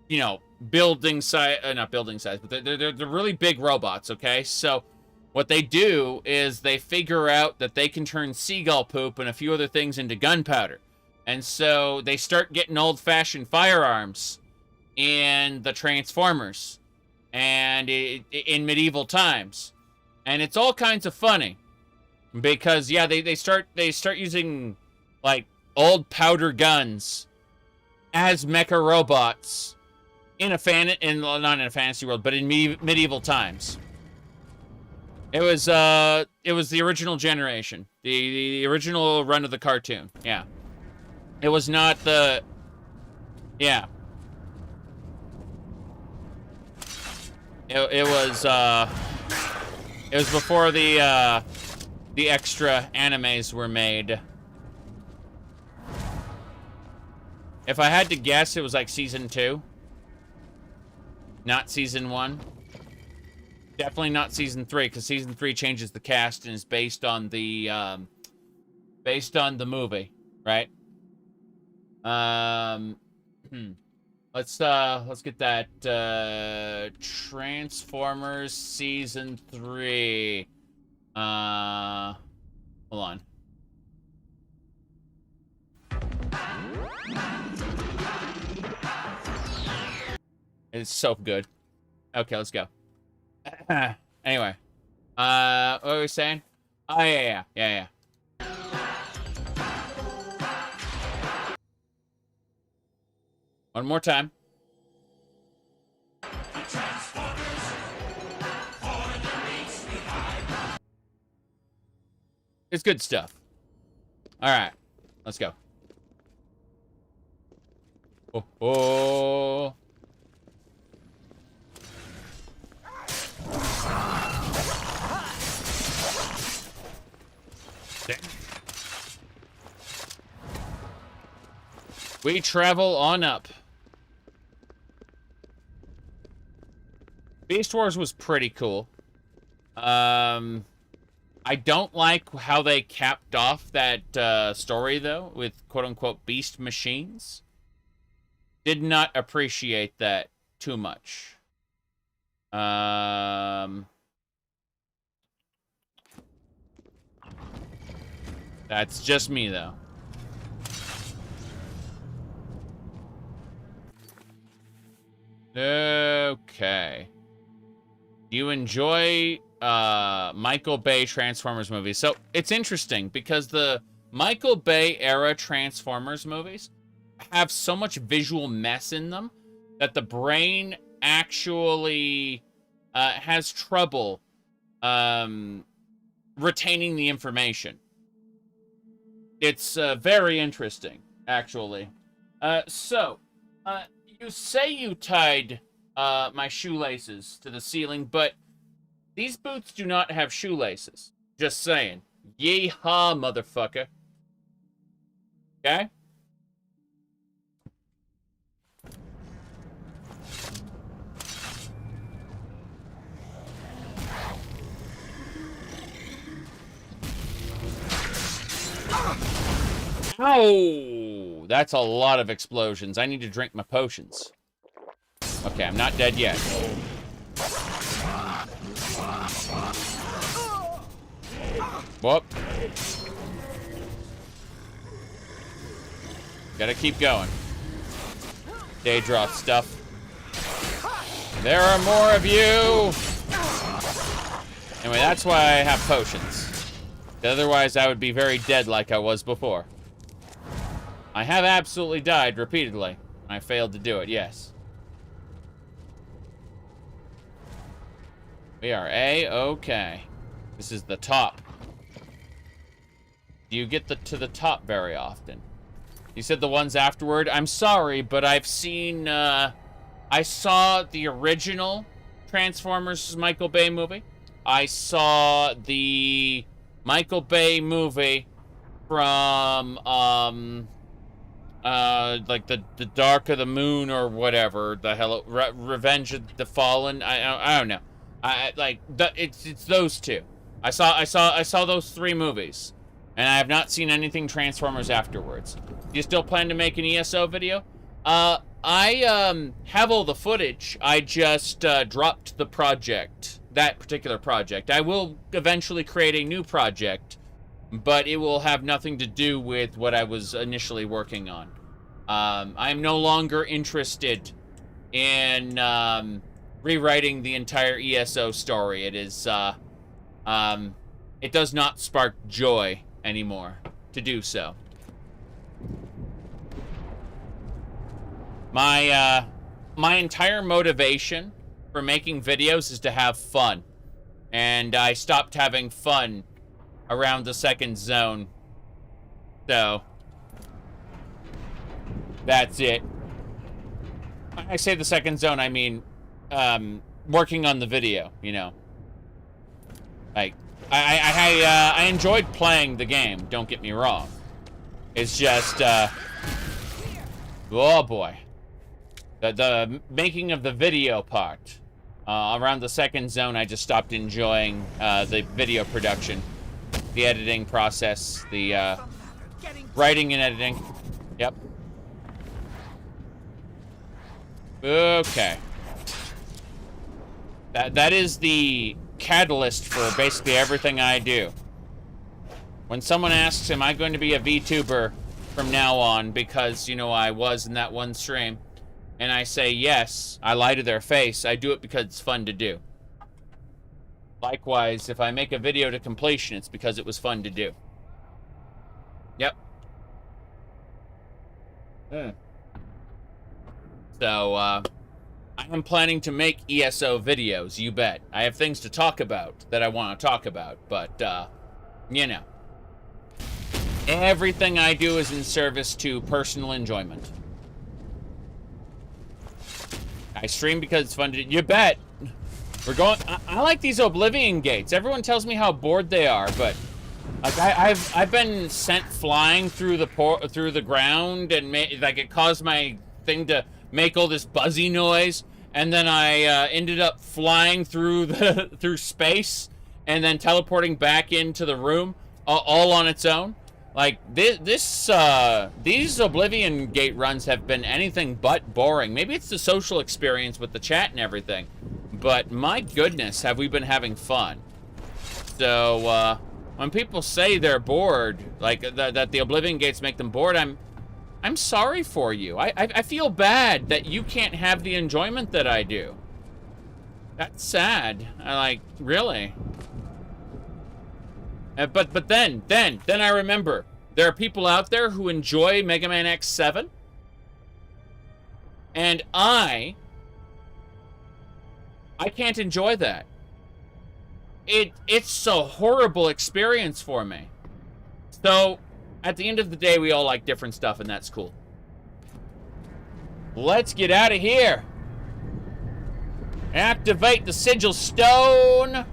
you know, building size, not building size, but they're really big robots, okay? So what they do is they figure out that they can turn seagull poop and a few other things into gunpowder. And so they start getting old-fashioned firearms in the Transformers and in medieval times. And it's all kinds of funny because, yeah, they start using, like, old powder guns as mecha robots not in a fantasy world, but in medieval times. It was the original generation, the original run of the cartoon. Yeah, it was not the, yeah. It was before the extra animes were made. If I had to guess, it was like season 2. Not season 1. Definitely not season 3, because season 3 changes the cast and is based on the movie, right? Let's get that Transformers season 3. Hold on. It's so good. Okay, let's go. Anyway. What were we saying? Oh, yeah. One more time. It's good stuff. All right, let's go. Oh. We travel on up. Beast Wars was pretty cool. I don't like how they capped off that story, though, with quote-unquote beast machines. Did not appreciate that too much. That's just me, though. Okay. Do you enjoy Michael Bay Transformers movies? So it's interesting because the Michael Bay era Transformers movies have so much visual mess in them that the brain actually has trouble retaining the information. It's very interesting, actually. You say you tied my shoelaces to the ceiling, but these boots do not have shoelaces. Just saying. Yeehaw, motherfucker. Okay? Oh, that's a lot of explosions. I need to drink my potions. Okay, I'm not dead yet. Whoop. Gotta keep going. Daedra stuff. There are more of you! Anyway, that's why I have potions. Otherwise, I would be very dead like I was before. I have absolutely died repeatedly. I failed to do it, yes. We are A-okay. This is the top. Do you get to the top very often? You said the ones afterward. I'm sorry, but I've seen, I saw the original Transformers Michael Bay movie. I saw the Michael Bay movie from, like the Dark of the Moon or whatever the hell, Revenge of the Fallen. I don't know. It's those two. I saw those three movies, and I have not seen anything Transformers afterwards. Do you still plan to make an ESO video? I have all the footage. I just dropped the project, that particular project. I will eventually create a new project, but it will have nothing to do with what I was initially working on. I'm no longer interested in rewriting the entire ESO story. It is, it does not spark joy anymore to do so. My entire motivation for making videos is to have fun. And I stopped having fun around the second zone. So, that's it. When I say the second zone, I mean, working on the video, you know. Like, I enjoyed playing the game, don't get me wrong. It's just, oh boy. The making of the video part. Around the second zone, I just stopped enjoying the video production. The editing process, the writing and editing. Yep. Okay. That is the catalyst for basically everything I do. When someone asks, am I going to be a VTuber from now on because, you know, I was in that one stream, and I say yes, I lie to their face. I do it because it's fun to do. Likewise, if I make a video to completion, it's because it was fun to do. Yep. So, I am planning to make ESO videos, you bet. I have things to talk about that I want to talk about, but, you know. Everything I do is in service to personal enjoyment. I stream because it's fun to do. You bet. We're going. I like these Oblivion gates. Everyone tells me how bored they are, but like I've been sent flying through the ground, and like it caused my thing to make all this buzzy noise, and then I ended up flying through space, and then teleporting back into the room all on its own. Like, these Oblivion Gate runs have been anything but boring. Maybe it's the social experience with the chat and everything, but my goodness, have we been having fun. So, when people say they're bored, like, that the Oblivion Gates make them bored, I'm sorry for you. I feel bad that you can't have the enjoyment that I do. That's sad. Really? But then I remember there are people out there who enjoy Mega Man X7, and I can't enjoy that. It's a horrible experience for me. So at the end of the day, we all like different stuff, and that's cool. Let's get out of here. Activate the sigil stone.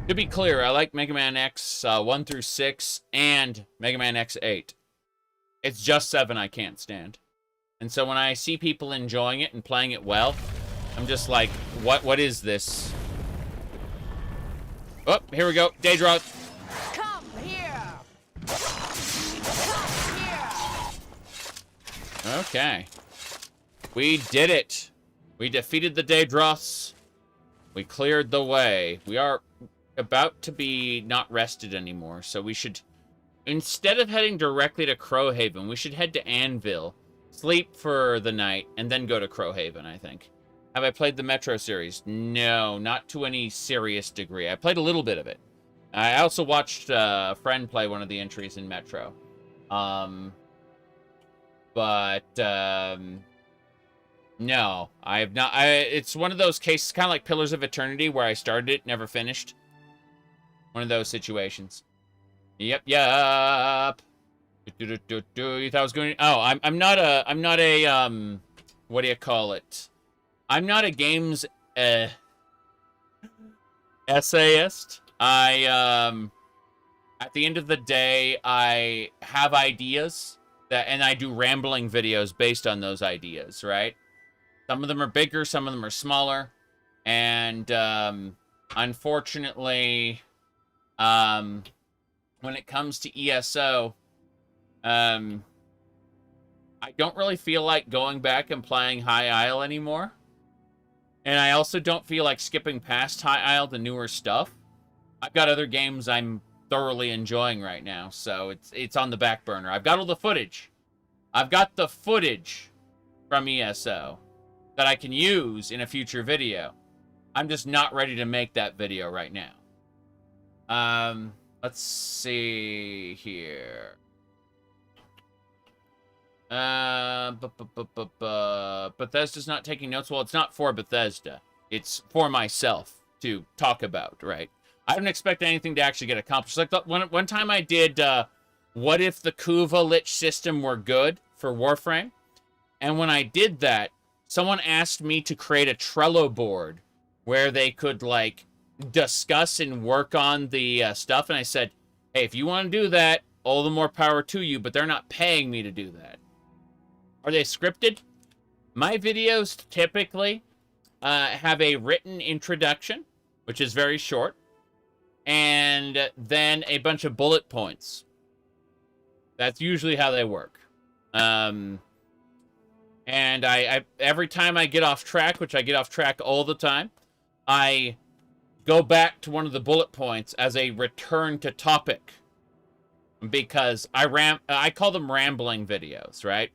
To be clear, I like Mega Man X 1 through 6 and Mega Man X8. It's just 7 I can't stand. And so when I see people enjoying it and playing it well, I'm just like, what is this? Oh, here we go. Daedra. Come here. Come here. Okay. We did it. We defeated the Daedros. We cleared the way. We are about to be not rested anymore, so we should, instead of heading directly to Crowhaven, we should head to Anvil, sleep for the night, and then go to Crowhaven, I think. Have I played the Metro series? No, not to any serious degree. I played a little bit of it. I also watched a friend play one of the entries in Metro. No, I have not. It's one of those cases, kind of like Pillars of Eternity, where I started it, never finished. One of those situations. Yep. You thought I was going. Oh, I'm not a what do you call it? I'm not a games essayist. At the end of the day, I have ideas and I do rambling videos based on those ideas, right? Some of them are bigger, some of them are smaller, and unfortunately, when it comes to ESO, I don't really feel like going back and playing High Isle anymore. And I also don't feel like skipping past High Isle to newer stuff. I've got other games I'm thoroughly enjoying right now, so it's on the back burner. I've got all the footage. I've got the footage from ESO that I can use in a future video. I'm just not ready to make that video right now. Let's see here. Bethesda's not taking notes. Well, it's not for Bethesda. It's for myself to talk about, right? I don't expect anything to actually get accomplished. Like one time I did, what if the Kuva Lich system were good for Warframe? And when I did that, someone asked me to create a Trello board where they could, like, discuss and work on the stuff. And I said, hey, if you want to do that, all the more power to you, but they're not paying me to do that. Are they scripted? My videos typically have a written introduction, which is very short, and then a bunch of bullet points. That's usually how they work. And I every time I get off track, which I get off track all the time, I go back to one of the bullet points as a return to topic, because I call them rambling videos, right?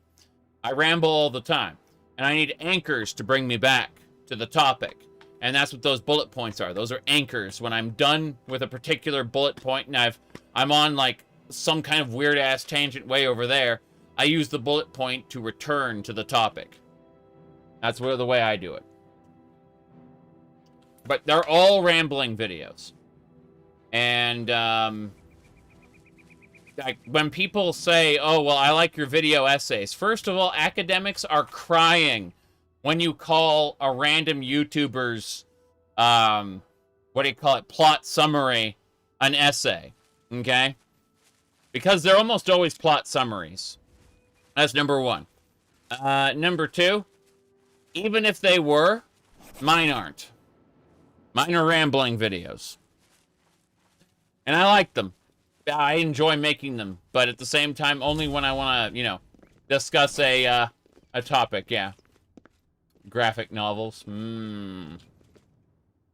I ramble all the time, and I need anchors to bring me back to the topic, and that's what those bullet points are. Those are anchors. When I'm done with a particular bullet point and I'm on like some kind of weird ass tangent way over there, I use the bullet point to return to the topic. That's the way I do it. But they're all rambling videos. And like when people say, oh, well, I like your video essays. First of all, academics are crying when you call a random YouTuber's, what do you call it, plot summary an essay, okay? Because they're almost always plot summaries. That's number one. Number two, even if they were, mine aren't. Mine are rambling videos. And I like them. I enjoy making them, but at the same time, only when I want to, you know, discuss a topic, yeah. Graphic novels.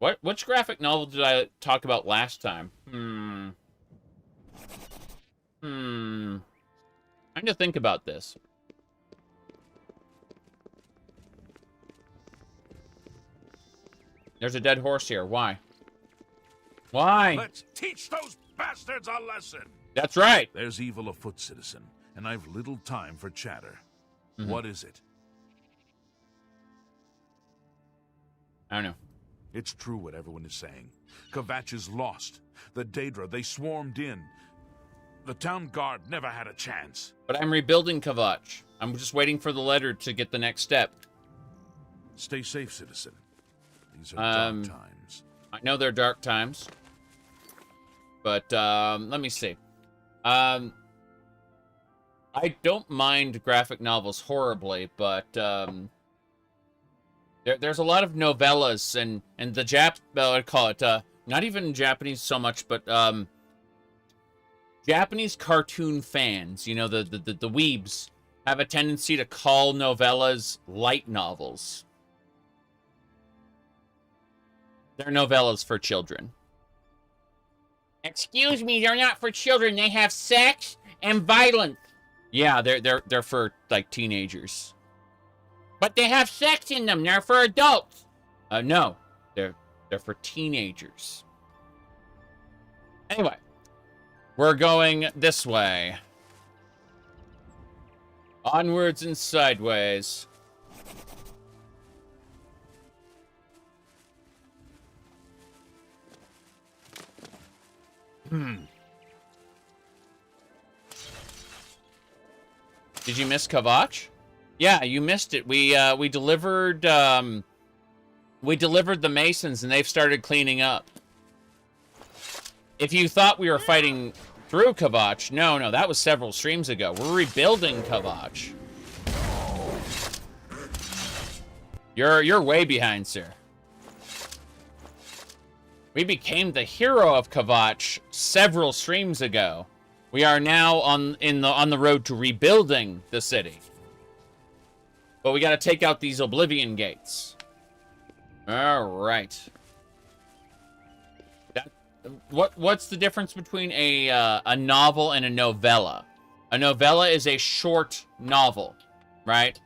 Which graphic novel did I talk about last time? Trying to think about this. There's a dead horse here. Why? Why? Let's teach those bastards a lesson. That's right. There's evil afoot, citizen, and I've little time for chatter. What is it? I don't know. It's true what everyone is saying. Kvatch is lost. The Daedra, they swarmed in. The town guard never had a chance. But I'm rebuilding Kvatch. I'm just waiting for the letter to get the next step. Stay safe, citizen. These are dark times. I know they're dark times. But, let me see. I don't mind graphic novels horribly, but, there's a lot of novellas and the I'd call it, not even Japanese so much, but, Japanese cartoon fans, you know, the weebs, have a tendency to call novellas light novels. They're novellas for children. Excuse me, they're not for children. They have sex and violence. Yeah, they're for like teenagers. But they have sex in them. They're for adults. No, they're for teenagers. Anyway, we're going this way. Onwards and sideways. Did you miss Kvatch? Yeah, you missed it. We delivered the Masons and they've started cleaning up. If you thought we were fighting through Kvatch, no, that was several streams ago. We're rebuilding Kvatch. You're way behind, sir. We became the hero of Kvatch several streams ago. We are now on the road to rebuilding the city. But we got to take out these Oblivion gates. All right. What's the difference between a novel and a novella? A novella is a short novel, right?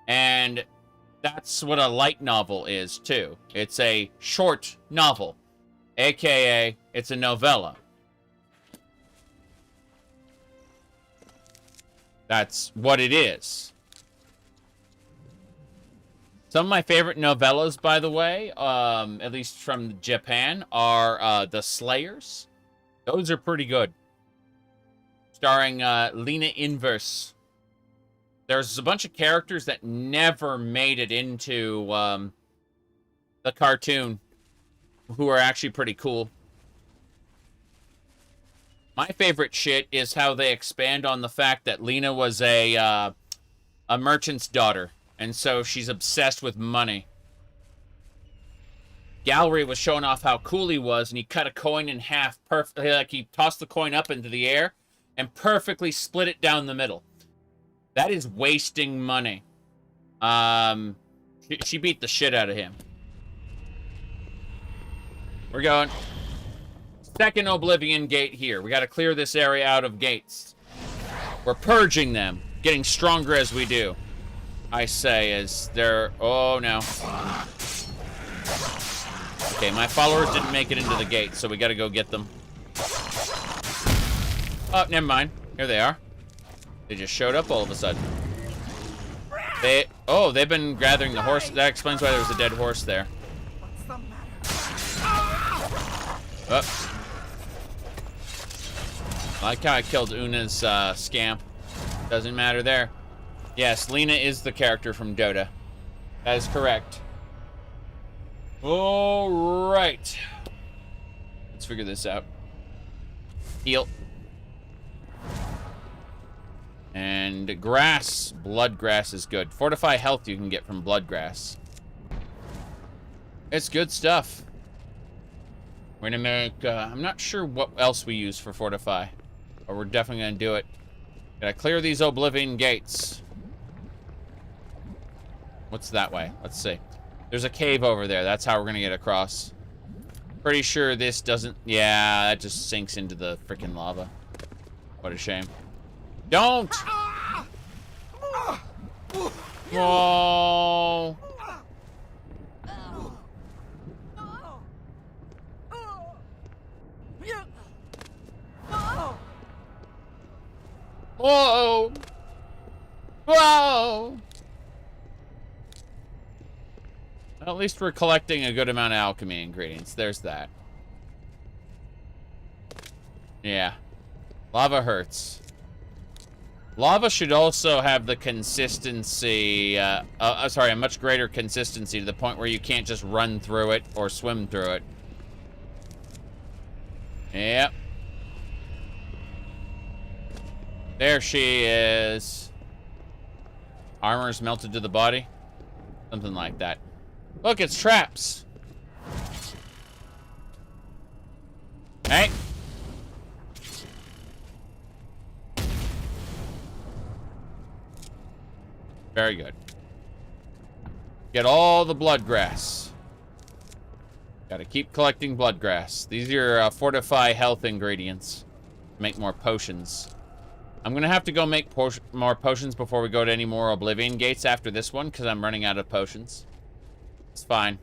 And that's what a light novel is, too. It's a short novel, aka it's a novella. That's what it is. Some of my favorite novellas, by the way, at least from Japan, are The Slayers. Those are pretty good. Starring Lena Inverse. There's a bunch of characters that never made it into the cartoon who are actually pretty cool. My favorite shit is how they expand on the fact that Lena was a merchant's daughter, and so she's obsessed with money. Gallery was showing off how cool he was, and he cut a coin in half perfectly. Like he tossed the coin up into the air and perfectly split it down the middle. That is wasting money. She beat the shit out of him. We're going. Second Oblivion gate here. We got to clear this area out of gates. We're purging them, getting stronger as we do. I say, as they're... Oh, no. Okay, my followers didn't make it into the gate, so we got to go get them. Oh, never mind. Here they are. They just showed up all of a sudden. They've been gathering the horse. That explains why there was a dead horse there. What's the matter? Oh. I like how I killed Una's scamp. Doesn't matter there. Yes, Lena is the character from Dota. That is correct. All right. Let's figure this out. Heal. And grass. Blood grass is good. Fortify health you can get from blood grass. It's good stuff. We're gonna make, I'm not sure what else we use for fortify. But we're definitely gonna do it. Gotta clear these Oblivion gates. What's that way? Let's see. There's a cave over there. That's how we're gonna get across. Pretty sure this doesn't... Yeah, that just sinks into the freaking lava. What a shame. Don't! Whoa! Whoa! Whoa! At least we're collecting a good amount of alchemy ingredients. There's that. Yeah. Lava hurts. Lava should also have the consistency, sorry, a much greater consistency to the point where you can't just run through it or swim through it. Yep. There she is. Armor's melted to the body. Something like that. Look, it's traps. Hey. Very good. Get all the blood grass. Gotta keep collecting blood grass. These are fortify health ingredients. Make more potions. I'm gonna have to go make more potions before we go to any more Oblivion gates after this one, because I'm running out of potions. It's fine.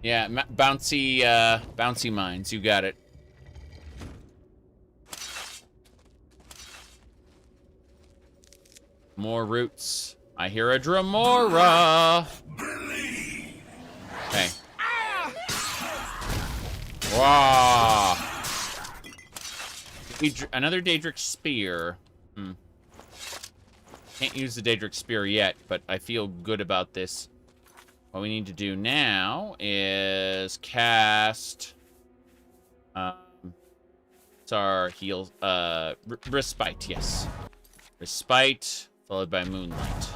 Yeah, bouncy mines. You got it. More roots. I hear a Dremora. Okay. Wow. Another Daedric Spear. Can't use the Daedric Spear yet, but I feel good about this. What we need to do now is cast... it's our heal... Respite, yes. Respite, followed by Moonlight.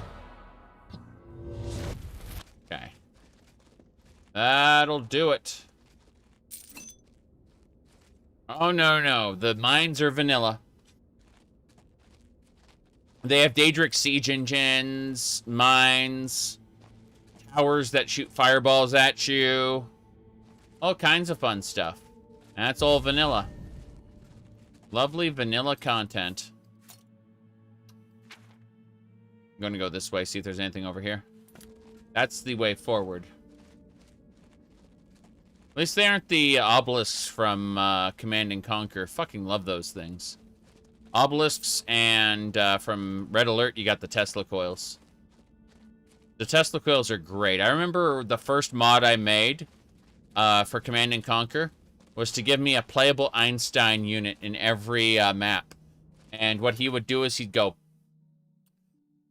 Okay. That'll do it. Oh, no. The mines are vanilla. They have Daedric siege engines, mines, towers that shoot fireballs at you. All kinds of fun stuff. And that's all vanilla. Lovely vanilla content. I'm going to go this way, see if there's anything over here. That's the way forward. At least they aren't the obelisks from Command and Conquer. Fucking love those things. Obelisks, and from Red Alert, you got the Tesla coils. The Tesla coils are great. I remember the first mod I made for Command and Conquer was to give me a playable Einstein unit in every map. And what he would do is he'd go,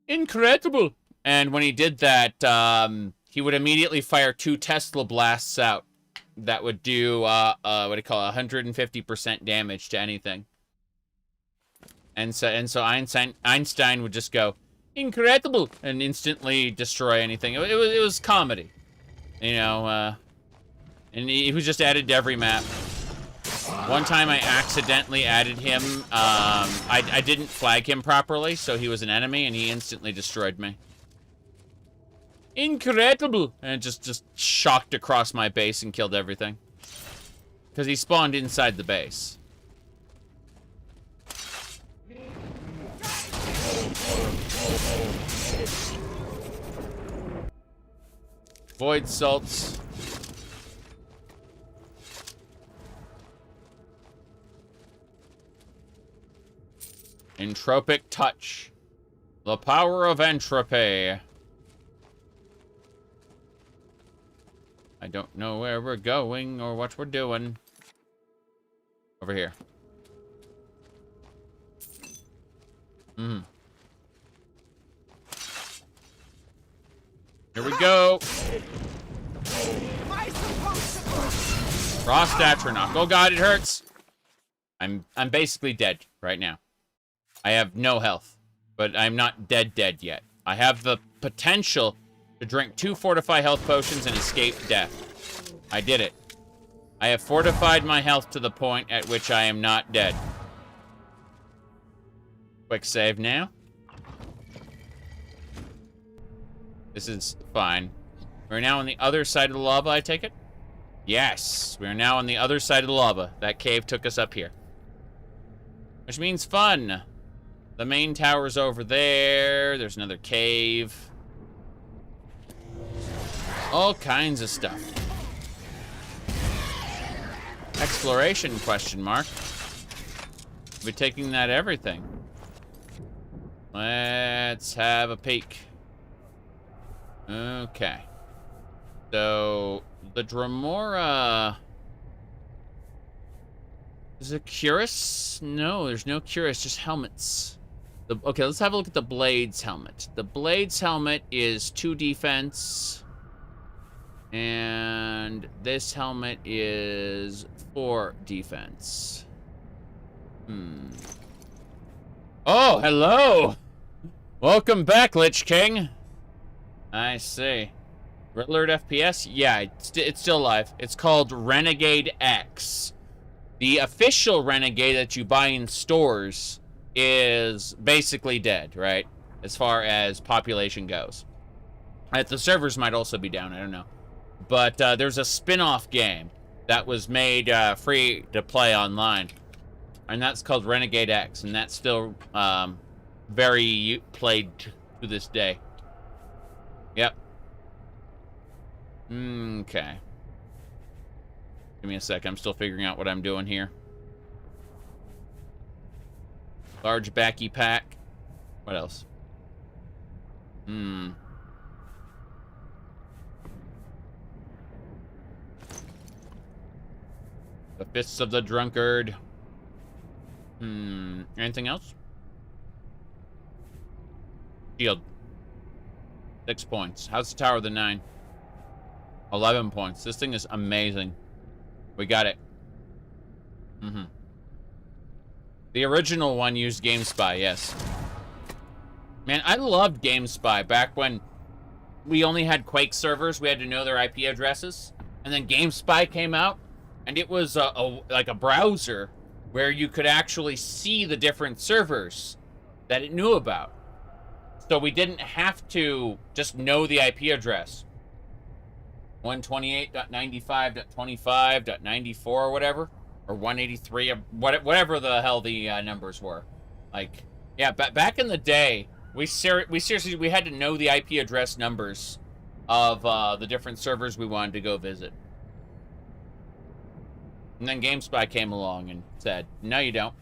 "Incredible!" And when he did that, he would immediately fire 2 Tesla blasts out that would do, what do you call it, 150% damage to anything. And so Einstein would just go, "Incredible!" and instantly destroy anything. It was comedy, you know. And he was just added to every map. One time I accidentally added him. I didn't flag him properly, so he was an enemy, and he instantly destroyed me. Incredible! And it just shocked across my base and killed everything. Because he spawned inside the base. Void salts. Entropic touch. The power of entropy. I don't know where we're going or what we're doing. Over here. Here we go. Frost Atronach. Oh god, it hurts. I'm basically dead right now. I have no health, but I'm not dead yet. I have the potential to drink 2 fortify health potions and escape death. I did it. I have fortified my health to the point at which I am not dead. Quick save now. This is fine. We're now on the other side of the lava, I take it? Yes, we are now on the other side of the lava. That cave took us up here. Which means fun. The main tower's over there. There's another cave. All kinds of stuff. Exploration, question mark. We're taking that everything. Let's have a peek. Okay. So, the Dremora... Is it Cuirass? No, there's no Cuirass, just helmets. Okay, let's have a look at the Blade's helmet. The Blade's helmet is 2 defense. And this helmet is 4 defense. Oh, hello! Welcome back, Lich King. I see. Riddler FPS? Yeah, it's still alive. It's called Renegade X. The official Renegade that you buy in stores is basically dead, right? As far as population goes. The servers might also be down, I don't know. But there's a spin-off game that was made free to play online. And that's called Renegade X, and that's still very played to this day. Yep. Okay. Give me a sec, I'm still figuring out what I'm doing here. Large backy pack. What else? The Fists of the Drunkard. Anything else? Shield. 6 points. How's the Tower of the 9? 11 points. This thing is amazing. We got it. The original one used GameSpy, yes. Man, I loved GameSpy back when we only had Quake servers. We had to know their IP addresses. And then GameSpy came out, and it was like a browser where you could actually see the different servers that it knew about. So we didn't have to just know the IP address. 128.95.25.94 or whatever. Or 183, or whatever the hell the numbers were. Like, yeah, back in the day, we seriously had to know the IP address numbers of the different servers we wanted to go visit. And then GameSpy came along and said, no, you don't.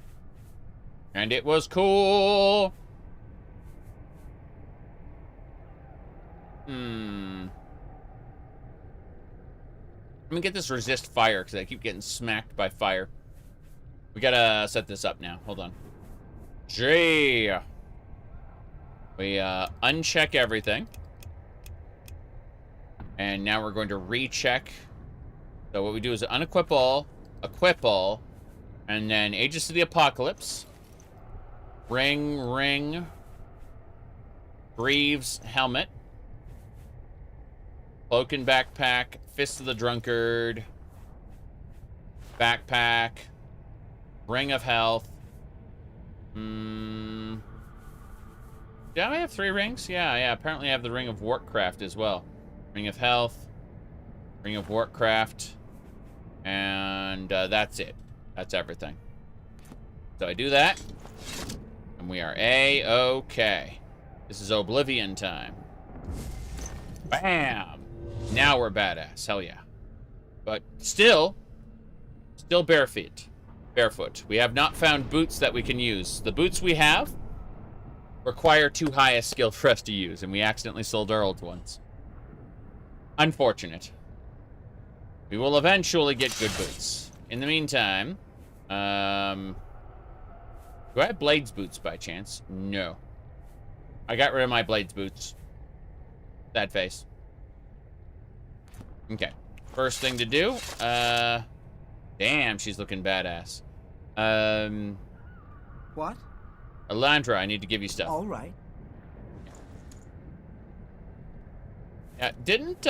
And it was cool. Let me get this resist fire, because I keep getting smacked by fire. We gotta set this up now. Hold on. G. We uncheck everything. And now we're going to recheck. So what we do is unequip all, equip all, and then Aegis of the Apocalypse. Ring. Greaves helmet. Cloak and backpack. Fist of the Drunkard. Backpack. Ring of Health. Do I have 3 rings? Yeah, apparently I have the Ring of Warcraft as well. Ring of Health. Ring of Warcraft. And that's it. That's everything. So I do that. And we are A-okay. This is Oblivion time. Bam! Now we're badass. Hell yeah. But still barefoot. We have not found boots that we can use. The boots we have require too high a skill for us to use, and we accidentally sold our old ones. Unfortunate. We will eventually get good boots. In the meantime, do I have Blades boots by chance? No. I got rid of my Blades boots. Sad face. Okay. First thing to do, damn, she's looking badass. What? Elandra, I need to give you stuff. All right. Yeah, didn't,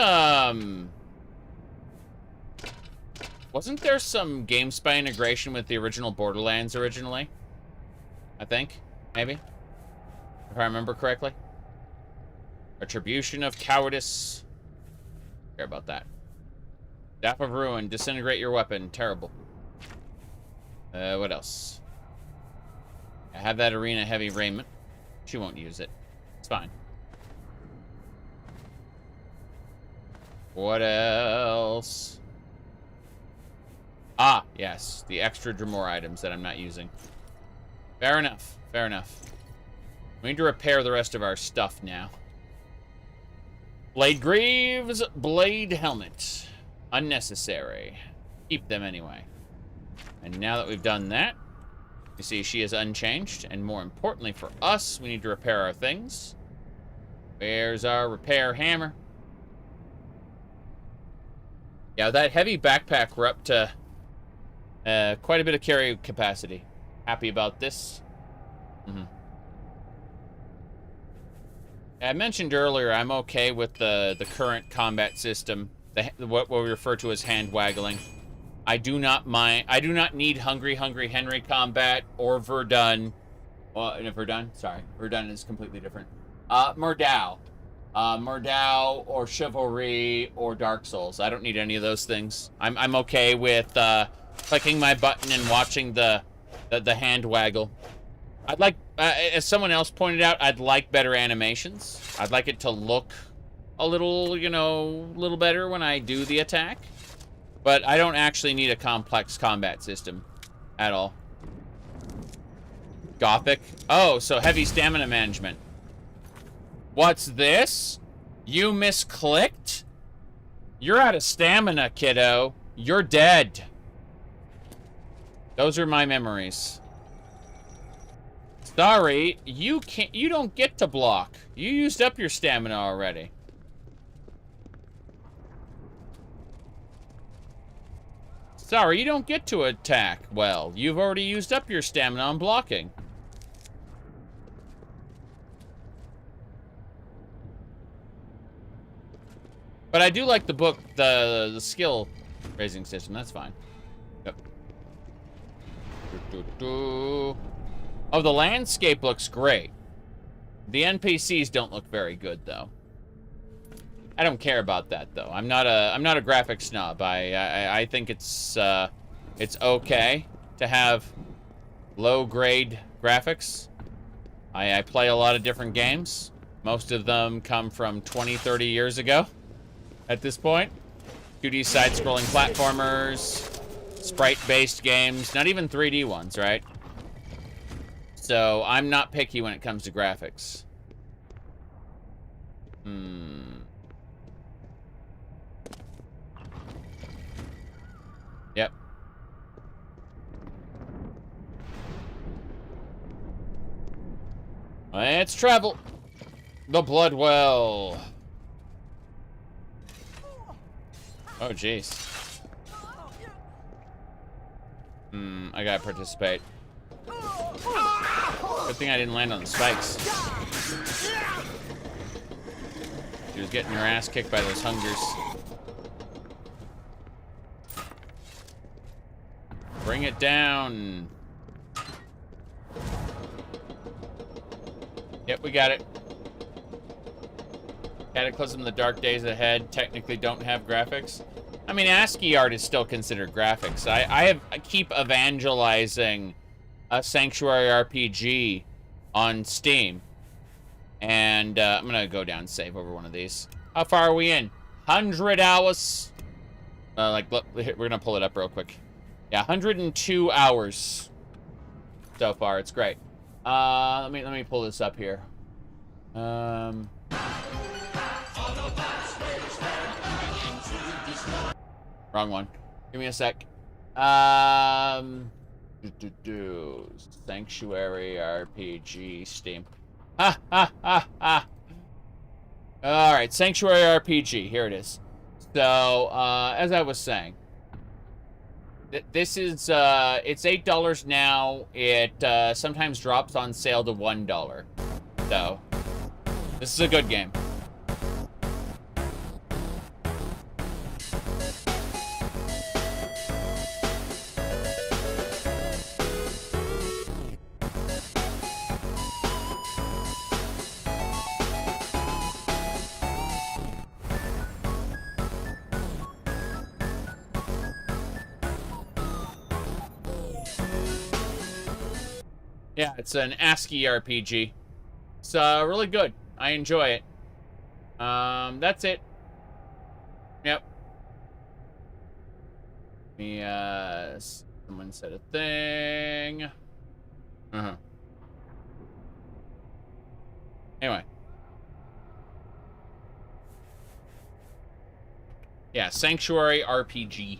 wasn't there some GameSpy integration with the original Borderlands originally? I think, maybe? If I remember correctly. Attribution of cowardice. Care about that. Staff of Ruin, disintegrate your weapon. Terrible. What else? I have that arena heavy raiment. She won't use it. It's fine. What else? Ah, yes. The extra Dremor items that I'm not using. Fair enough. Fair enough. We need to repair the rest of our stuff now. Blade Greaves, Blade Helmet. Unnecessary. Keep them anyway. And now that we've done that, you see she is unchanged. And more importantly for us, we need to repair our things. Where's our repair hammer? Yeah, that heavy backpack, we're up to quite a bit of carry capacity. Happy about this. I mentioned earlier I'm okay with the current combat system, what we refer to as hand waggling. I do not mind. I do not need Hungry Henry combat or Verdun. Well, Verdun. Sorry, Verdun is completely different. Mordau. Mordau or Chivalry or Dark Souls. I don't need any of those things. I'm okay with clicking my button and watching the hand waggle. I'd like, as someone else pointed out, I'd like better animations. I'd like it to look a little, you know, a little better when I do the attack. But I don't actually need a complex combat system at all. Gothic. Oh, so heavy stamina management. What's this? You misclicked? You're out of stamina, kiddo. You're dead. Those are my memories. Sorry, you don't get to block. You used up your stamina already. Sorry, you don't get to attack. Well, you've already used up your stamina on blocking. But I do like the book, the skill raising system. That's fine. Yep. Oh, the landscape looks great. The NPCs don't look very good, though. I don't care about that, though. I'm not a graphic snob. I think it's okay to have low-grade graphics. I play a lot of different games. Most of them come from 20, 30 years ago at this point. 2D side-scrolling platformers, sprite-based games, not even 3D ones, right? So I'm not picky when it comes to graphics. Yep. Let's travel. The Bloodwell. Oh, jeez. I gotta participate. Good thing I didn't land on the spikes. She was getting her ass kicked by those hungers. Bring it down. Yep, we got it. Cataclysm, the Dark Days Ahead technically don't have graphics. I mean, ASCII art is still considered graphics. I keep evangelizing a Sanctuary RPG on Steam. And I'm going to go down and save over one of these. How far are we in? 100 hours. Look, we're going to pull it up real quick. Yeah, 102 hours so far. It's great. Let me pull this up here. Wrong one. Give me a sec. Sanctuary RPG Steam. Ha ha ha ha. All right, Sanctuary RPG. Here it is. So, as I was saying, This is, it's $8 now. It sometimes drops on sale to $1. So, this is a good game. Yeah, it's an ASCII RPG. It's really good. I enjoy it. That's it. Yep. Me, someone said a thing. Anyway. Yeah, Sanctuary RPG.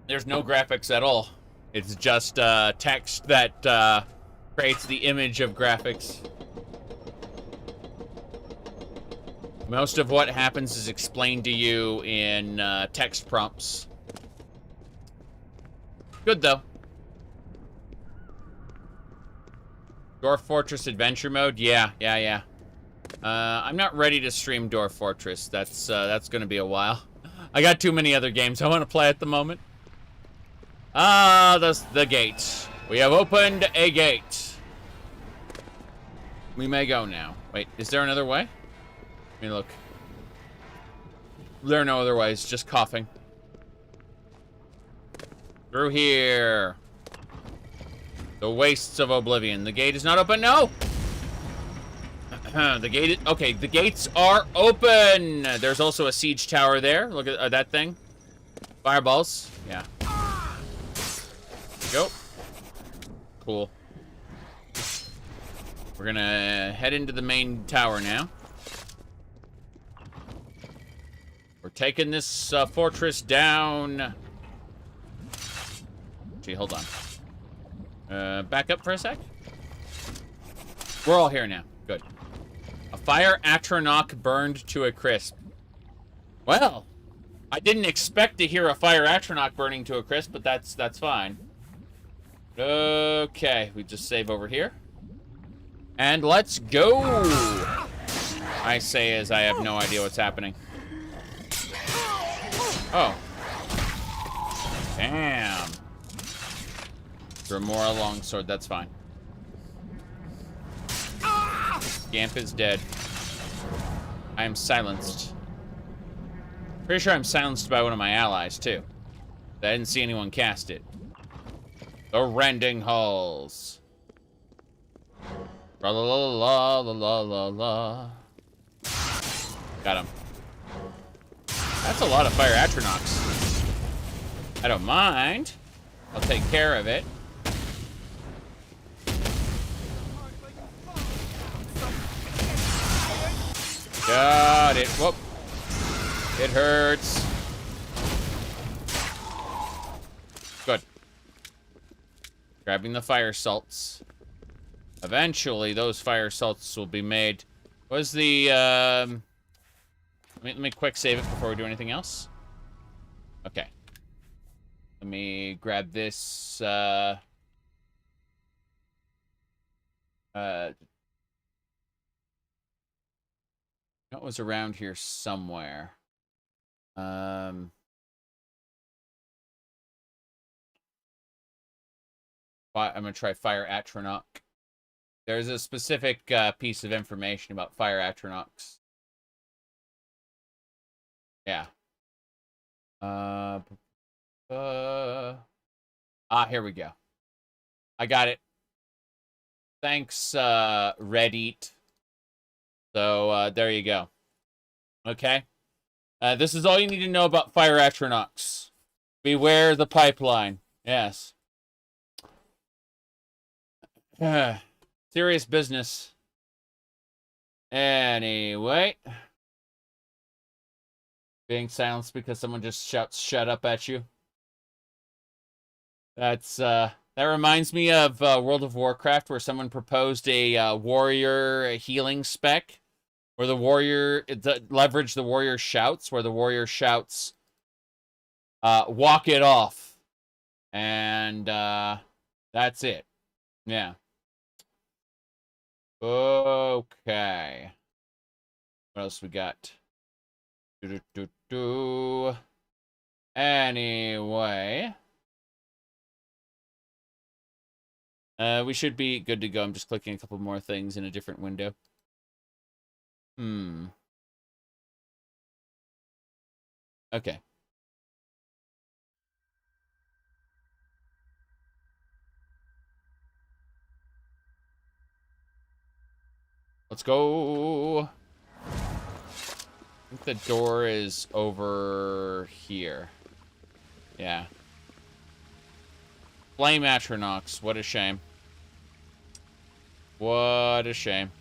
There's no graphics at all. It's just text that creates the image of graphics. Most of what happens is explained to you in text prompts. Good, though. Dwarf Fortress Adventure Mode? Yeah. I'm not ready to stream Dwarf Fortress. That's gonna be a while. I got too many other games I want to play at the moment. The gate. We have opened a gate. We may go now. Wait, is there another way? Let me look. There are no other ways, just coughing. Through here. The wastes of Oblivion. The gate is not open, no! The gate is, okay, the gates are open! There's also a siege tower there. Look at that thing. Fireballs. Yeah. Go. Cool. We're gonna head into the main tower now. We're taking this fortress down. Gee, hold on. Back up for a sec. We're all here now. Good. A fire Atronach burned to a crisp. Well, I didn't expect to hear a fire Atronach burning to a crisp, but that's fine. Okay, we just save over here. And let's go! I say as I have no idea what's happening. Oh. Damn. Remora longsword, that's fine. Gamp is dead. I am silenced. Pretty sure I'm silenced by one of my allies, too. I didn't see anyone cast it. The Rending Halls. La la la la la la la. Got him. That's a lot of fire Atronachs. I don't mind. I'll take care of it. Got it. Whoop. It hurts. Good. Grabbing the fire salts. Eventually, those fire salts will be made. Was the, let me quick save it before we do anything else. Okay. Let me grab this, That was around here somewhere. I'm gonna try Fire Atronach. There's a specific piece of information about Fire Atronachs. Yeah. Here we go. I got it. Thanks, Reddit. So, there you go. Okay. This is all you need to know about Fire Atronachs. Beware the pipeline. Yes. Serious business. Anyway. Being silenced because someone just shouts shut up at you. That's, that reminds me of World of Warcraft, where someone proposed a warrior healing spec. Where the warrior, leverage the warrior shouts, where the warrior shouts, walk it off. And that's it. Yeah. Okay. What else we got? Anyway. We should be good to go. I'm just clicking a couple more things in a different window. Okay. Let's go. I think the door is over here. Yeah. Flame Atronox. What a shame. What a shame.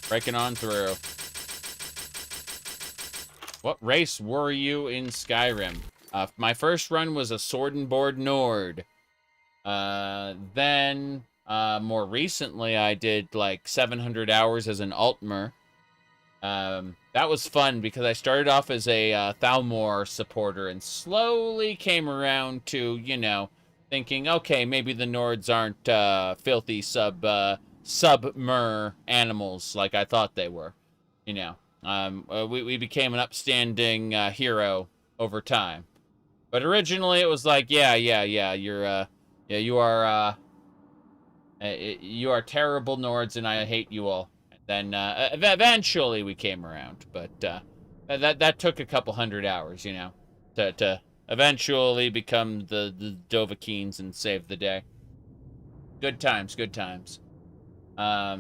Breaking on through. What race were you in Skyrim? My first run was a Sword and Board Nord. Then, more recently, I did like 700 hours as an Altmer. That was fun because I started off as a Thalmor supporter and slowly came around to, you know, thinking, okay, maybe the Nords aren't filthy sub-mer animals like I thought they were. You know, we became an upstanding hero over time. But originally it was like, yeah, you are terrible Nords and I hate you all. And then eventually we came around, but that took a couple hundred hours, you know, to eventually become the Dovahkiins and save the day. Good times, good times. But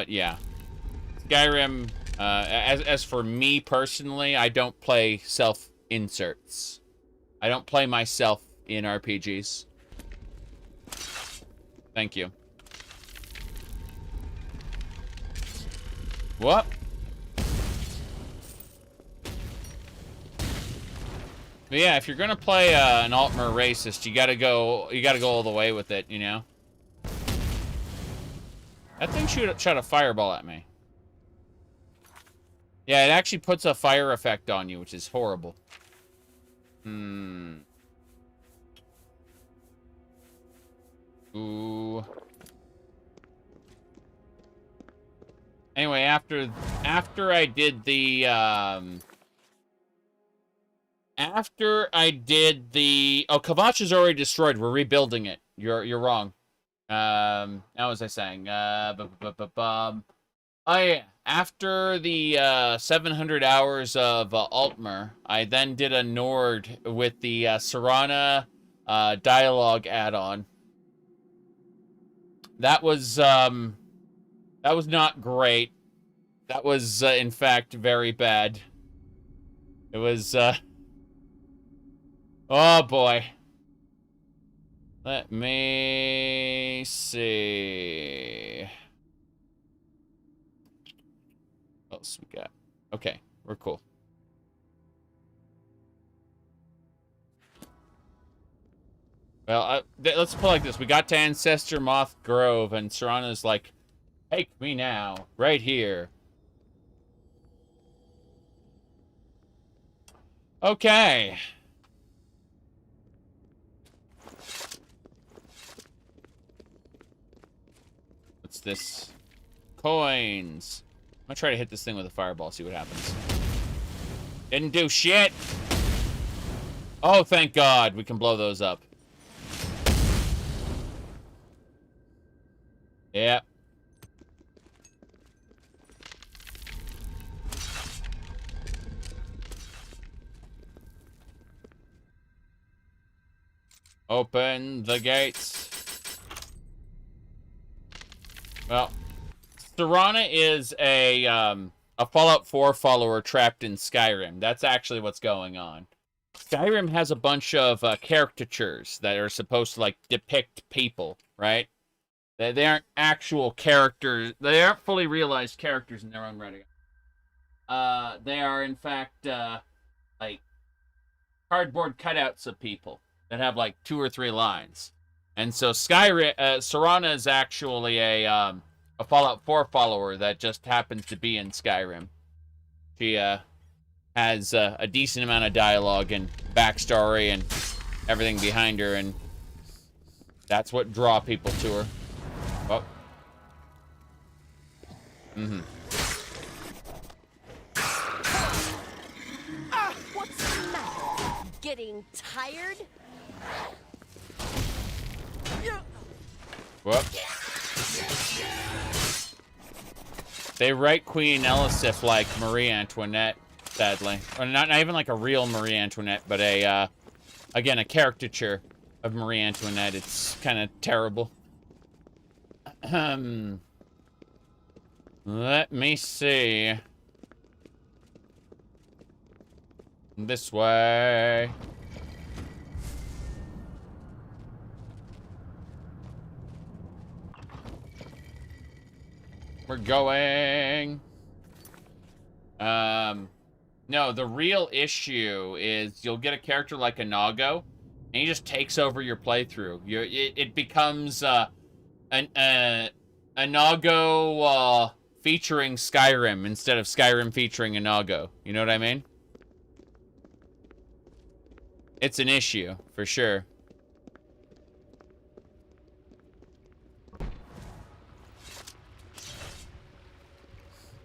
yeah, Skyrim. As for me personally, I don't play self-inserts. I don't play myself in RPGs. Thank you. What? But yeah, if you're gonna play an Altmer racist, you gotta go all the way with it, you know. That thing shot a fireball at me. Yeah, it actually puts a fire effect on you, which is horrible. Ooh. Anyway, after I did the oh, Kvatch is already destroyed. We're rebuilding it. You're wrong. How was I saying? Oh yeah. After the 700 hours of Altmer, I then did a Nord with the Serana dialogue add-on. That was not great. That was in fact very bad. It was oh boy. Let me see. What else we got? Okay, we're cool. Well, let's put it like this. We got to Ancestor Moth Grove, and Serana's like, take me now, right here. Okay. What's this? Coins. I'm gonna try to hit this thing with a fireball, see what happens. Didn't do shit! Oh, thank God, we can blow those up. Yeah. Open the gates. Well, Serana is a Fallout 4 follower trapped in Skyrim. That's actually what's going on. Skyrim has a bunch of caricatures that are supposed to, like, depict people, right? They aren't actual characters. They aren't fully realized characters in their own right. They are, in fact, like, cardboard cutouts of people that have like 2 or 3 lines. And so Skyrim, Serana is actually a Fallout 4 follower that just happens to be in Skyrim. She has a decent amount of dialogue and backstory and everything behind her, and that's what draw people to her. Oh. Mm-hmm. What's the matter? Getting tired? Whoop. They write Queen Elisif like Marie Antoinette, sadly. Or not even like a real Marie Antoinette, but a, again, a caricature of Marie Antoinette. It's kind of terrible. Let me see. This way. We're going. No, the real issue is you'll get a character like Inago, and he just takes over your playthrough. It becomes Inago featuring Skyrim instead of Skyrim featuring Inago. You know what I mean? It's an issue, for sure.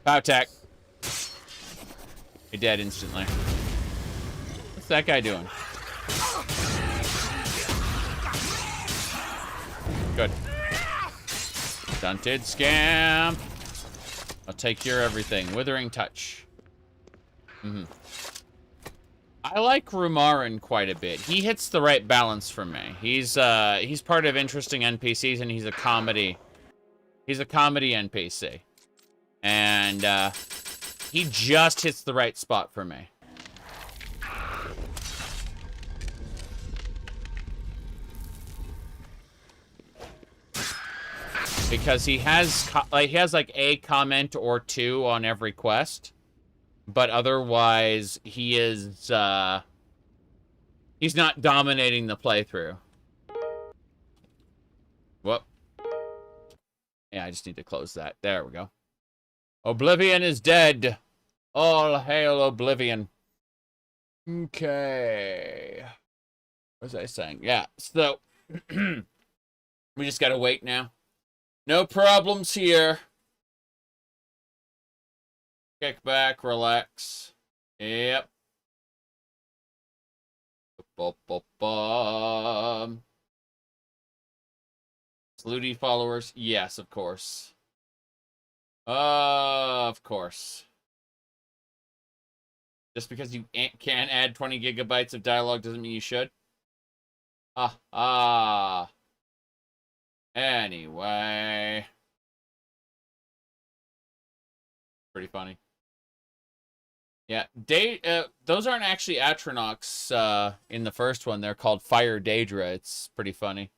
Pow tech. You're dead instantly. What's that guy doing? Good. Stunted scamp. I'll take your everything. Withering touch. Mm-hmm. I like Rumarin quite a bit. He hits the right balance for me. He's part of interesting NPCs, and he's a comedy. He's a comedy NPC. And he just hits the right spot for me. Because he has like a comment or 2 on every quest, but otherwise he is he's not dominating the playthrough. Whoop. Yeah, I just need to close that. There we go. Oblivion is dead. All hail Oblivion. Okay. What was I saying? Yeah, so we just gotta wait now. No problems here. Kick back, relax. Yep. Slutty followers? Yes, of course. Of course. Just because you can't add 20 gigabytes of dialogue doesn't mean you should. Anyway. Pretty funny. Yeah, those aren't actually Atronachs in the first one. They're called Fire Daedra. It's pretty funny.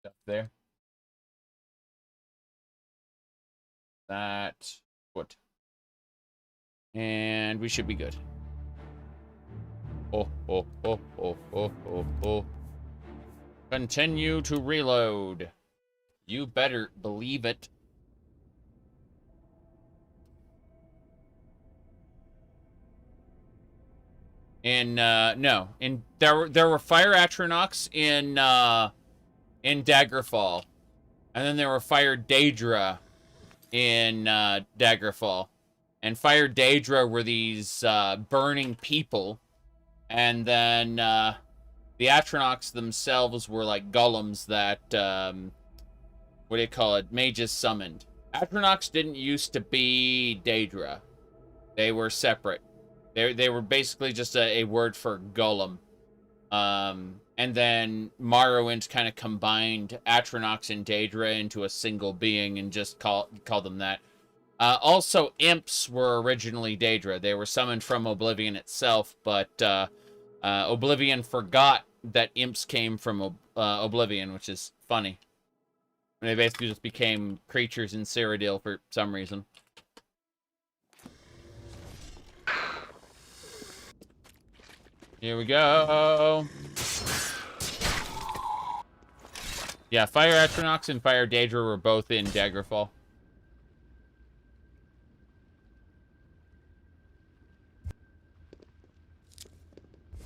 Up there. That. What? And we should be good. Oh. Continue to reload. You better believe it. No. There were Fire Atronachs in Daggerfall. And then there were Fire Daedra in Daggerfall. And Fire Daedra were these burning people. And then the Atronachs themselves were like golems that, what do you call it? Mages summoned. Atronachs didn't used to be Daedra. They were separate. They were basically just a word for golem. And then Morrowind kind of combined Atronachs and Daedra into a single being and just called them that. Also, imps were originally Daedra. They were summoned from Oblivion itself, but Oblivion forgot that imps came from Oblivion, which is funny. They basically just became creatures in Cyrodiil for some reason. Here we go. Yeah, Fire Atronachs and Fire Daedra were both in Daggerfall.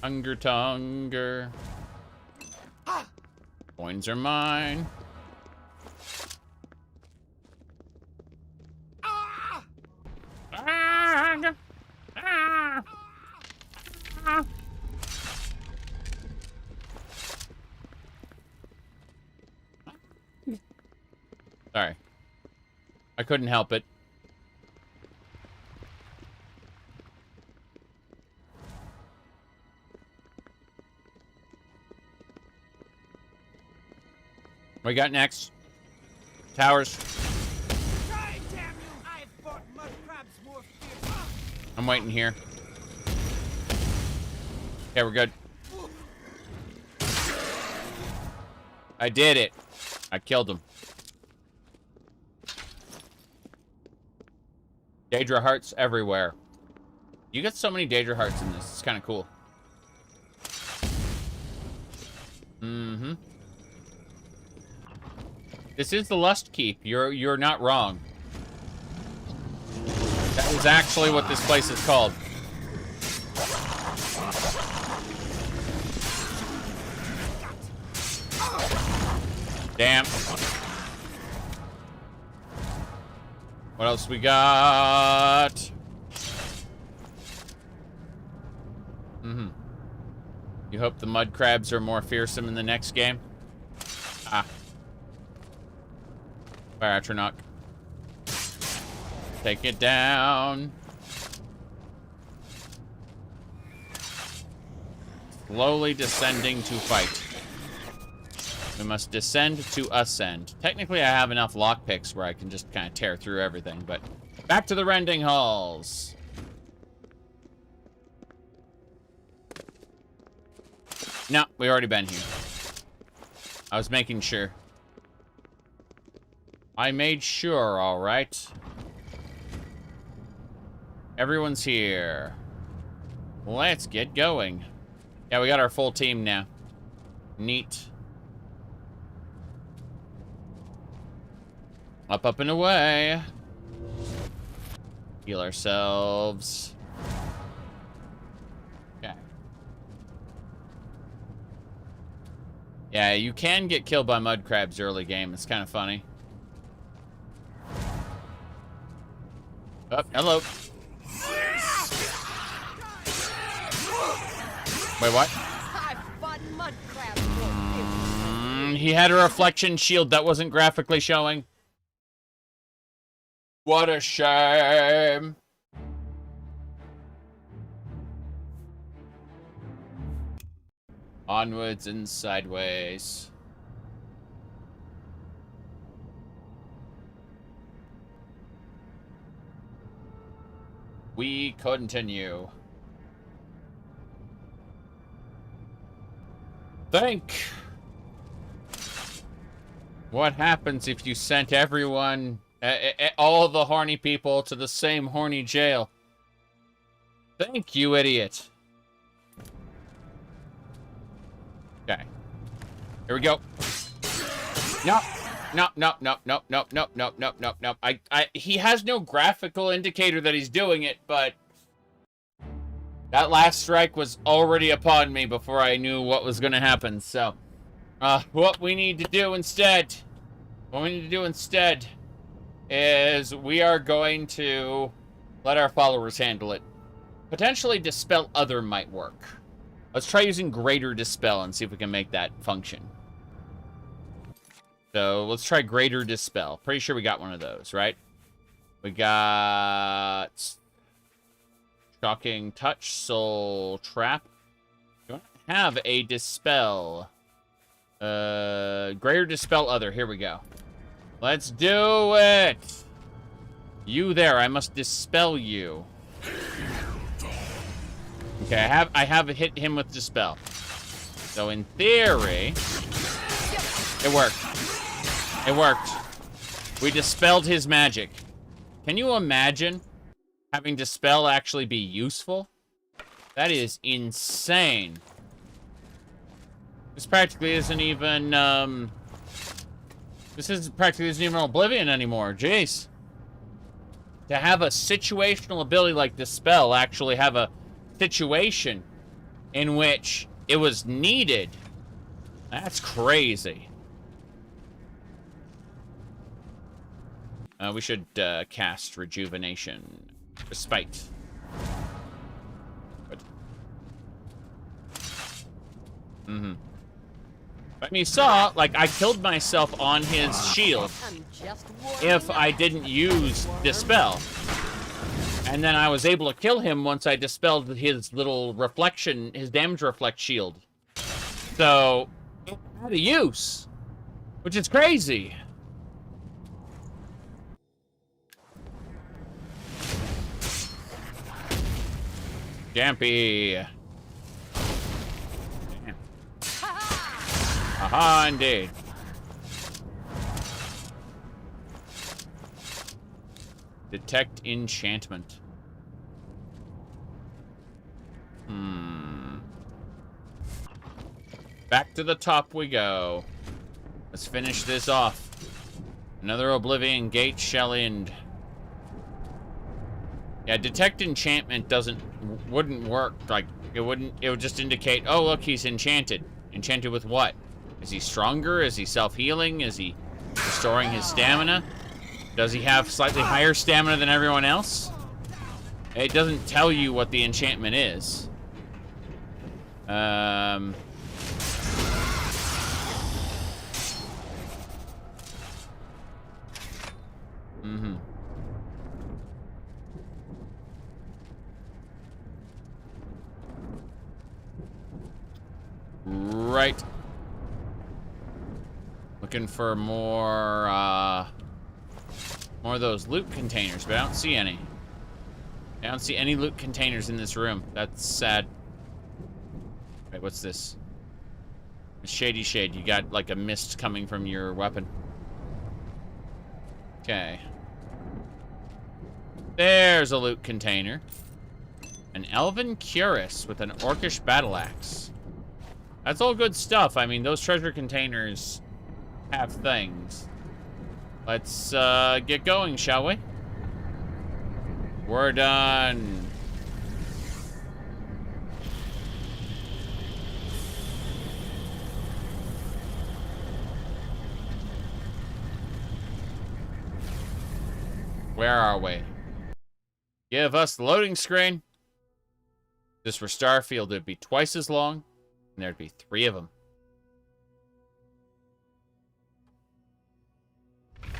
Hunger Tonger. Coins are mine. Sorry. I couldn't help it. What we got next? Towers. I'm waiting here. Okay, we're good. I did it. I killed him. Daedra hearts everywhere. You get so many Daedra hearts in this. It's kind of cool. Mm-hmm. This is the Lust Keep. You're not wrong. That is actually what this place is called. Damn. What else we got? Mm-hmm. You hope the mud crabs are more fearsome in the next game? Ah. Fire Atronach. Take it down. Slowly descending to fight. We must descend to ascend. Technically, I have enough lockpicks where I can just kind of tear through everything, but back to the rending halls. No, we already been here. I was making sure. I made sure, all right. Everyone's here. Let's get going. Yeah, we got our full team now. Neat. Up, up, and away. Heal ourselves. Okay. Yeah, you can get killed by mud crabs early game. It's kind of funny. Oh, hello. Wait, what? He had a reflection shield that wasn't graphically showing. What a shame. Onwards and sideways. We continue. Think. What happens if you sent everyone, all the horny people, to the same horny jail? Think, you idiot. Okay. Here we go. Nope. Nope. He has no graphical indicator that he's doing it, but that last strike was already upon me before I knew what was going to happen. So, what we need to do instead, is we are going to let our followers handle it. Potentially Dispel Other might work. Let's try using Greater Dispel and see if we can make that function. So let's try Greater Dispel. Pretty sure we got one of those, right? We got Shocking Touch, Soul Trap. We don't have a Dispel. Greater Dispel Other. Here we go. Let's do it. You there. I must dispel you. Okay, I have hit him with Dispel. So in theory, it worked. It worked. We dispelled his magic. Can you imagine having Dispel actually be useful? That is insane. This practically isn't even, practically isn't even Oblivion anymore. Jeez. To have a situational ability like Dispel actually have a situation in which it was needed. That's crazy. We should cast Rejuvenation. Respite. Good. Mm-hmm. But you saw, like, I killed myself on his shield if I didn't use Dispel. And then I was able to kill him once I dispelled his little reflection, his damage reflect shield. So, it had a use, which is crazy. Jampy. Damn. Aha, indeed. Detect enchantment. Back to the top we go. Let's finish this off. Another Oblivion Gate shall end. Yeah, detect enchantment wouldn't work. Like, it would just indicate, oh look, he's enchanted. Enchanted with what? Is he stronger? Is he self-healing? Is he restoring his stamina? Does he have slightly higher stamina than everyone else? It doesn't tell you what the enchantment is. Right. Looking for more of those loot containers, but I don't see any. I don't see any loot containers in this room. That's sad. Wait, what's this? Shady shade. You got like a mist coming from your weapon. Okay. There's a loot container. An elven cuirass with an orcish battle axe. That's all good stuff. I mean, those treasure containers have things. Let's get going, shall we? We're done. Where are we? Give us the loading screen. This for Starfield, it'd be twice as long, and there'd be 3 of them.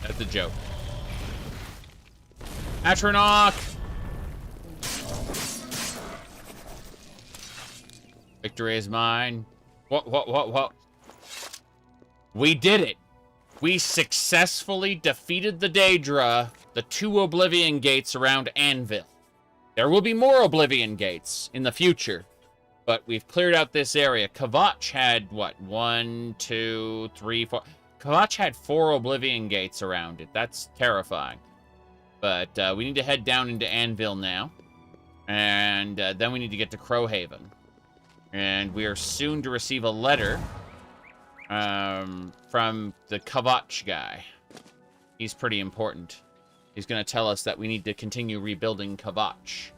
That's a joke. Atronach! Victory is mine. What? We did it! We successfully defeated the Daedra, the 2 Oblivion Gates around Anvil. There will be more Oblivion Gates in the future, but we've cleared out this area. Kvatch had, what, 1, 2, 3, 4... Kvatch had 4 Oblivion Gates around it. That's terrifying. But we need to head down into Anvil now. And then we need to get to Crowhaven. And we are soon to receive a letter from the Kvatch guy. He's pretty important. He's going to tell us that we need to continue rebuilding Kvatch.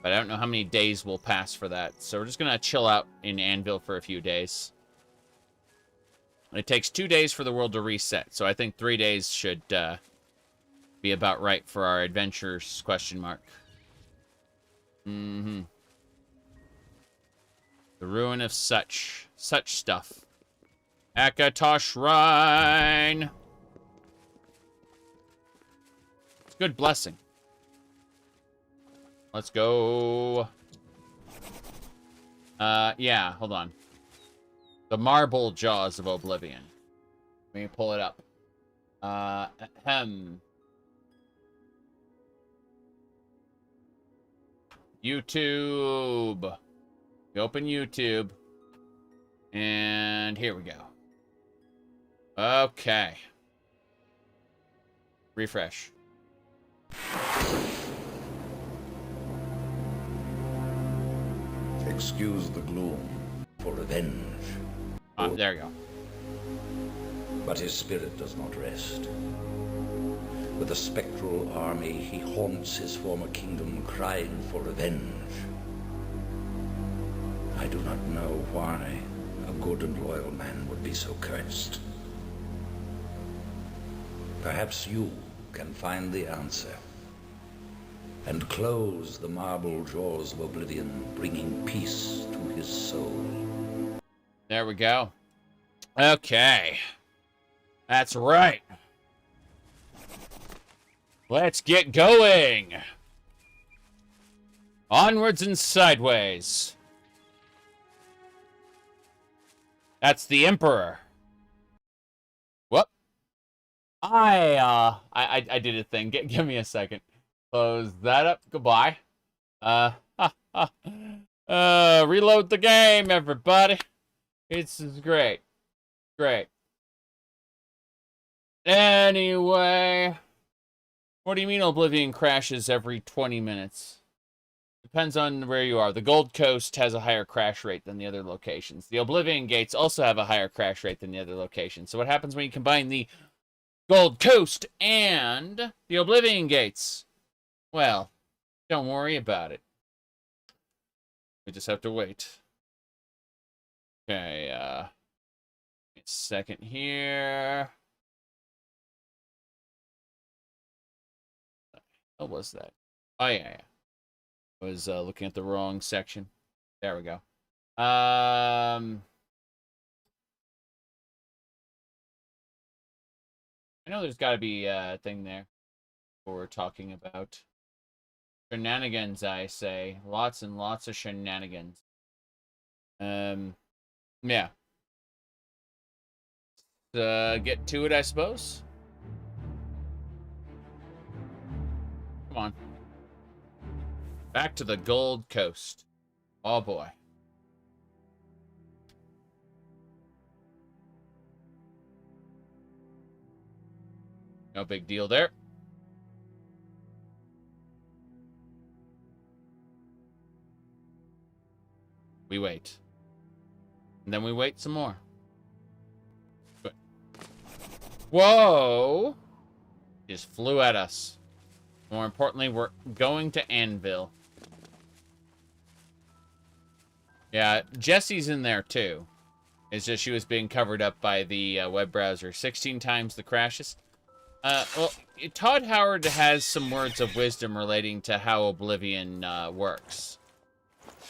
But I don't know how many days will pass for that. So we're just going to chill out in Anvil for a few days. It takes 2 days for the world to reset. So I think 3 days should be about right for our adventures, question mark. The ruin of such stuff. Akatosh Shrine. It's a good blessing. Let's go. Yeah, hold on. The Marble Jaws of Oblivion. Let me pull it up. YouTube. We open YouTube. And here we go. Okay. Refresh. Excuse the gloom for revenge. There you go. But his spirit does not rest. With a spectral army, he haunts his former kingdom, crying for revenge. I do not know why a good and loyal man would be so cursed. Perhaps you can find the answer and close the marble jaws of oblivion, bringing peace to his soul. There we go. Okay. That's right. Let's get going. Onwards and sideways. That's the Emperor. Whoop. I did a thing. Give me a second. Close that up. Goodbye. Reload the game, everybody. It's great. Great. Anyway. What do you mean Oblivion crashes every 20 minutes? Depends on where you are. The Gold Coast has a higher crash rate than the other locations. The Oblivion Gates also have a higher crash rate than the other locations. So what happens when you combine the Gold Coast and the Oblivion Gates? Well, don't worry about it. We just have to wait. Okay, a second here. What was that? Oh, yeah. I was looking at the wrong section. There we go. I know there's got to be a thing there we're talking about. Shenanigans, I say. Lots and lots of shenanigans. Yeah. Get to it, I suppose. Come on. Back to the Gold Coast. Oh, boy. No big deal there. We wait. And then we wait some more. Good. Whoa! Just flew at us. More importantly, we're going to Anvil. Yeah, Jessie's in there too. It's just she was being covered up by the web browser. 16 times the crashes. Well, Todd Howard has some words of wisdom relating to how Oblivion works.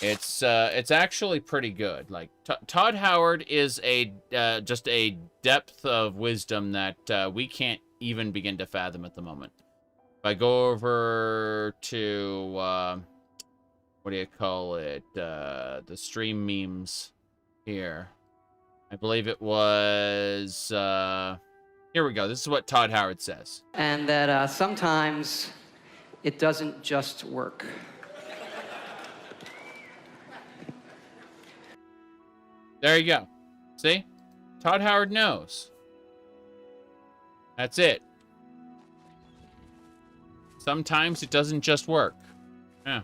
It's actually pretty good. Like Todd Howard is just a depth of wisdom that we can't even begin to fathom at the moment. If I go over to what do you call it? The stream memes here. I believe it was here we go. This is what Todd Howard says. And that sometimes it doesn't just work. There you go. See? Todd Howard knows. That's it. Sometimes it doesn't just work. Yeah.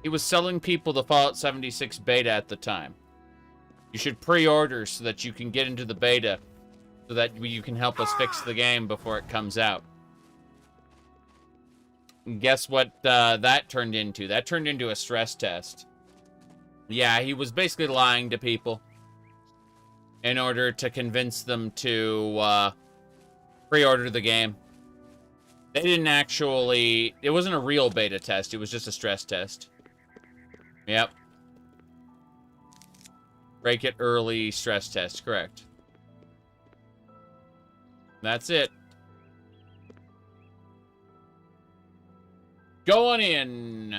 He was selling people the Fallout 76 beta at the time. You should pre-order so that you can get into the beta so that you can help us fix the game before it comes out. And guess what that turned into? That turned into a stress test. Yeah, he was basically lying to people in order to convince them to pre-order the game. They didn't actually... It wasn't a real beta test. It was just a stress test. Yep. Break it early stress test. Correct. That's it. Going in.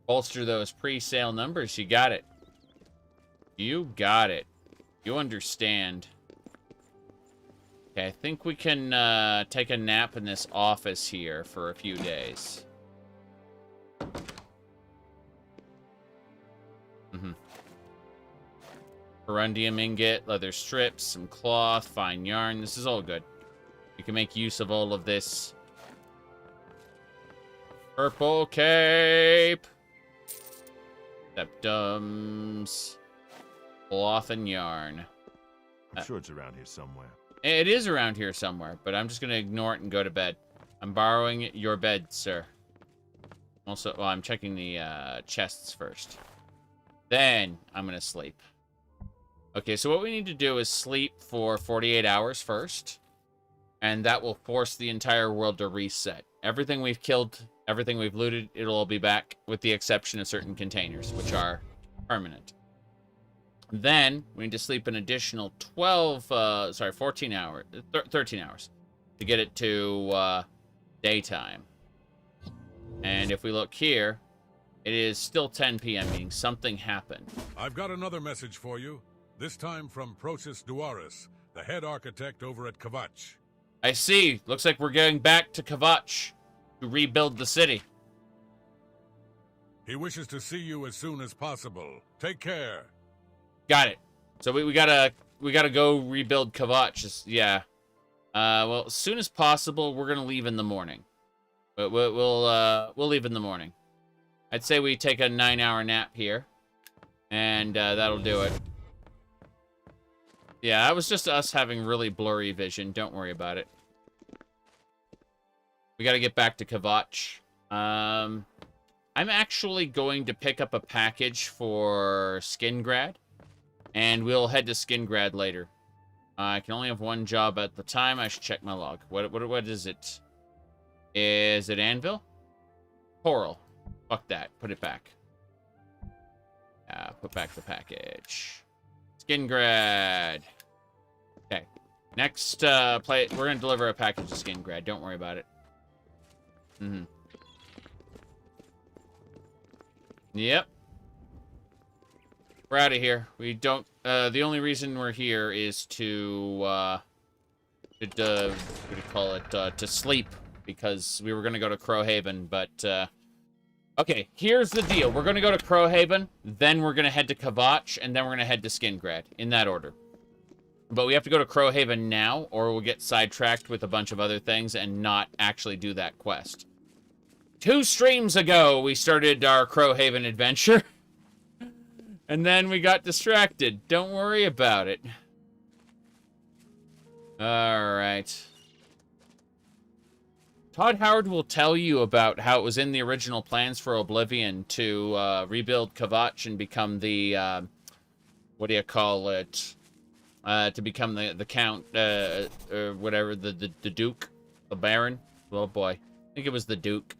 Bolster those pre-sale numbers. You got it. You got it. You understand. Okay, I think we can take a nap in this office here for a few days. Corundium ingot, leather strips, some cloth, fine yarn. This is all good. We can make use of all of this. Purple cape. Septums. Cloth and yarn. I'm sure it's around here somewhere. It is around here somewhere, but I'm just going to ignore it and go to bed. I'm borrowing your bed, sir. Also, well, I'm checking the chests first. Then I'm going to sleep. Okay, so what we need to do is sleep for 48 hours first. And that will force the entire world to reset. Everything we've killed, everything we've looted, it'll all be back, with the exception of certain containers, which are permanent. Then we need to sleep an additional 13 hours to get it to daytime. And if we look here, it is still 10 p.m., meaning something happened. I've got another message for you, this time from Prosis Duaris, the head architect over at Kvatch. I see. Looks like we're going back to Kvatch to rebuild the city. He wishes to see you as soon as possible. Take care. Got it. So we gotta go rebuild Kvatch. Yeah. Well, as soon as possible, we're gonna leave in the morning. But we'll leave in the morning. I'd say we take a 9-hour nap here, and that'll do it. Yeah, that was just us having really blurry vision. Don't worry about it. We gotta get back to Kvatch. I'm actually going to pick up a package for Skingrad, and we'll head to Skingrad later. I can only have one job at the time. I should check my log. What is it? Is it Anvil? Coral. Fuck that. Put it back. Put back the package. Skingrad. Okay. Next, we're gonna deliver a package to Skingrad. Don't worry about it. Yep. We're out of here. We don't, the only reason we're here is to, what do you call it, to sleep, because we were gonna go to Crowhaven, but, okay, here's the deal. We're gonna go to Crowhaven, then we're gonna head to Kvatch, and then we're gonna head to Skingrad, in that order. But we have to go to Crowhaven now, or we'll get sidetracked with a bunch of other things and not actually do that quest. 2 streams ago, we started our Crowhaven adventure. And then we got distracted. Don't worry about it. Alright. Todd Howard will tell you about how it was in the original plans for Oblivion to rebuild Kvatch and become the, what do you call it? To become the Count, or whatever, the Duke, the Baron. Oh boy. I think it was the Duke.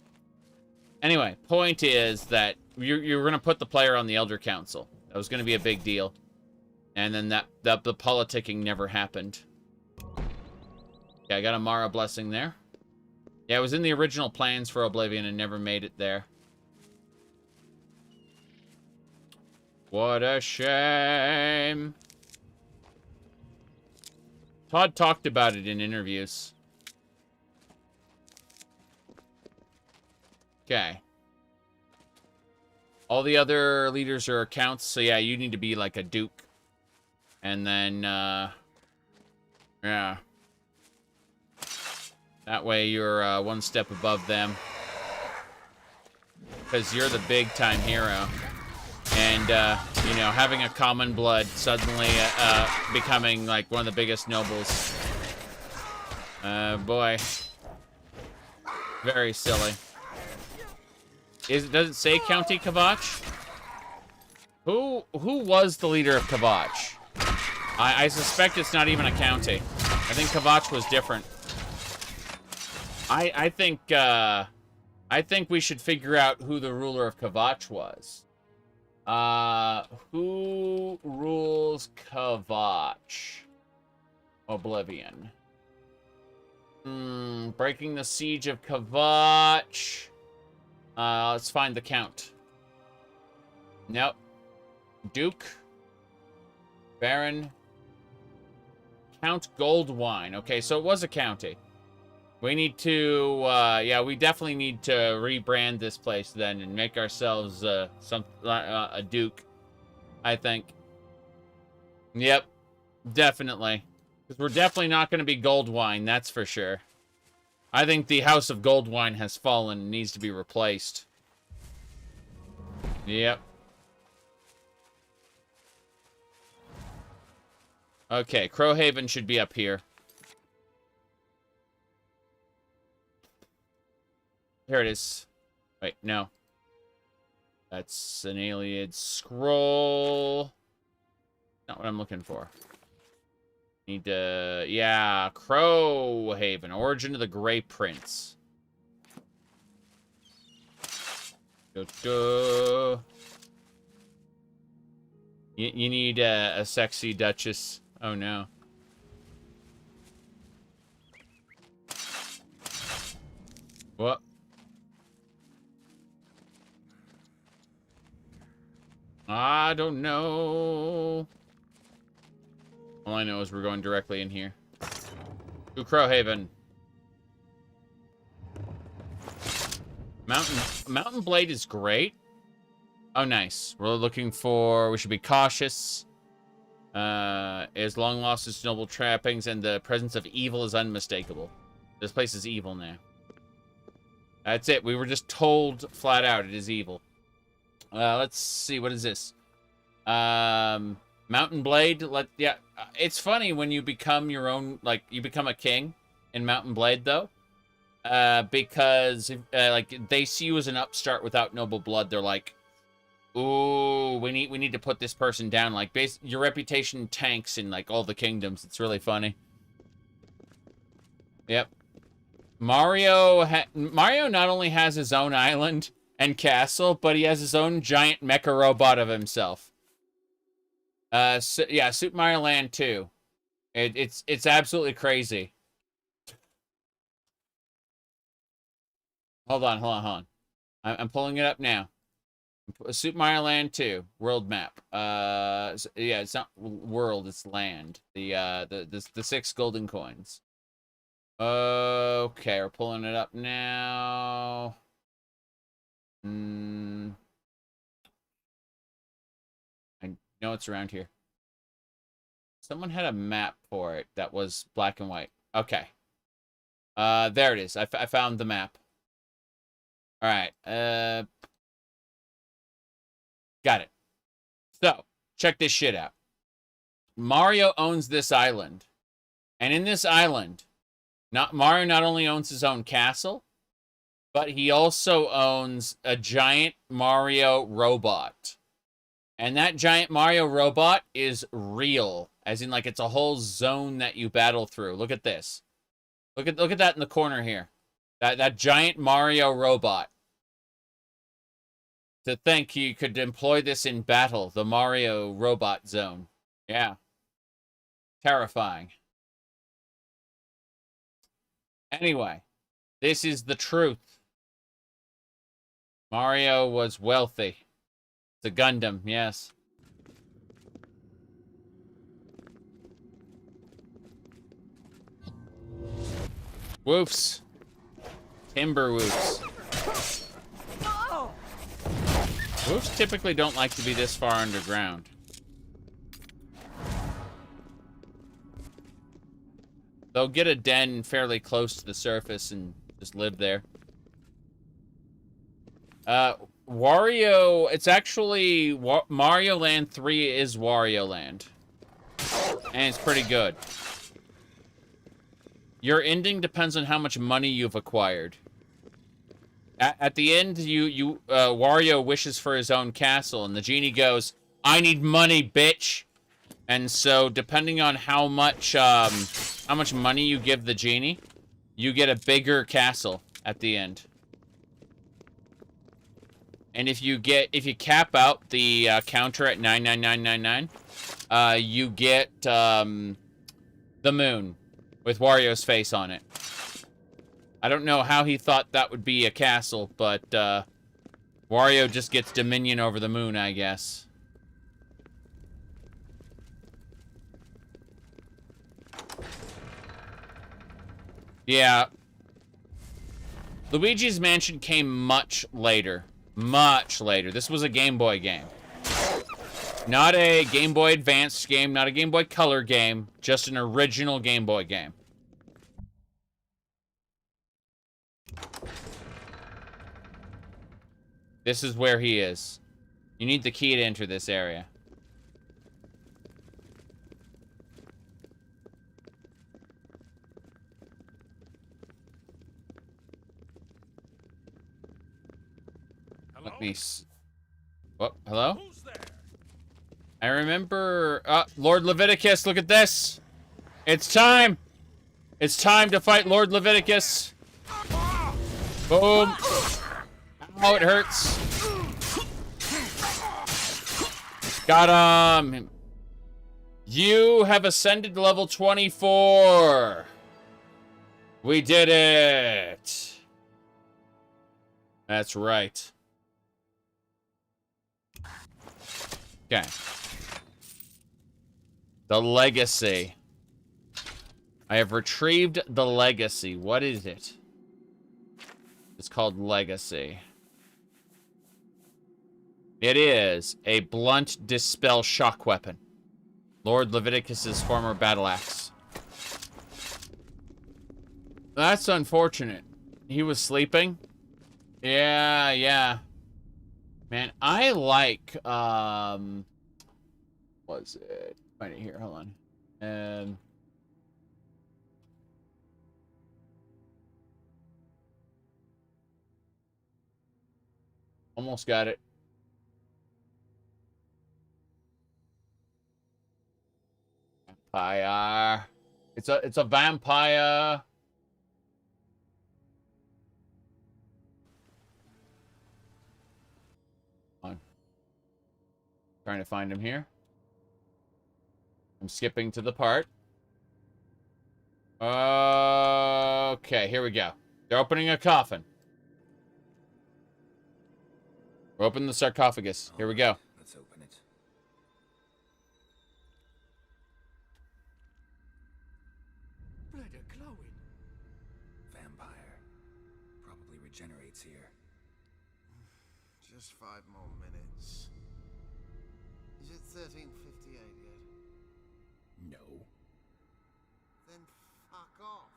Anyway, point is that you're going to put the player on the Elder Council. That was going to be a big deal. And then the politicking never happened. Yeah, I got a Mara blessing there. Yeah, it was in the original plans for Oblivion and never made it there. What a shame. Todd talked about it in interviews. Okay. All the other leaders are accounts, so yeah, you need to be like a duke. And then, yeah. That way you're one step above them. Because you're the big-time hero. And, you know, having a common blood suddenly becoming, like, one of the biggest nobles. Boy. Very silly. Does it say County Kvatch? Who was the leader of Kvatch? I suspect it's not even a county. I think Kvatch was different. I think we should figure out who the ruler of Kvatch was. Who rules Kvatch? Oblivion. Breaking the siege of Kvatch. Let's find the Count. Nope. Duke. Baron. Count Goldwine. Okay, so it was a county. We need to, yeah, we definitely need to rebrand this place then and make ourselves a duke, I think. Yep. Definitely. Because we're definitely not going to be Goldwine, that's for sure. I think the House of Goldwine has fallen and needs to be replaced. Yep. Okay, Crowhaven should be up here. Here it is. Wait, no. That's an Alien scroll. Not what I'm looking for. Need to... Yeah, Crowhaven. Origin of the Grey Prince. You need a sexy Duchess. Oh, no. What? I don't know. All I know is we're going directly in here. To Crowhaven. Mountain Blade is great. Oh, nice. We're looking for... We should be cautious. As long lost its noble trappings and the presence of evil is unmistakable. This place is evil now. That's it. We were just told flat out it is evil. Let's see. What is this? Mountain Blade. Yeah. It's funny when you become your own, like, you become a king in Mountain Blade, though. Because, like, they see you as an upstart without noble blood. They're like, ooh, we need to put this person down. Like, your reputation tanks in, like, all the kingdoms. It's really funny. Yep. Mario not only has his own island and castle, but he has his own giant mecha robot of himself. So, yeah, Super Mario Land 2. It's absolutely crazy. Hold on. I'm pulling it up now. Super Mario Land 2 world map. Yeah, it's not world, it's land. The 6 golden coins. Okay, we're pulling it up now. I know it's around here. Someone had a map for it that was black and white. Okay. There it is. I found the map. All right. Got it. So, check this shit out. Mario owns this island. And in this island, Mario not only owns his own castle, but he also owns a giant Mario robot. And that giant Mario robot is real. As in, like, it's a whole zone that you battle through. Look at this. Look at that in the corner here. That giant Mario robot. To think you could employ this in battle, the Mario robot zone. Yeah. Terrifying. Anyway, this is the truth. Mario was wealthy. It's a Gundam, yes. Woofs. Timber woofs. Woofs typically don't like to be this far underground. They'll get a den fairly close to the surface and just live there. Wario, it's actually... Mario Land 3 is Wario Land. And it's pretty good. Your ending depends on how much money you've acquired. At the end, Wario wishes for his own castle, and the genie goes, "I need money, bitch!" And so, depending on how much money you give the genie, you get a bigger castle at the end. And if you cap out the counter at 99999, you get the moon with Wario's face on it. I don't know how he thought that would be a castle, but Wario just gets dominion over the moon, I guess. Yeah. Luigi's Mansion came much later. Much later. This was a Game Boy game. Not a Game Boy Advance game, not a Game Boy Color game, just an original Game Boy game. This is where he is. You need the key to enter this area. Let me what? Hello? Who's there? I remember... Lord Leviticus, look at this! It's time! It's time to fight Lord Leviticus! Boom! Ow, it hurts! Got him! You have ascended to level 24! We did it! That's right. Okay. The legacy. I have retrieved the legacy. What is it? It's called legacy. It is a blunt dispel shock weapon. Lord Leviticus's former battle axe. That's unfortunate. He was sleeping? Yeah. Man, I like, was it? Find it here, hold on. Almost got it. Vampire. It's a vampire. Trying to find him here. I'm skipping to the part. Okay, here we go. They're opening a coffin. We're opening the sarcophagus. Here we go. Let's open it. Blood are glowing. Vampire. Probably regenerates here. Just 5 more minutes. Is it 1358 yet? No. Then fuck off.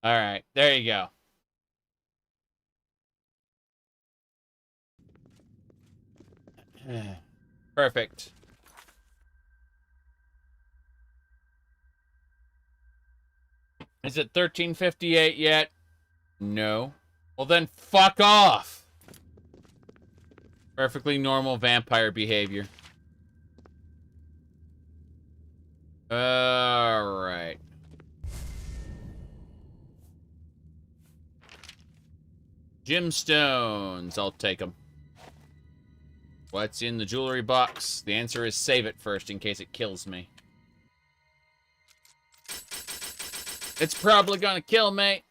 All right, there you go. Perfect. Is it 1358 yet? No. Well then, fuck off. Perfectly normal vampire behavior. Alright. Gemstones. I'll take them. What's in the jewelry box? The answer is save it first in case it kills me. It's probably gonna kill me.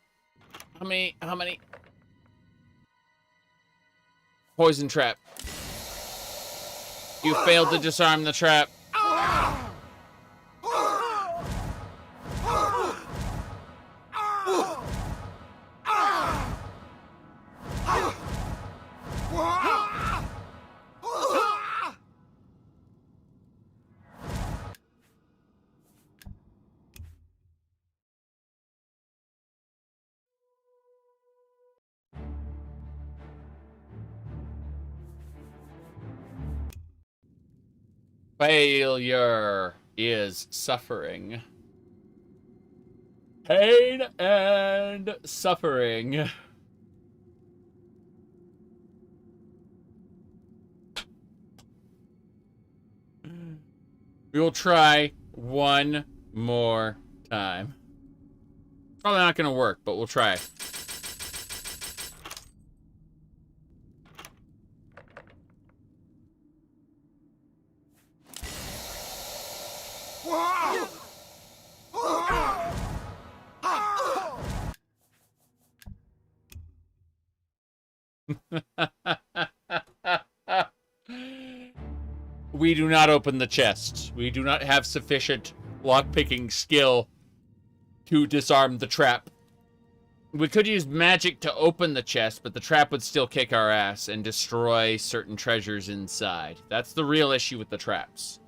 How many? Poison trap. You failed to disarm the trap. Failure is suffering. Pain and suffering. We will try one more time. Probably not going to work, but we'll try. We do not open the chest. We do not have sufficient lockpicking skill to disarm the trap. We could use magic to open the chest, but the trap would still kick our ass and destroy certain treasures inside. That's the real issue with the traps.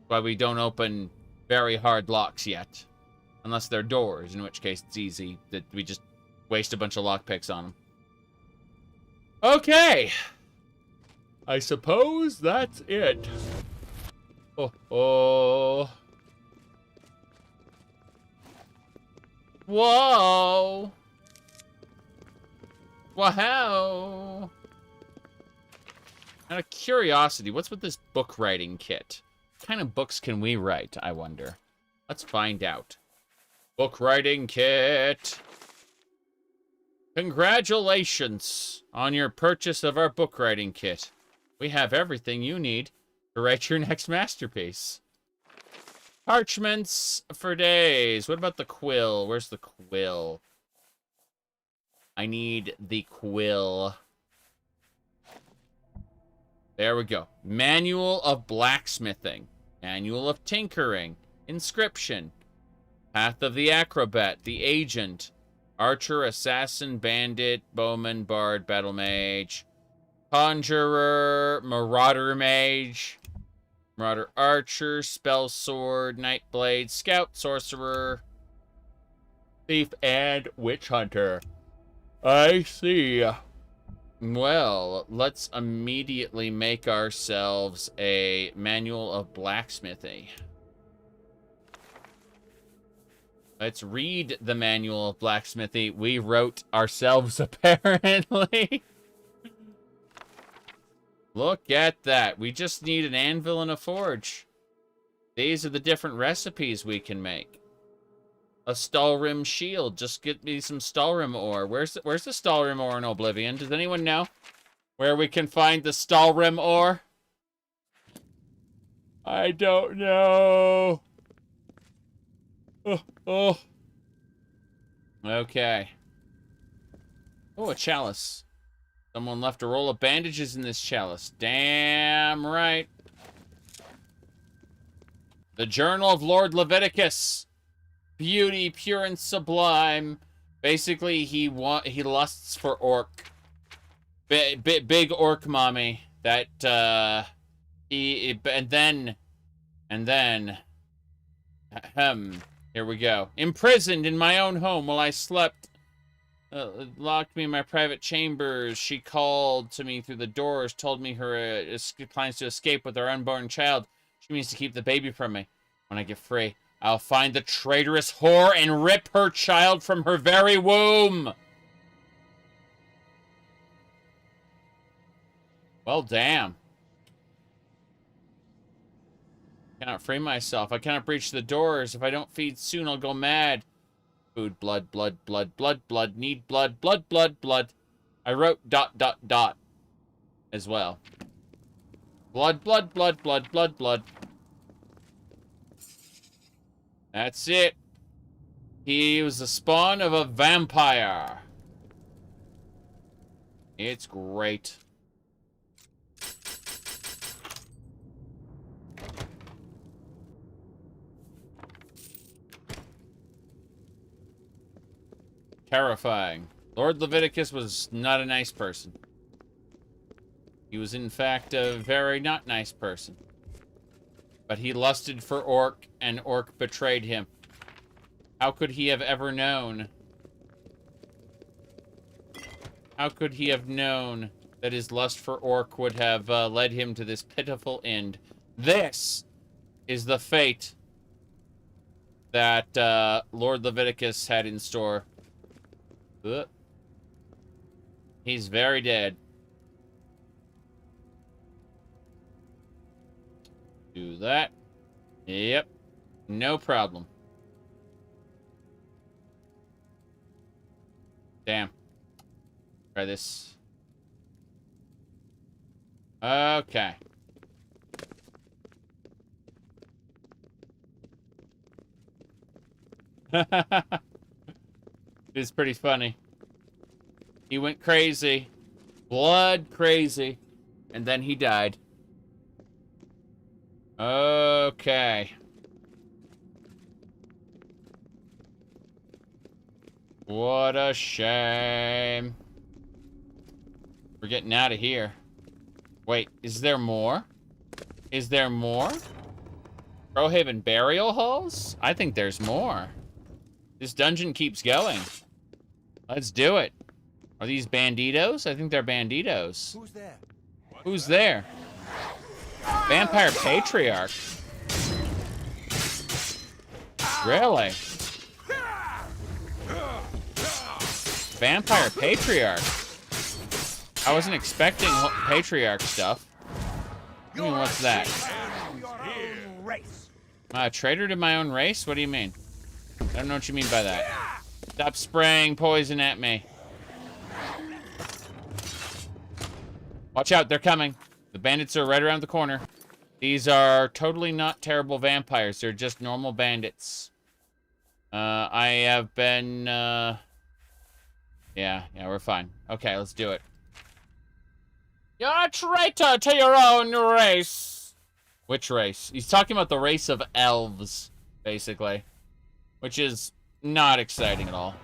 Why we don't open very hard locks yet. Unless they're doors, in which case it's easy. That we just waste a bunch of lockpicks on them. Okay. I suppose that's it. Oh. Whoa. Wow. Out of curiosity, what's with this book writing kit? What kind of books can we write, I wonder? Let's find out. Book writing kit. Congratulations on your purchase of our book writing kit. We have everything you need to write your next masterpiece. Parchments for days. What about the quill? Where's the quill? I need the quill. There we go. Manual of Blacksmithing. Manual of Tinkering. Inscription. Path of the Acrobat. The Agent. Archer, Assassin, Bandit, Bowman, Bard, Battle Mage. Conjurer, Marauder Mage. Marauder Archer, Spell Sword, Nightblade, Scout, Sorcerer, Thief, and Witch Hunter. I see. Well, let's immediately make ourselves a Manual of Blacksmithing. Let's read the Manual of Blacksmithing we wrote ourselves, apparently. Look at that. We just need an anvil and a forge. These are the different recipes we can make. A Stalrim shield. Just get me some Stalrim ore. Where's the Stalrim ore in Oblivion? Does anyone know where we can find the Stalrim ore? I don't know. Oh. Okay. Oh, a chalice. Someone left a roll of bandages in this chalice. Damn right. The Journal of Lord Leviticus. Beauty, pure and sublime. Basically, he lusts for orc. Big orc mommy. That, and then, here we go. Imprisoned in my own home while I slept. Locked me in my private chambers. She called to me through the doors, told me her plans to escape with her unborn child. She means to keep the baby from me. When I get free, I'll find the traitorous whore and rip her child from her very womb. Well, damn. I cannot free myself. I cannot breach the doors. If I don't feed soon, I'll go mad. Food, blood, blood, blood, blood, blood, need blood, blood, blood, blood. I wrote ... as well. Blood, blood, blood, blood, blood, blood. That's it. He was the spawn of a vampire. It's great. Terrifying. Lord Leviticus was not a nice person. He was, in fact, a very not nice person. But he lusted for Orc, and Orc betrayed him. How could he have ever known? How could he have known that his lust for Orc would have led him to this pitiful end? This is the fate that Lord Leviticus had in store. He's very dead. Do that. Yep. No problem. Damn. Try this. Okay. It's pretty funny. He went crazy. Blood crazy. And then he died. Okay. What a shame. We're getting out of here. Wait, is there more? Is there more? Crowhaven burial halls? I think there's more. This dungeon keeps going. Let's do it. Are these banditos? I think they're banditos. Who's there? Who's there? Vampire Patriarch. Really? Vampire Patriarch. I wasn't expecting Patriarch stuff. I mean, what's that? Traitor to my own race? What do you mean? I don't know what you mean by that. Stop spraying poison at me. Watch out, they're coming. The bandits are right around the corner. These are totally not terrible vampires. They're just normal bandits. I have been, Yeah, we're fine. Okay, let's do it. You're a traitor to your own race. Which race? He's talking about the race of elves, basically. Which is not exciting at all.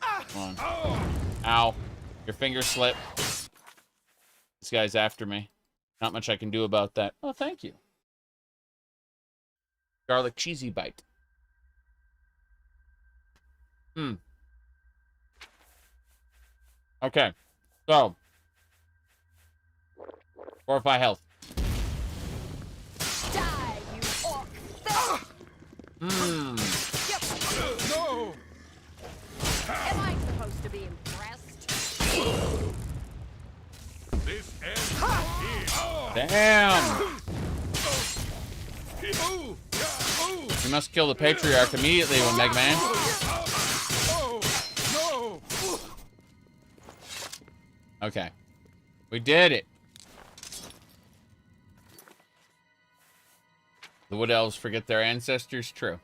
Come on. Ow. Your finger slipped. This guy's after me. Not much I can do about that. Oh, thank you. Garlic cheesy bite. Okay. So. 4 or 5 health. Die, you orc. No! Am I supposed to be impressed? This ends here. Damn! We must kill the Patriarch immediately, one Mega Man. Okay. We did it. The Wood Elves forget their ancestors? True.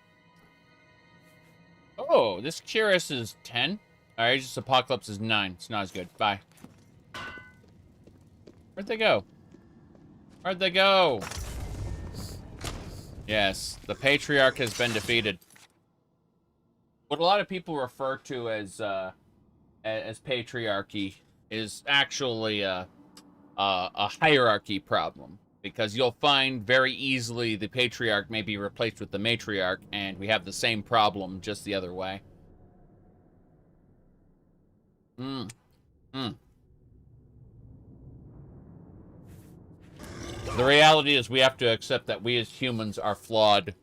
Oh, this Curious is 10. Our Aegis Apocalypse is 9. It's not as good. Bye. Where'd they go? Where'd they go? Yes, the Patriarch has been defeated. What a lot of people refer to as patriarchy is actually a hierarchy problem. Because you'll find very easily the Patriarch may be replaced with the Matriarch, and we have the same problem, just the other way. The reality is we have to accept that we as humans are flawed.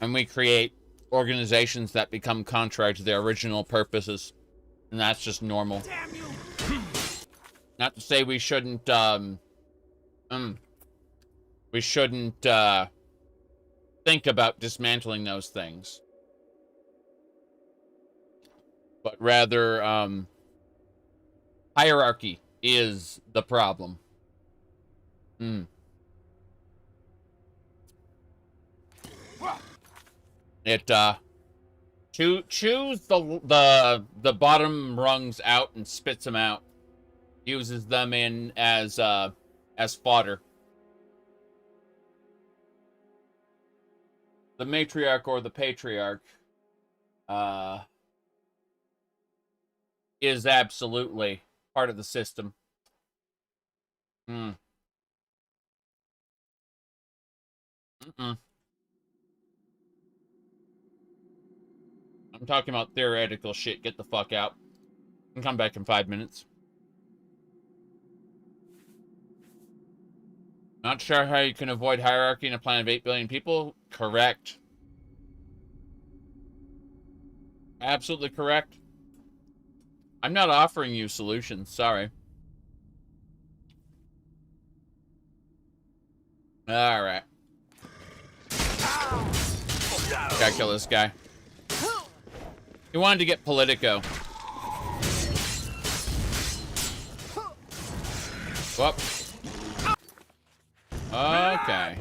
And we create organizations that become contrary to their original purposes. And that's just normal. Not to say we shouldn't, think about dismantling those things. But rather, hierarchy is the problem. It, chews the bottom rungs out and spits them out. Uses them in as fodder. The Matriarch or the Patriarch is absolutely part of the system. I'm talking about theoretical shit. Get the fuck out. And come back in 5 minutes. Not sure how you can avoid hierarchy in a planet of 8 billion people? Correct. Absolutely correct. I'm not offering you solutions. Sorry. Alright. Gotta kill this guy. He wanted to get Politico. Whoop. Okay.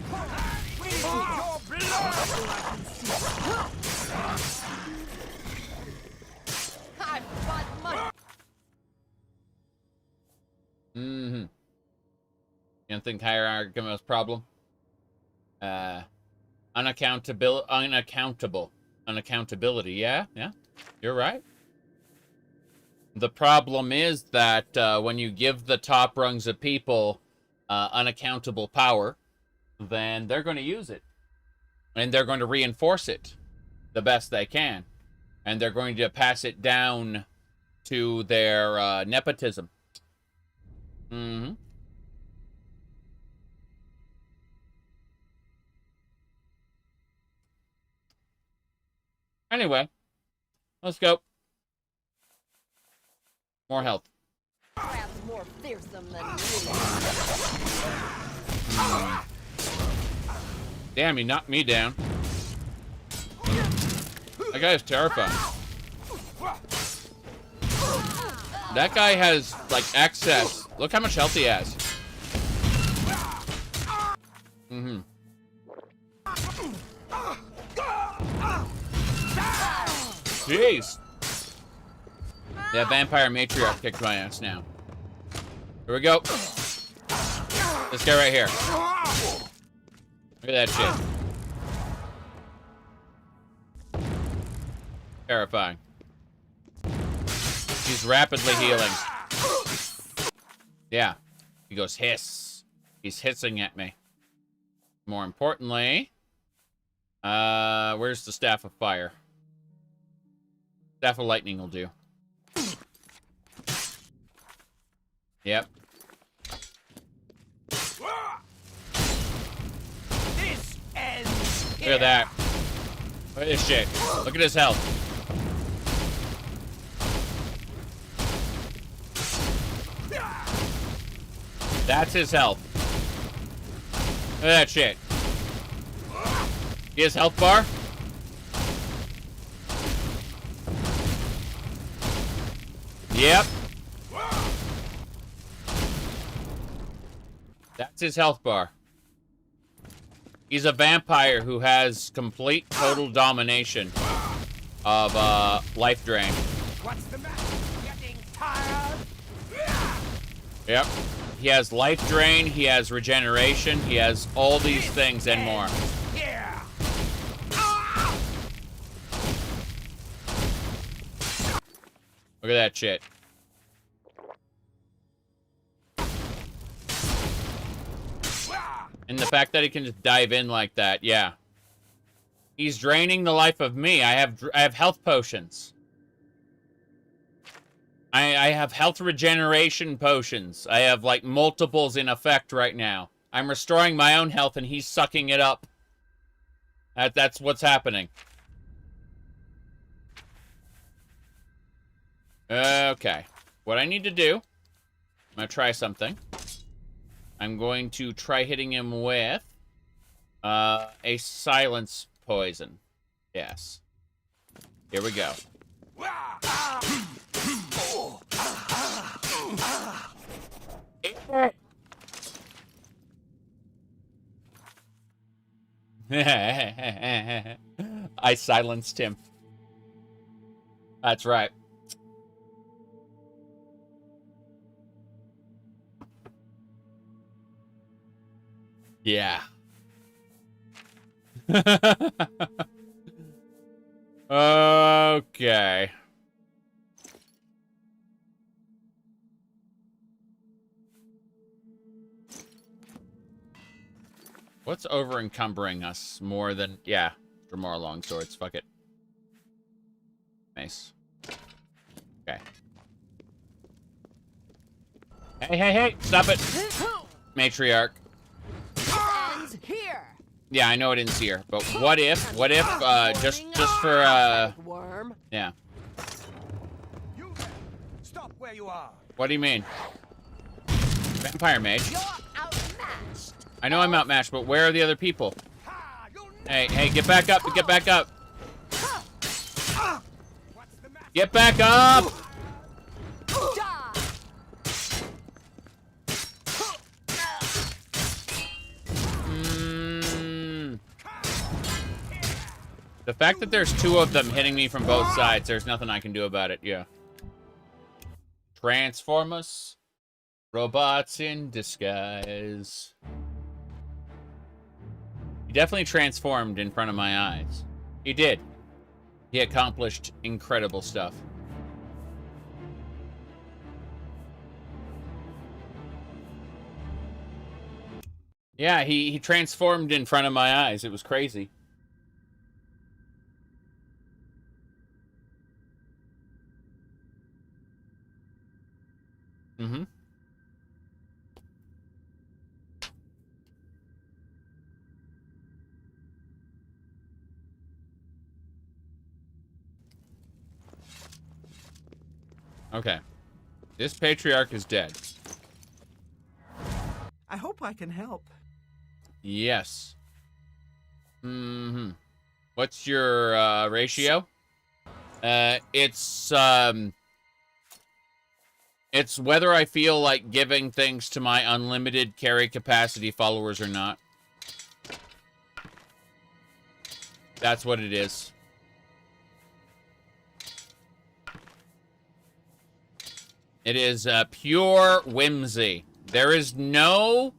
You think hierarchy was a problem? Unaccountable. unaccountability. Yeah, you're right. The problem is that when you give the top rungs of people unaccountable power, then they're going to use it. And they're going to reinforce it the best they can. And they're going to pass it down to their nepotism. Mm-hmm. Anyway, let's go. More health. Perhaps more fearsome than Damn, he knocked me down. That guy is terrifying. That guy has, like, access. Look how much health he has. Mm-hmm. Jeez. That vampire matriarch kicked my ass now. Here we go. This guy right here. Look at that shit. Terrifying. He's rapidly healing. Yeah. He goes hiss. He's hissing at me. More importantly, where's the Staff of Fire? Staff of Lightning will do. Yep. This ends Look at that. Look at this shit. Look at his health. That's his health. Look at that shit. See his health bar? Yep. That's his health bar. He's a vampire who has complete total domination of life drain. What's the matter? Getting tired? Yep. He has life drain, he has regeneration, he has all these things and more. Here. Look at that shit. And the fact that he can just dive in like that, yeah. He's draining the life of me. I have health potions. I have health regeneration potions. I have, like, multiples in effect right now. I'm restoring my own health, and he's sucking it up. That's what's happening. Okay. What I need to do... I'm going to try something. I'm going to try hitting him with... a silence poison. Yes. Here we go. I silenced him. That's right. Yeah. Okay. What's over encumbering us more than... Yeah, for more long swords. Fuck it. Nice. Okay. Hey! Stop it! Matriarch. ends here. Yeah, I know it ends here, but what if, just for, Worm. yeah. You there. Stop where you are. What do you mean? Vampire mage. You're outmatched. I know I'm outmatched, but where are the other people? Hey, get back up, get back up. Get back up! The fact that there's two of them hitting me from both sides, there's nothing I can do about it, yeah. Transformers. Robots in disguise. He definitely transformed in front of my eyes. He did. He accomplished incredible stuff. Yeah, he transformed in front of my eyes. It was crazy. Mm-hmm. Okay. This patriarch is dead. I hope I can help. Yes. Mm-hmm. What's your ratio? It's whether I feel like giving things to my unlimited carry capacity followers or not. That's what it is. It is pure whimsy. There is no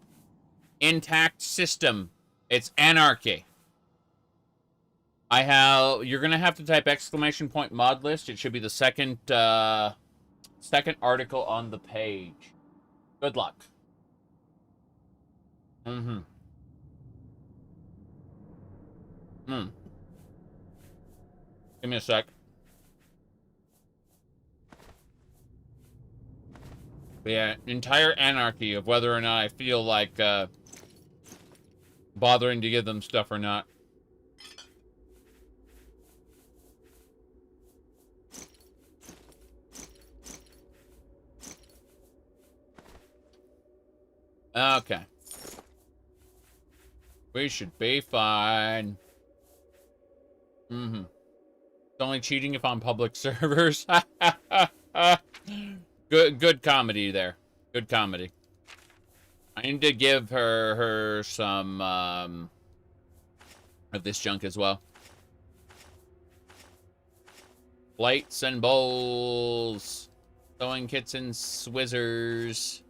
intact system. It's anarchy. You're gonna have to type ! modlist. It should be the second article on the page. Good luck. Mm-hmm. Give me a sec. But yeah, entire anarchy of whether or not I feel like bothering to give them stuff or not. Okay. We should be fine. Mm-hmm. It's only cheating if on public servers. Good comedy there. Good comedy. I need to give her some of this junk as well. Plates and bowls. Sewing kits and swizzers.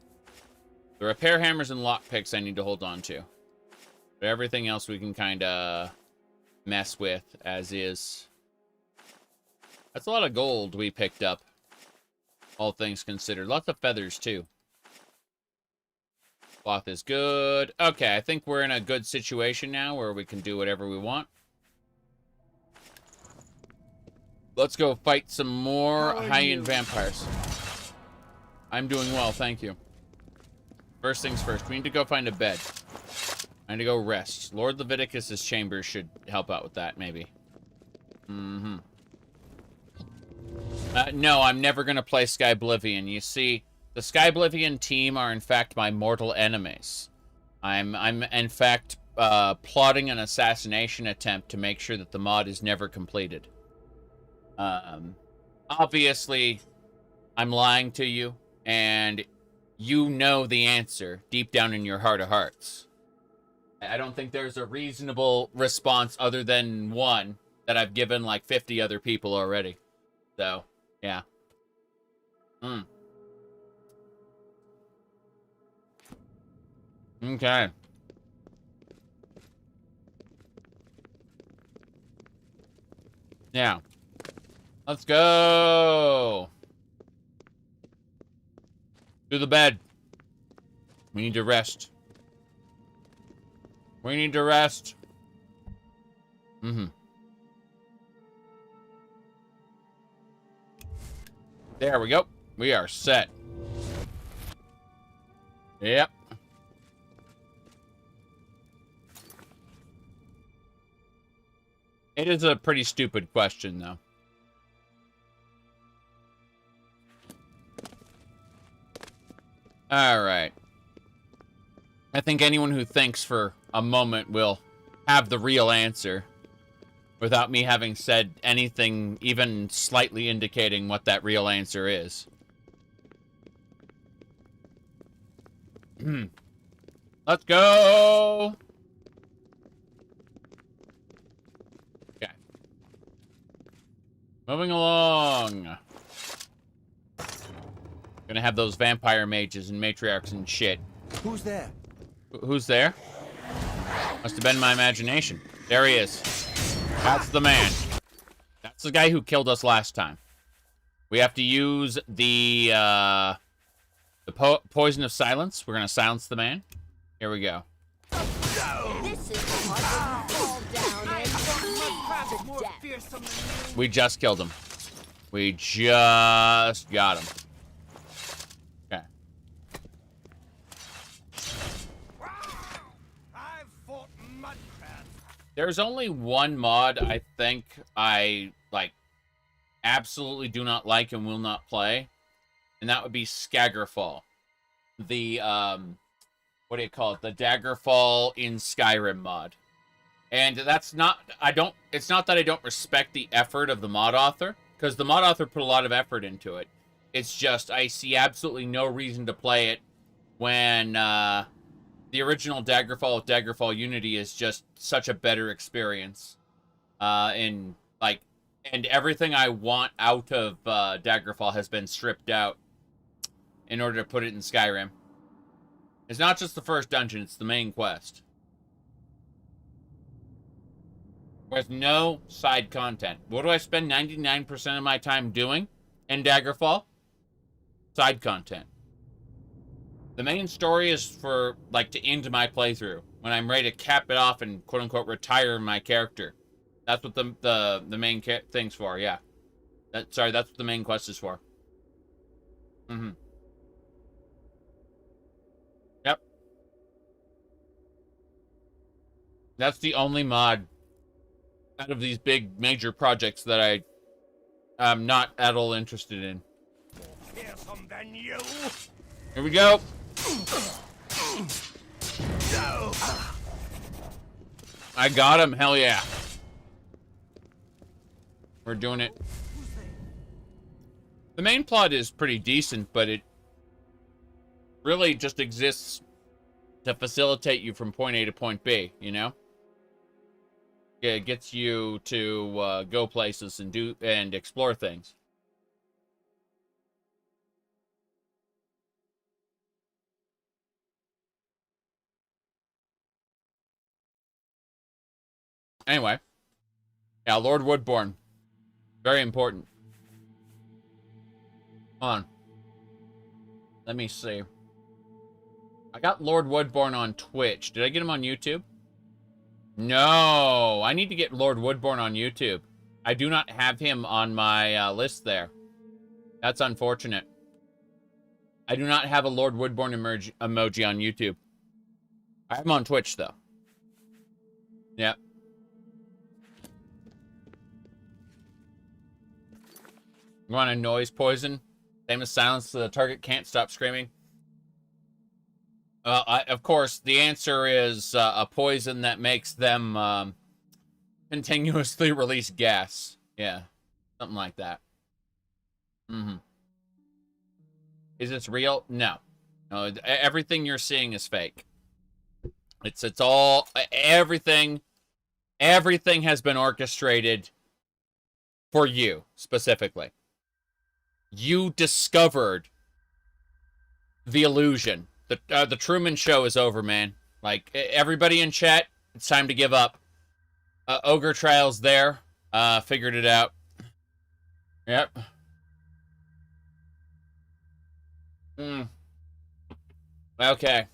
The repair hammers and lockpicks I need to hold on to. But everything else we can kind of mess with as is. That's a lot of gold we picked up. All things considered. Lots of feathers, too. Cloth is good. Okay, I think we're in a good situation now where we can do whatever we want. Let's go fight some more high-end vampires. I'm doing well, thank you. First things first, we need to go find a bed. I need to go rest. Lord Leviticus's chambers should help out with that, maybe. Mm-hmm. No, I'm never going to play Skyblivion. You see, the Skyblivion team are, in fact, my mortal enemies. I'm in fact, plotting an assassination attempt to make sure that the mod is never completed. Obviously, I'm lying to you, and you know the answer deep down in your heart of hearts. I don't think there's a reasonable response other than one that I've given like 50 other people already. So, yeah. Okay. Now, let's go. To the bed. We need to rest. We need to rest. Mm-hmm. There we go. We are set. Yep. It is a pretty stupid question, though. All right. I think anyone who thinks for a moment will have the real answer without me having said anything even slightly indicating what that real answer is. Let's go! Okay. Moving along. Gonna have those vampire mages and matriarchs and shit. Who's there? Who's there? Must have been my imagination. There he is. That's the man. That's That's the guy who killed us last time. We have to use the poison of silence. We're gonna silence the man. Here we go. This is the part where you fall down and bleed to death. We just killed him. We just got him. Okay. There's only one mod I think I, like, absolutely do not like and will not play, and that would be Skaggerfall. The, what do you call it? The Daggerfall in Skyrim mod. And that's not, it's not that I don't respect the effort of the mod author, because the mod author put a lot of effort into it. It's just, I see absolutely no reason to play it when, the original Daggerfall with Daggerfall Unity is just such a better experience. And everything I want out of Daggerfall has been stripped out in order to put it in Skyrim. It's not just the first dungeon, it's the main quest. With no side content. What do I spend 99% of my time doing in Daggerfall? Side content. The main story is for, like, to end my playthrough. When I'm ready to cap it off and, quote-unquote, retire my character. That's what the main thing's for, yeah. That's what the main quest is for. Mm-hmm. Yep. That's the only mod out of these big major projects that I am not at all interested in. Here we go. I got him, hell yeah. We're doing it. The main plot is pretty decent, but it really just exists to facilitate you from point A to point B, you know? It gets you to go places and explore things. Anyway. Yeah, Lord Woodbourne. Very important. Hold on. Let me see. I got Lord Woodbourne on Twitch. Did I get him on YouTube? No. I need to get Lord Woodbourne on YouTube. I do not have him on my list there. That's unfortunate. I do not have a Lord Woodbourne emoji on YouTube. I have him on Twitch, though. Yep. You want a noise poison? Same as silence so the target can't stop screaming? Of course, the answer is a poison that makes them continuously release gas. Yeah, something like that. Mm-hmm. Is this real? No. No, everything you're seeing is fake. It's all, everything has been orchestrated for you, specifically. You discovered the illusion. The Truman Show is over, man. Like, everybody in chat, it's time to give up. Ogre Trial's there. Figured it out. Yep. Okay.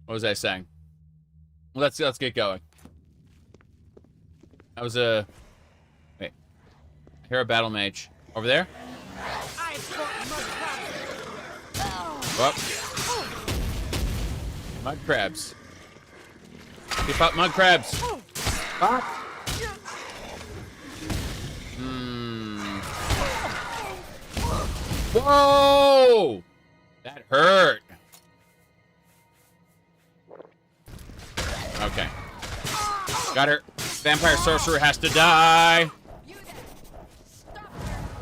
What was I saying? Let's get going. That was a... Wait. I hear a battle mage. Over there? Well, mud crabs. Keep up, mud crabs. Fuck. Whoa! That hurt. Okay. Got her. Vampire sorcerer has to die.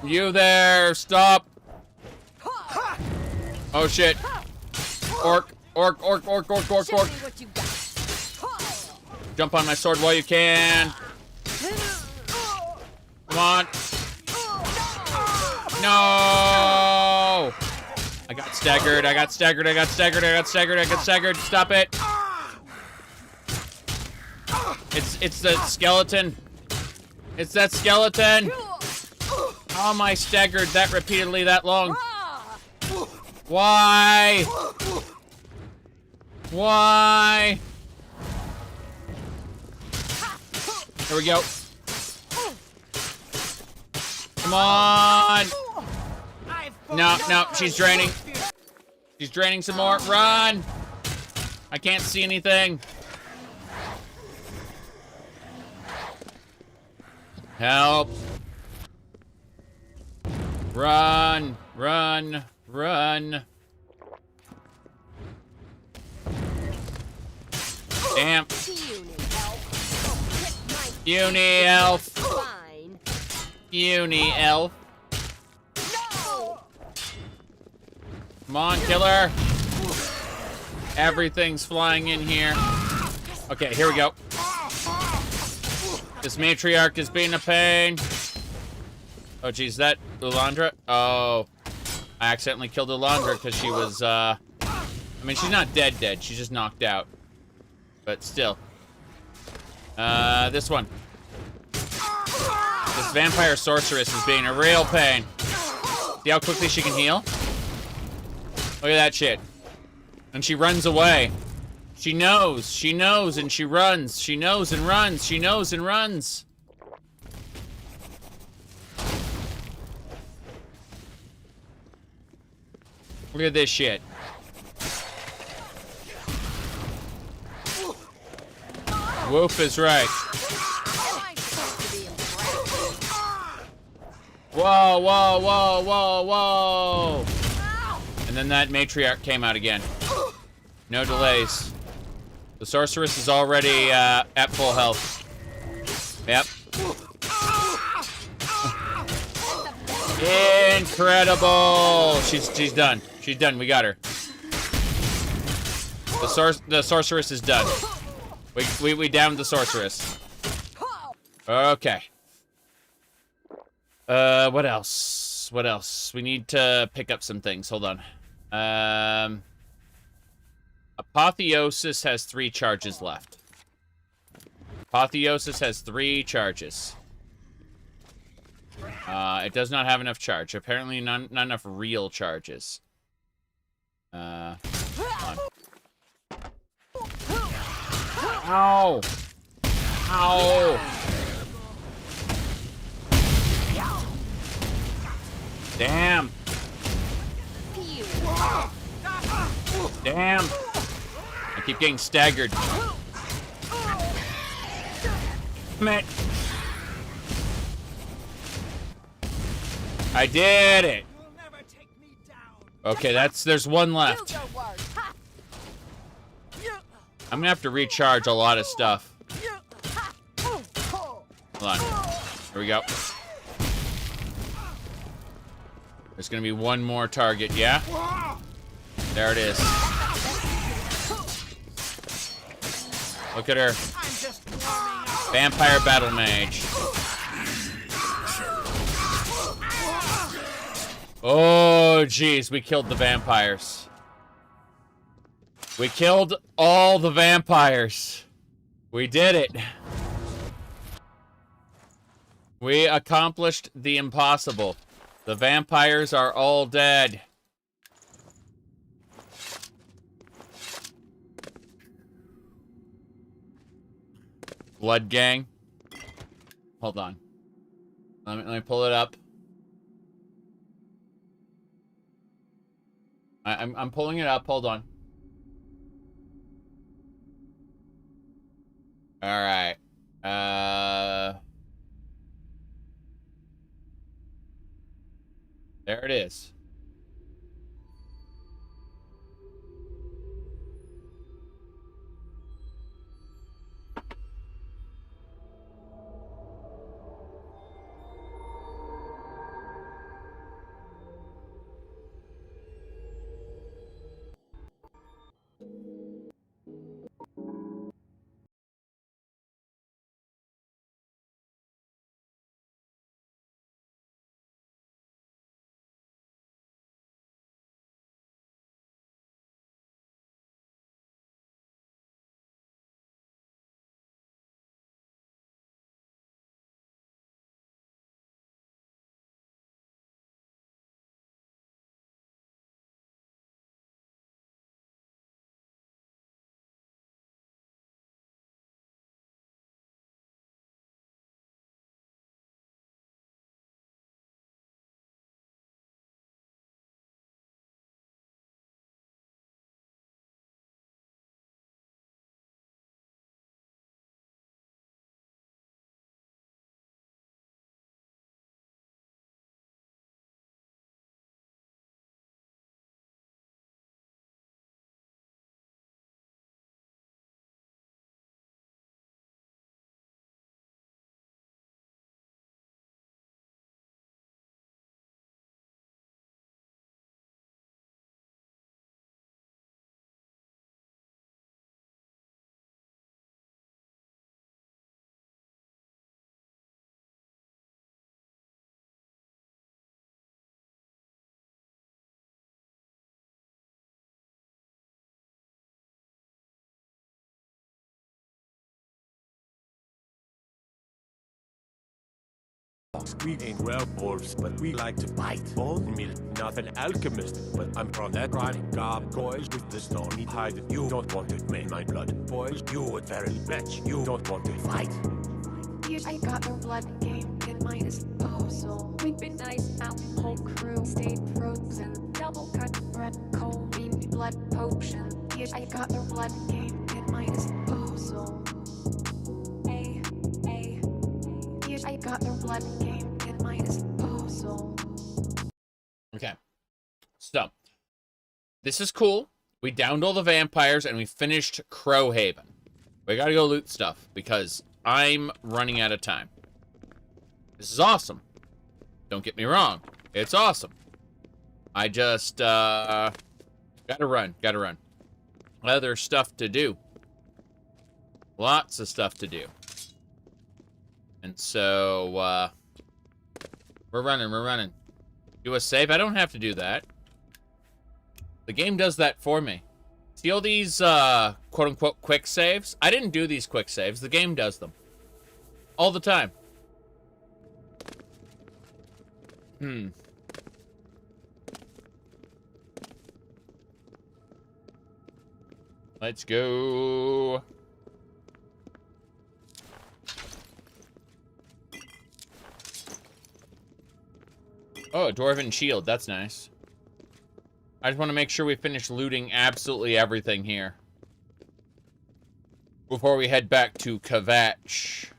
You there, stop. Oh shit. Orc. Jump on my sword while you can. Come on. No! I got staggered. Stop it. It's the skeleton. It's that skeleton! How am I staggered that repeatedly that long? Why? Why? Here we go. Come on! No, no, she's draining. She's draining some more. Run! I can't see anything. Help. Run, run, run. Damn. Uni elf. Uni elf. Come on, killer. Everything's flying in here. Okay, here we go. This matriarch is being a pain. Oh, geez, that Ulandra? Oh, I accidentally killed Ulandra because she was, I mean, she's not dead, she's just knocked out. But still. This one. This vampire sorceress is being a real pain. See how quickly she can heal? Look at that shit. And she runs away. She knows, and she runs. She knows and runs, she knows and runs. Look at this shit. Wolf is right. Whoa, whoa, whoa, whoa, whoa. And then that matriarch came out again. No delays. The sorceress is already at full health. Yep. Incredible! She's done. She's done. We got her. The sorceress is done. We downed the sorceress. Okay. What else? What else? We need to pick up some things. Hold on. Apotheosis has 3 charges left. Apotheosis has 3 charges. It does not have enough charge. Apparently not enough real charges. Hold on. Ow! Ow! Damn! Damn! I keep getting staggered. Damn it! I did it! Okay, there's one left. I'm gonna have to recharge a lot of stuff. Hold on. Here we go. There's gonna be one more target, yeah? There it is. Look at her. Vampire Battle Mage. Oh, jeez, we killed the vampires. We killed all the vampires. We did it. We accomplished the impossible. The vampires are all dead. Blood Gang. Hold on. Let me pull it up. I'm pulling it up. Hold on. All right. There it is. We ain't werewolves, but we like to bite. Bone meal, not an alchemist, but I'm from that rotting gargoyles with the stony hide. You don't want to make my blood boil. You would very fetch. You don't want to fight. I got your blood game, it minus so we've been nice out, whole crew stayed frozen, double cut, red coal, mean blood potion. I got your blood game, it minus so I got your blood game, it minus so. Okay. So, this is cool. We downed all the vampires and we finished Crowhaven. We gotta go loot stuff because I'm running out of time. This is awesome. Don't get me wrong. It's awesome. I just, gotta run. Other stuff to do. Lots of stuff to do. And so, we're running. Do a save? I don't have to do that. The game does that for me. See all these, quote-unquote quick saves? I didn't do these quick saves. The game does them. All the time. Let's go. Oh, a Dwarven shield. That's nice. I just want to make sure we finish looting absolutely everything here before we head back to Kvatch.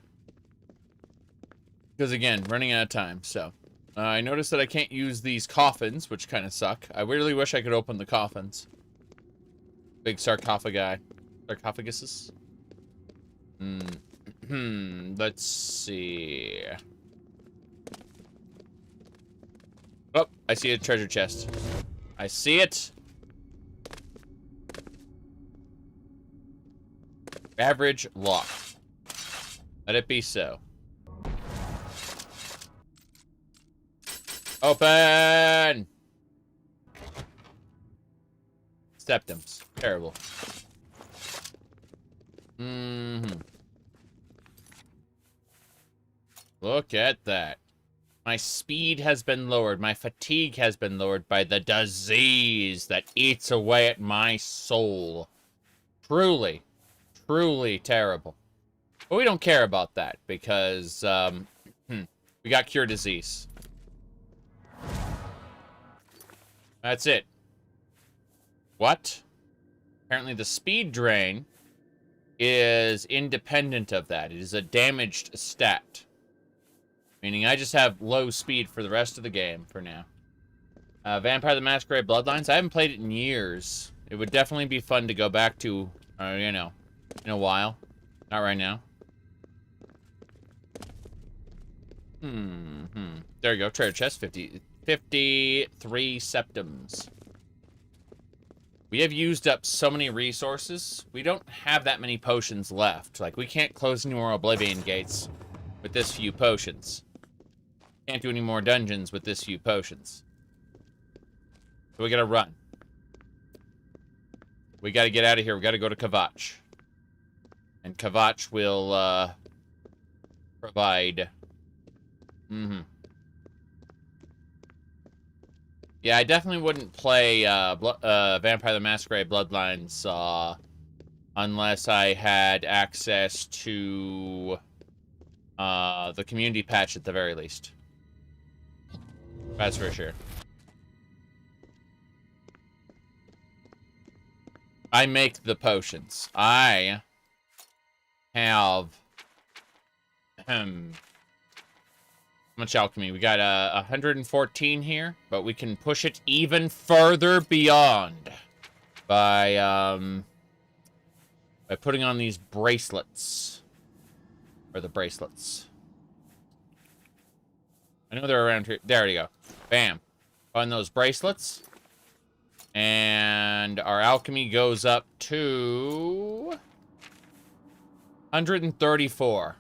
Because, again, running out of time, so. I noticed that I can't use these coffins, which kind of suck. I really wish I could open the coffins. Big sarcophagi. Sarcophaguses? Let's see. Oh, I see a treasure chest. I see it. Average lock. Let it be so. Open! Septums. Terrible. Look at that. My speed has been lowered. My fatigue has been lowered by the disease that eats away at my soul. Truly, truly terrible. But we don't care about that because, we got cure disease. That's it. What? Apparently the speed drain is independent of that. It is a damaged stat. Meaning I just have low speed for the rest of the game for now. Vampire the Masquerade Bloodlines. I haven't played it in years. It would definitely be fun to go back to, you know, in a while. Not right now. There you go. Treasure chest. 53 septums. We have used up so many resources. We don't have that many potions left. Like, we can't close any more Oblivion gates with this few potions. Can't do any more dungeons with this few potions. So we gotta run. We gotta get out of here. We gotta go to Kvatch. And Kvatch will, provide. Yeah, I definitely wouldn't play, Vampire the Masquerade Bloodlines, unless I had access to, the community patch at the very least. That's for sure. I make the potions. I have how much alchemy? We got 114 here, but we can push it even further beyond by putting on these bracelets. Or the bracelets. I know they're around here. There we go. Bam. On those bracelets. And our alchemy goes up to 134.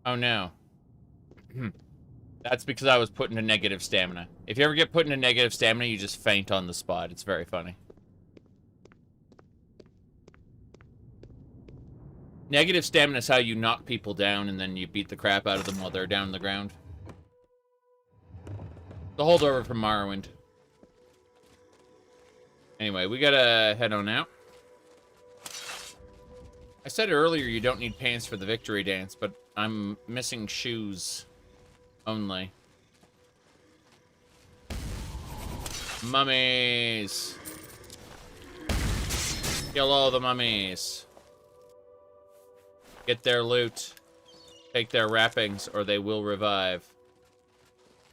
Oh no. That's because I was put into negative stamina. If you ever get put into negative stamina, you just faint on the spot. It's very funny. Negative stamina is how you knock people down and then you beat the crap out of them while they're down on the ground. The holdover from Morrowind. Anyway, we gotta head on out. I said earlier you don't need pants for the victory dance, but I'm missing shoes only. Mummies! Kill all the mummies. Get their loot. Take their wrappings, or they will revive.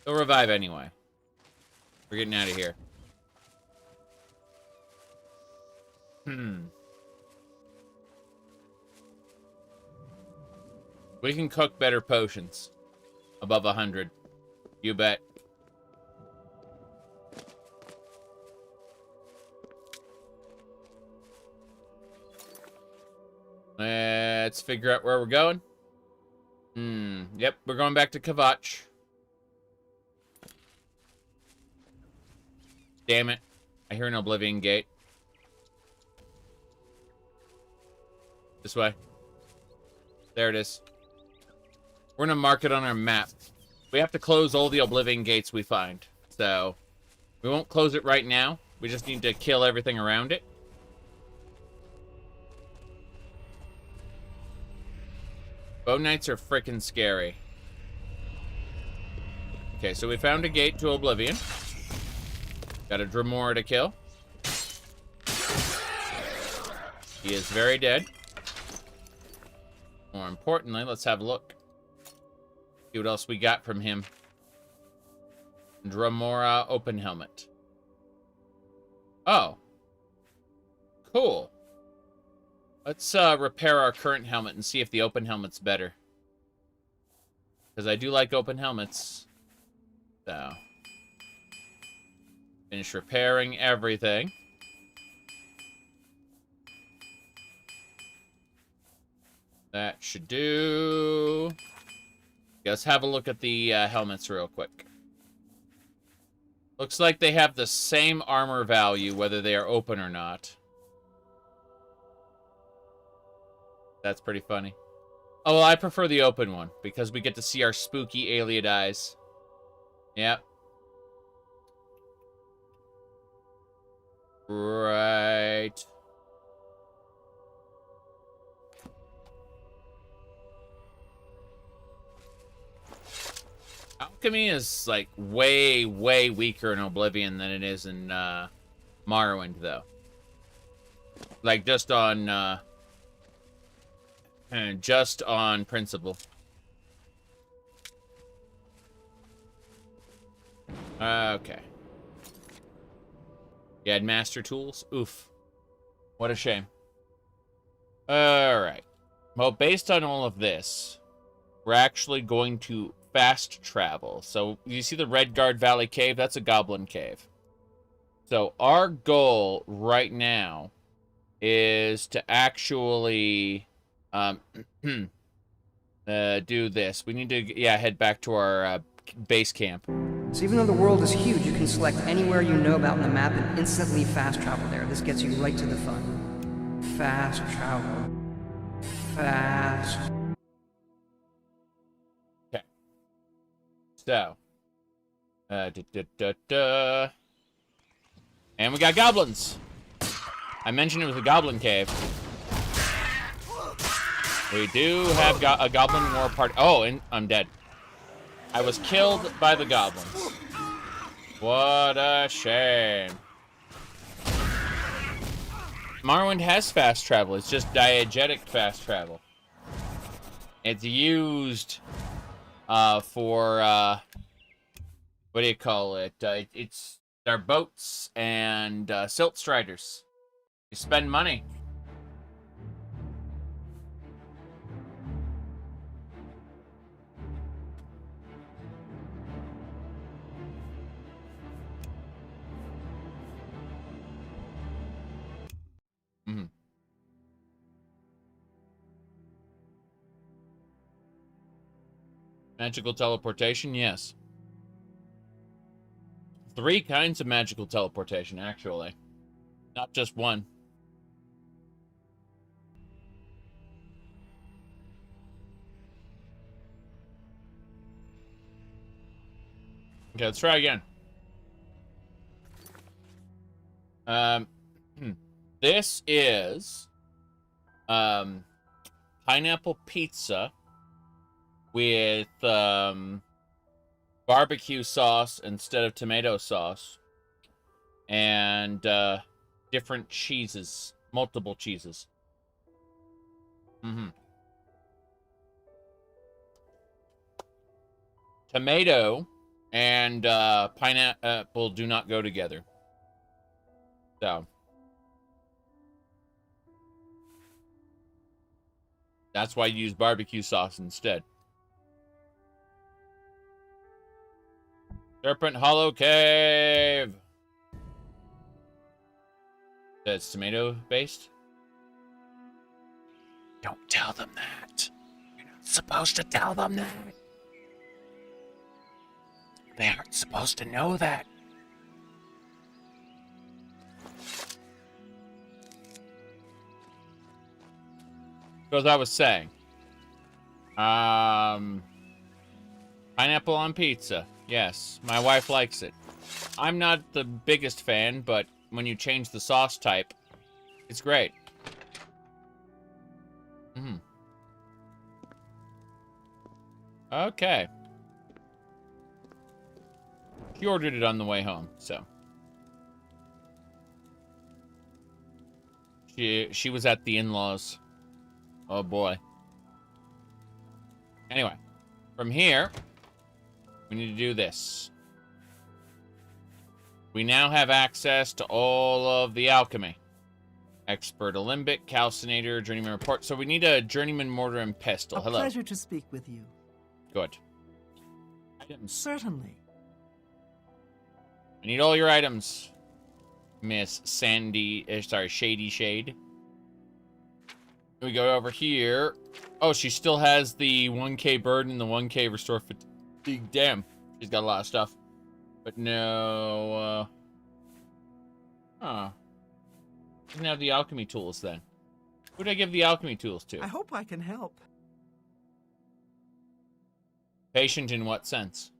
They'll revive anyway. We're getting out of here. We can cook better potions. Above 100. You bet. Let's figure out where we're going. Yep, we're going back to Kvatch. Damn it. I hear an Oblivion Gate. This way. There it is. We're gonna mark it on our map. We have to close all the Oblivion Gates we find. So, we won't close it right now. We just need to kill everything around it. Bow Knights are freaking scary. Okay, so we found a gate to Oblivion. Got a Dremora to kill. He is very dead. More importantly, let's have a look. See what else we got from him. Dremora open helmet. Oh. Cool. Let's repair our current helmet and see if the open helmet's better. Because I do like open helmets. So. Finish repairing everything. That should do. Let's have a look at the helmets real quick. Looks like they have the same armor value, whether they are open or not. That's pretty funny. Oh, well, I prefer the open one, because we get to see our spooky Aliad eyes. Yep. Right. Alchemy is, like, way, way weaker in Oblivion than it is in, Morrowind, though. Like, just on principle. Okay. You had master tools? Oof. What a shame. Alright. Well, based on all of this, we're actually going to fast travel. So, you see the Redguard Valley Cave? That's a goblin cave. So, our goal right now is to actually do this. We need to, head back to our base camp. So even though the world is huge, you can select anywhere you know about in the map and instantly fast travel there. This gets you right to the fun. Fast travel. Fast. Okay. So. And we got goblins. I mentioned it was a goblin cave. We do have a goblin war party. Oh, and I'm dead. I was killed by the goblins. What a shame. Morrowind has fast travel. It's just diegetic fast travel. It's used for what do you call it? It's our boats and silt striders. You spend money. Magical teleportation, yes. 3 kinds of magical teleportation, actually. Not just one. Okay, let's try again. This is pineapple pizza with barbecue sauce instead of tomato sauce, and different cheeses, multiple cheeses. Tomato and pineapple do not go together. So that's why you use barbecue sauce instead. Serpent Hollow Cave. That's tomato based. Don't tell them that. You're not supposed to tell them that. They aren't supposed to know that. So as I was saying, pineapple on pizza. Yes, my wife likes it. I'm not the biggest fan, but when you change the sauce type, it's great. Okay. She ordered it on the way home, so. She was at the in-laws. Oh boy. Anyway, from here, we need to do this. We now have access to all of the alchemy. Expert Alembic, Calcinator, Journeyman Report. So we need a Journeyman Mortar and Pestle. Hello. A pleasure to speak with you. Good. Items. Certainly. I need all your items, Miss Shady Shade. We go over here. Oh, she still has the 1k burden and the 1k restore fatigue. Damn, she's got a lot of stuff. But no, doesn't have the alchemy tools then. Who did I give the alchemy tools to? I hope I can help. Patient in what sense?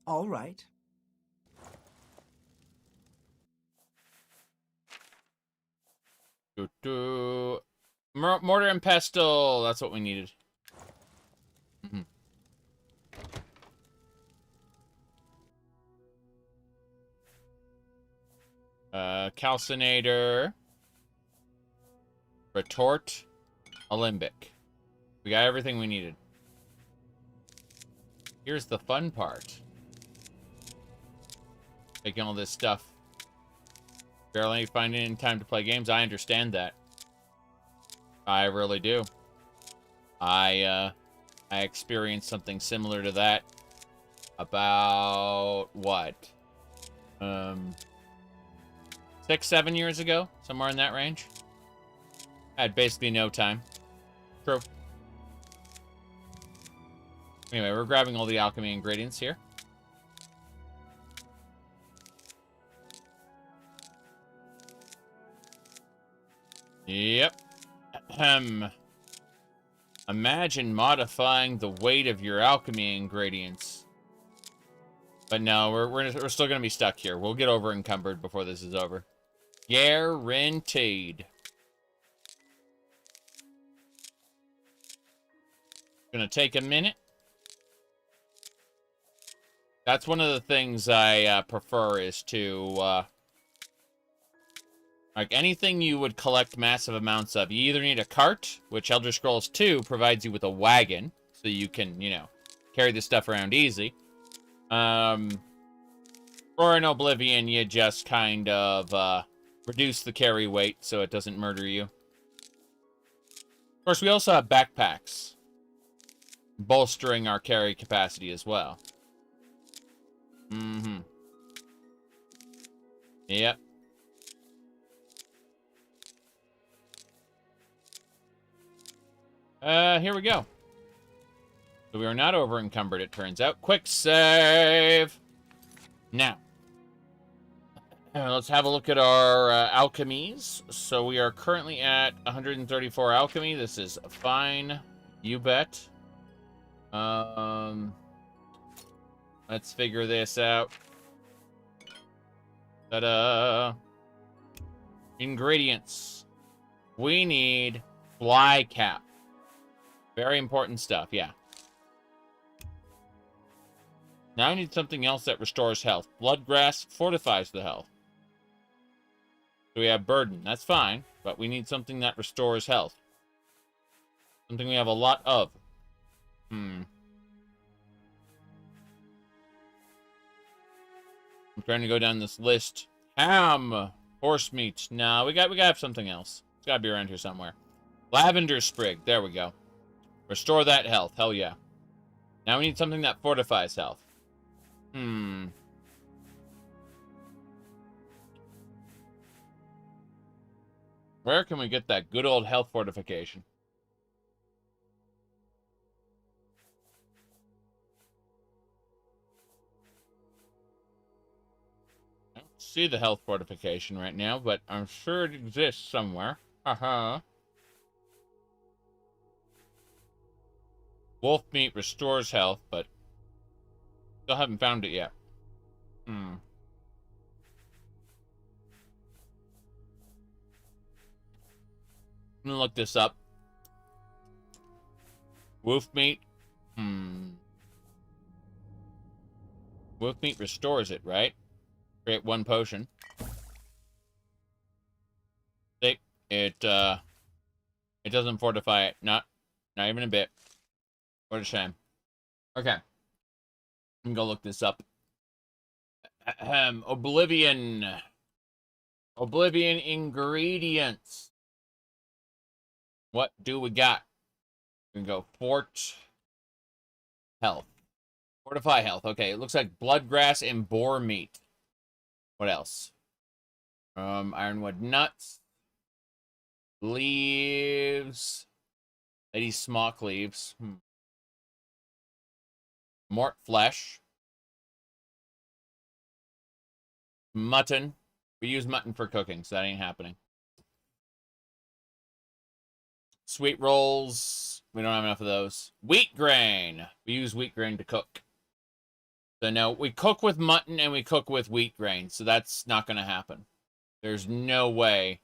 All right. Mortar and pestle. That's what we needed. Calcinator. Retort. Alembic. We got everything we needed. Here's the fun part. Taking all this stuff. Barely finding any time to play games. I understand that. I really do. I experienced something similar to that about what? 6-7 years ago, somewhere in that range. I had basically no time. True. Anyway, we're grabbing all the alchemy ingredients here. Yep. Imagine modifying the weight of your alchemy ingredients. But no, we're still gonna be stuck here. We'll get over encumbered before this is over. Guaranteed. Gonna take a minute. That's one of the things I prefer is to like anything you would collect massive amounts of. You either need a cart, which Elder Scrolls 2 provides you with a wagon, so you can, you know, carry this stuff around easy. Or in Oblivion, you just kind of reduce the carry weight so it doesn't murder you. Of course, we also have backpacks, bolstering our carry capacity as well. Yep. Here we go. So we are not over encumbered, it turns out. Quick save! Now, let's have a look at our alchemies. So we are currently at 134 alchemy. This is fine. You bet. Let's figure this out. Ta-da! Ingredients. We need fly cap. Very important stuff, yeah. Now I need something else that restores health. Bloodgrass fortifies the health. So we have burden. That's fine, but we need something that restores health. Something we have a lot of. I'm trying to go down this list. Ham! Horse meat. No, we gotta have something else. It's gotta be around here somewhere. Lavender sprig. There we go. Restore that health. Hell yeah. Now we need something that fortifies health. Where can we get that good old health fortification? I don't see the health fortification right now, but I'm sure it exists somewhere. Haha. Wolf meat restores health, but still haven't found it yet. I'm gonna look this up. Wolf meat. Wolf meat restores it, right? Create 1 potion. See, it doesn't fortify it. Not even a bit. What a shame. Okay. I'm gonna go look this up. Oblivion ingredients. What do we got? We can go fort health. Fortify health. Okay, it looks like bloodgrass and boar meat. What else? Ironwood nuts. Leaves. Lady smock leaves. Mort flesh. Mutton. We use mutton for cooking, so that ain't happening. Sweet rolls. We don't have enough of those. Wheat grain. We use wheat grain to cook. So no, we cook with mutton and we cook with wheat grain, so that's not going to happen. There's no way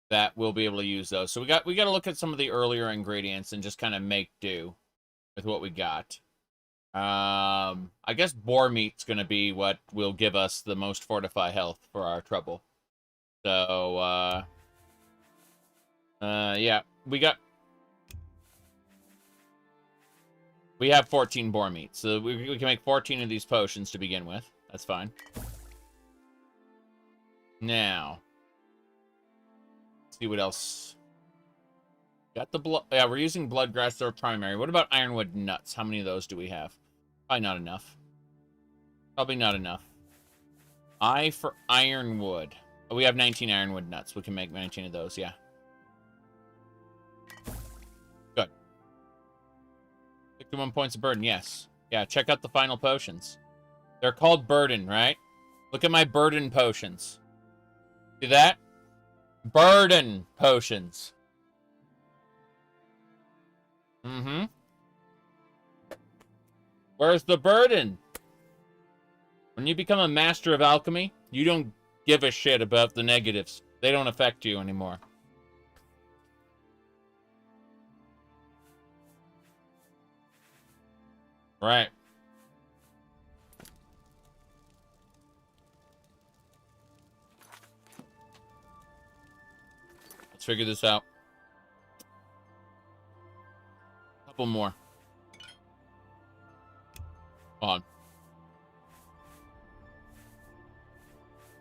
that we'll be able to use those. So we got to look at some of the earlier ingredients and just kind of make do with what we got. I guess boar meat's going to be what will give us the most fortify health for our trouble. So, yeah, we have 14 boar meat, so we can make 14 of these potions to begin with. That's fine. Now, let's see what else. Got the blood. Yeah, we're using bloodgrass, they're primary. What about ironwood nuts? How many of those do we have? Probably not enough. Probably not enough. I for ironwood. Oh, we have 19 ironwood nuts. We can make 19 of those, yeah. Good. 61 points of burden, yes. Yeah, check out the final potions. They're called burden, right? Look at my burden potions. See that? Burden potions. Where's the burden? When you become a master of alchemy, you don't give a shit about the negatives. They don't affect you anymore. Right. Let's figure this out. Couple more. Hold on.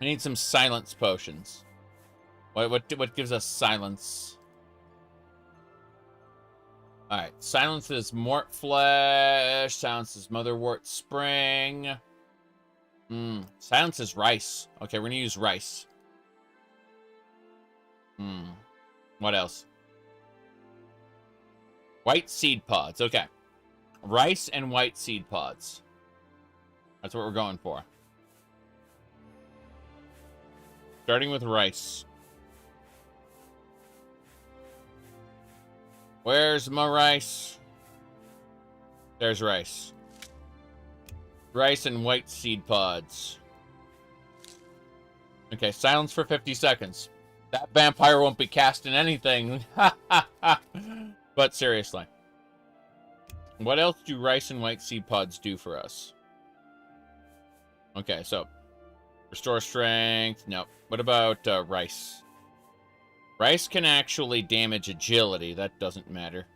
I need some silence potions. What gives us silence? Alright, silence is Mort Flesh. Silence is Motherwort Spring. Silence is rice. Okay, we're gonna use rice. What else? White seed pods. Okay. Rice and white seed pods. That's what we're going for. Starting with rice. Where's my rice? There's rice. Rice and white seed pods. Okay, silence for 50 seconds. That vampire won't be casting anything. But seriously. What else do rice and white seed pods do for us? Okay, so restore strength. No. What about rice? Rice can actually damage agility. That doesn't matter.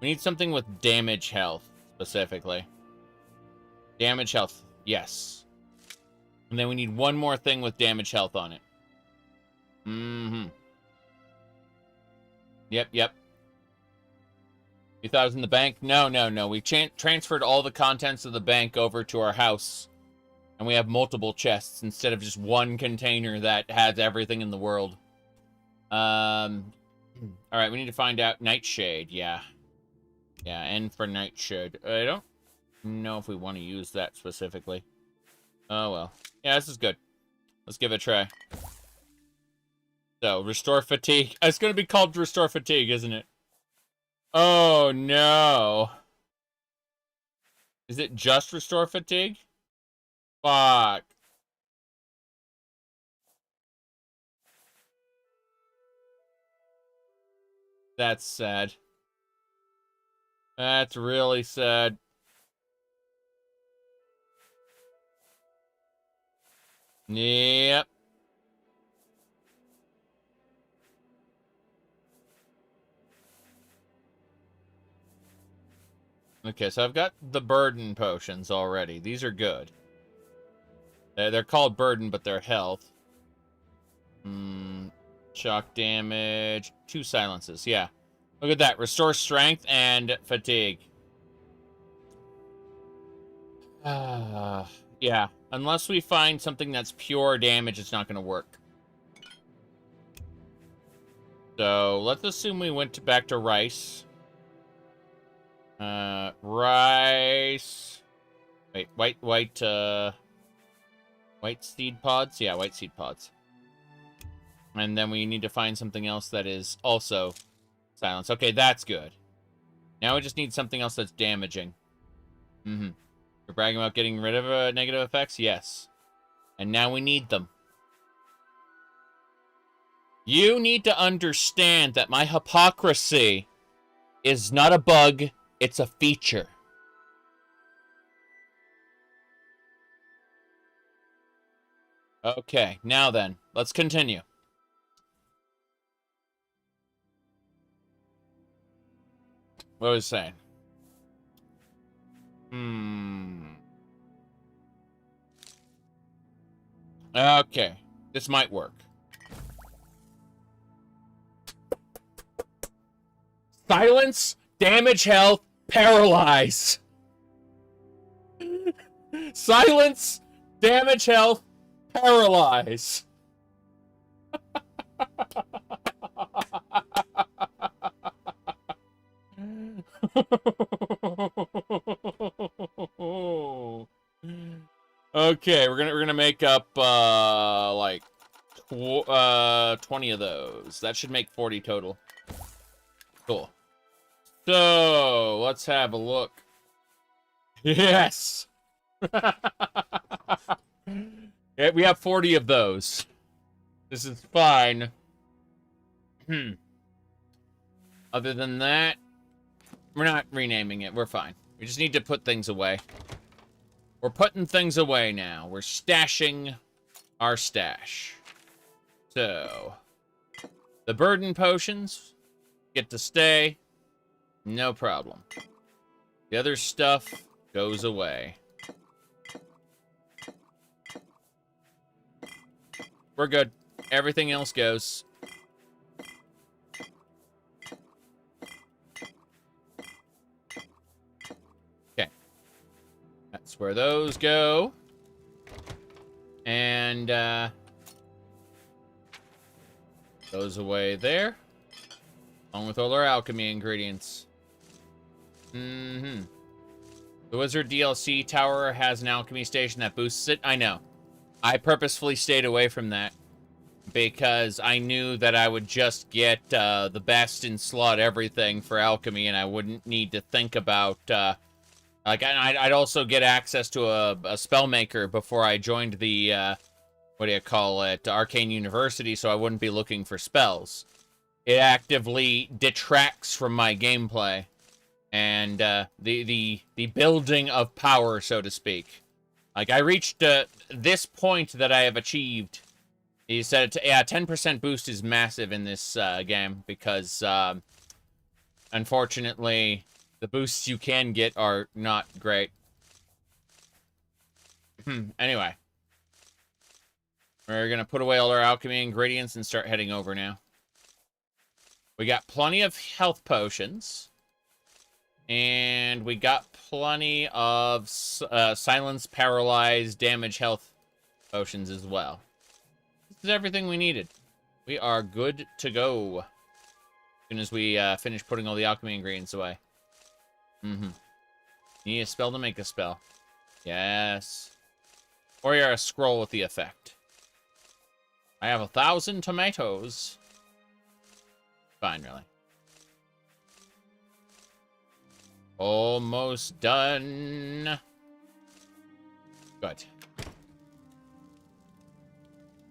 We need something with damage health, specifically. Damage health. Yes. And then we need one more thing with damage health on it. Yep. You thought it was in the bank? No. We transferred all the contents of the bank over to our house. And we have multiple chests instead of just one container that has everything in the world. Alright, we need to find out Nightshade, yeah. Yeah, and for Nightshade. I don't know if we want to use that specifically. Oh, well. Yeah, this is good. Let's give it a try. So, Restore Fatigue. It's going to be called Restore Fatigue, isn't it? Oh, no. Is it just Restore Fatigue? Fuck. That's sad. That's really sad. Yep. Okay, so I've got the burden potions already. These are good. They're called burden, but they're health. Shock damage. 2 silences, yeah. Look at that. Restore strength and fatigue. Yeah. Unless we find something that's pure damage, it's not going to work. So, let's assume we went back to rice. Rice. Wait, white seed pods? Yeah, white seed pods. And then we need to find something else that is also silence. Okay, that's good. Now we just need something else that's damaging. You're bragging about getting rid of negative effects? Yes. And now we need them. You need to understand that my hypocrisy is not a bug, it's a feature. Okay, now then, let's continue. What was I saying? Okay, this might work. Silence, damage health, paralyze. Silence, damage health, paralyze. Okay, we're gonna make up like 20 of those. That should make 40 total. Cool. So let's have a look. Yes. Yeah, we have 40 of those. This is fine. Other than that, we're not renaming it. We're fine. We just need to put things away. We're putting things away now. We're stashing our stash. So, the burden potions get to stay. No problem. The other stuff goes away. We're good. Everything else goes. Okay. That's where those go. And, goes away there. Along with all our alchemy ingredients. The Wizard DLC tower has an alchemy station that boosts it. I know. I purposefully stayed away from that. Because I knew that I would just get the best and slot everything for alchemy. And I wouldn't need to think about Like, I'd also get access to a spellmaker before I joined the, what do you call it, Arcane University, so I wouldn't be looking for spells. It actively detracts from my gameplay and the building of power, so to speak. Like, I reached this point that I have achieved. He said, yeah, 10% boost is massive in this game because, unfortunately, the boosts you can get are not great. Anyway. We're going to put away all our alchemy ingredients and start heading over now. We got plenty of health potions. And we got plenty of silence, paralyze, damage, health potions as well. This is everything we needed. We are good to go. As soon as we finish putting all the alchemy ingredients away. You need a spell to make a spell. Yes. Or you're a scroll with the effect. I have 1,000 tomatoes. Fine, really. Almost done. Good.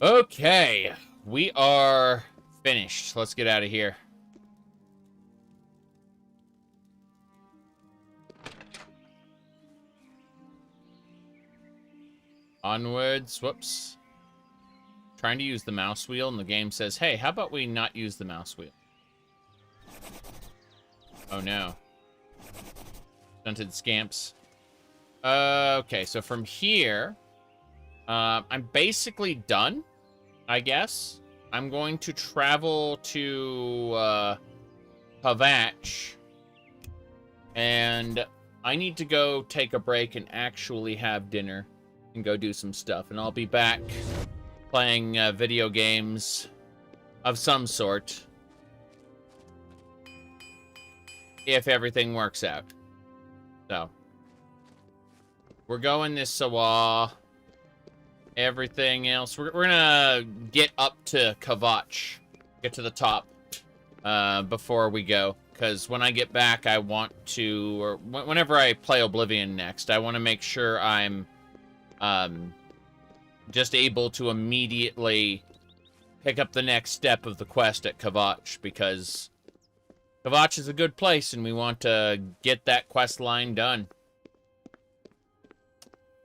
Okay. We are finished. Let's get out of here. Onwards. Whoops. Trying to use the mouse wheel, and the game says, hey, how about we not use the mouse wheel? Oh, no. Stunted scamps. Okay, so from here, I'm basically done, I guess. I'm going to travel to Kvatch, and I need to go take a break and actually have dinner and go do some stuff, and I'll be back playing video games of some sort if everything works out. So we're going this Sawa. Everything else, we're gonna get up to Kvatch, get to the top before we go, because when I get back, I want to, or whenever I play Oblivion next, I want to make sure I'm just able to immediately pick up the next step of the quest at Kvatch, because Kvatch is a good place, and we want to get that quest line done.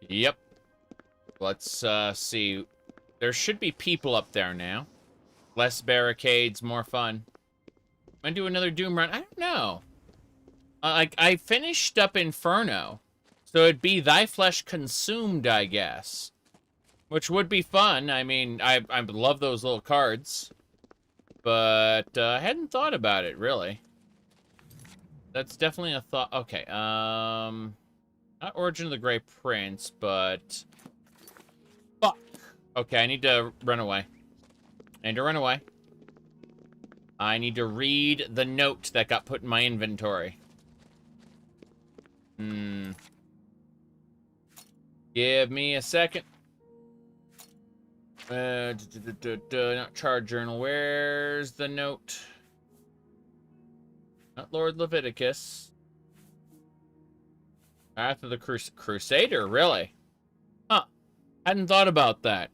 Yep. Let's see. There should be people up there now. Less barricades, more fun. I'm gonna do another Doom run. I don't know. I finished up Inferno, so it'd be Thy Flesh Consumed, I guess. Which would be fun. I mean, I love those little cards. But I hadn't thought about it, really. That's definitely a thought. Okay, not Origin of the Grey Prince, but... Fuck! Okay, I need to run away. I need to run away. I need to read the note that got put in my inventory. Give me a second. Not Charge Journal. Where's the note? Not Lord Leviticus. Wrath of the Crusader, really? Huh. Hadn't thought about that.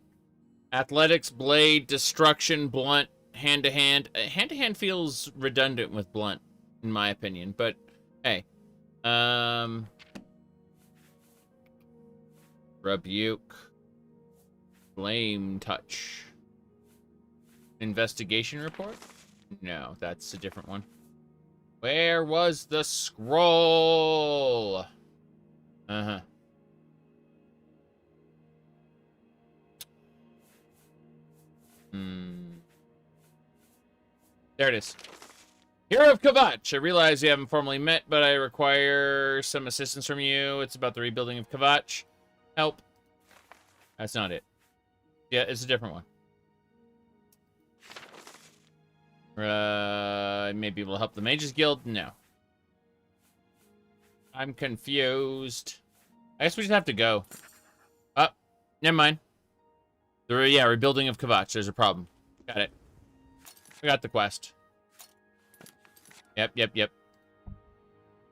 Athletics, blade, destruction, blunt, hand-to-hand. Hand-to-hand feels redundant with blunt, in my opinion, but hey. Rebuke. Flame touch. Investigation report? No, that's a different one. Where was the scroll? There it is. Hero of Kvatch. I realize we haven't formally met, but I require some assistance from you. It's about the rebuilding of Kvatch. Help. That's not it. Yeah, it's a different one. May be able to help the Mages Guild? No. I'm confused. I guess we just have to go. Oh, never mind. Yeah, rebuilding of Kvatch. There's a problem. Got it. We got the quest. Yep.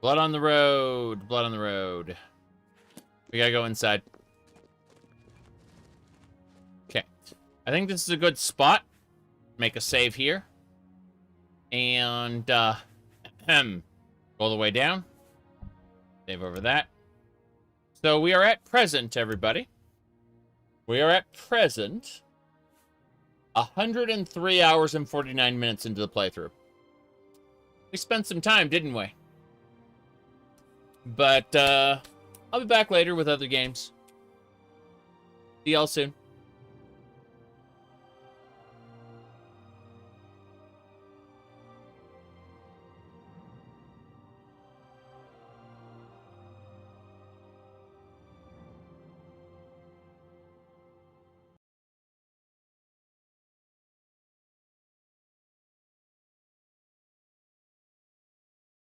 Blood on the road. Blood on the road. We gotta go inside. Okay. I think this is a good spot. Make a save here. And, go all the way down. Save over that. So we are at present, everybody. We are at present 103 hours and 49 minutes into the playthrough. We spent some time, didn't we? But, I'll be back later with other games. See y'all soon.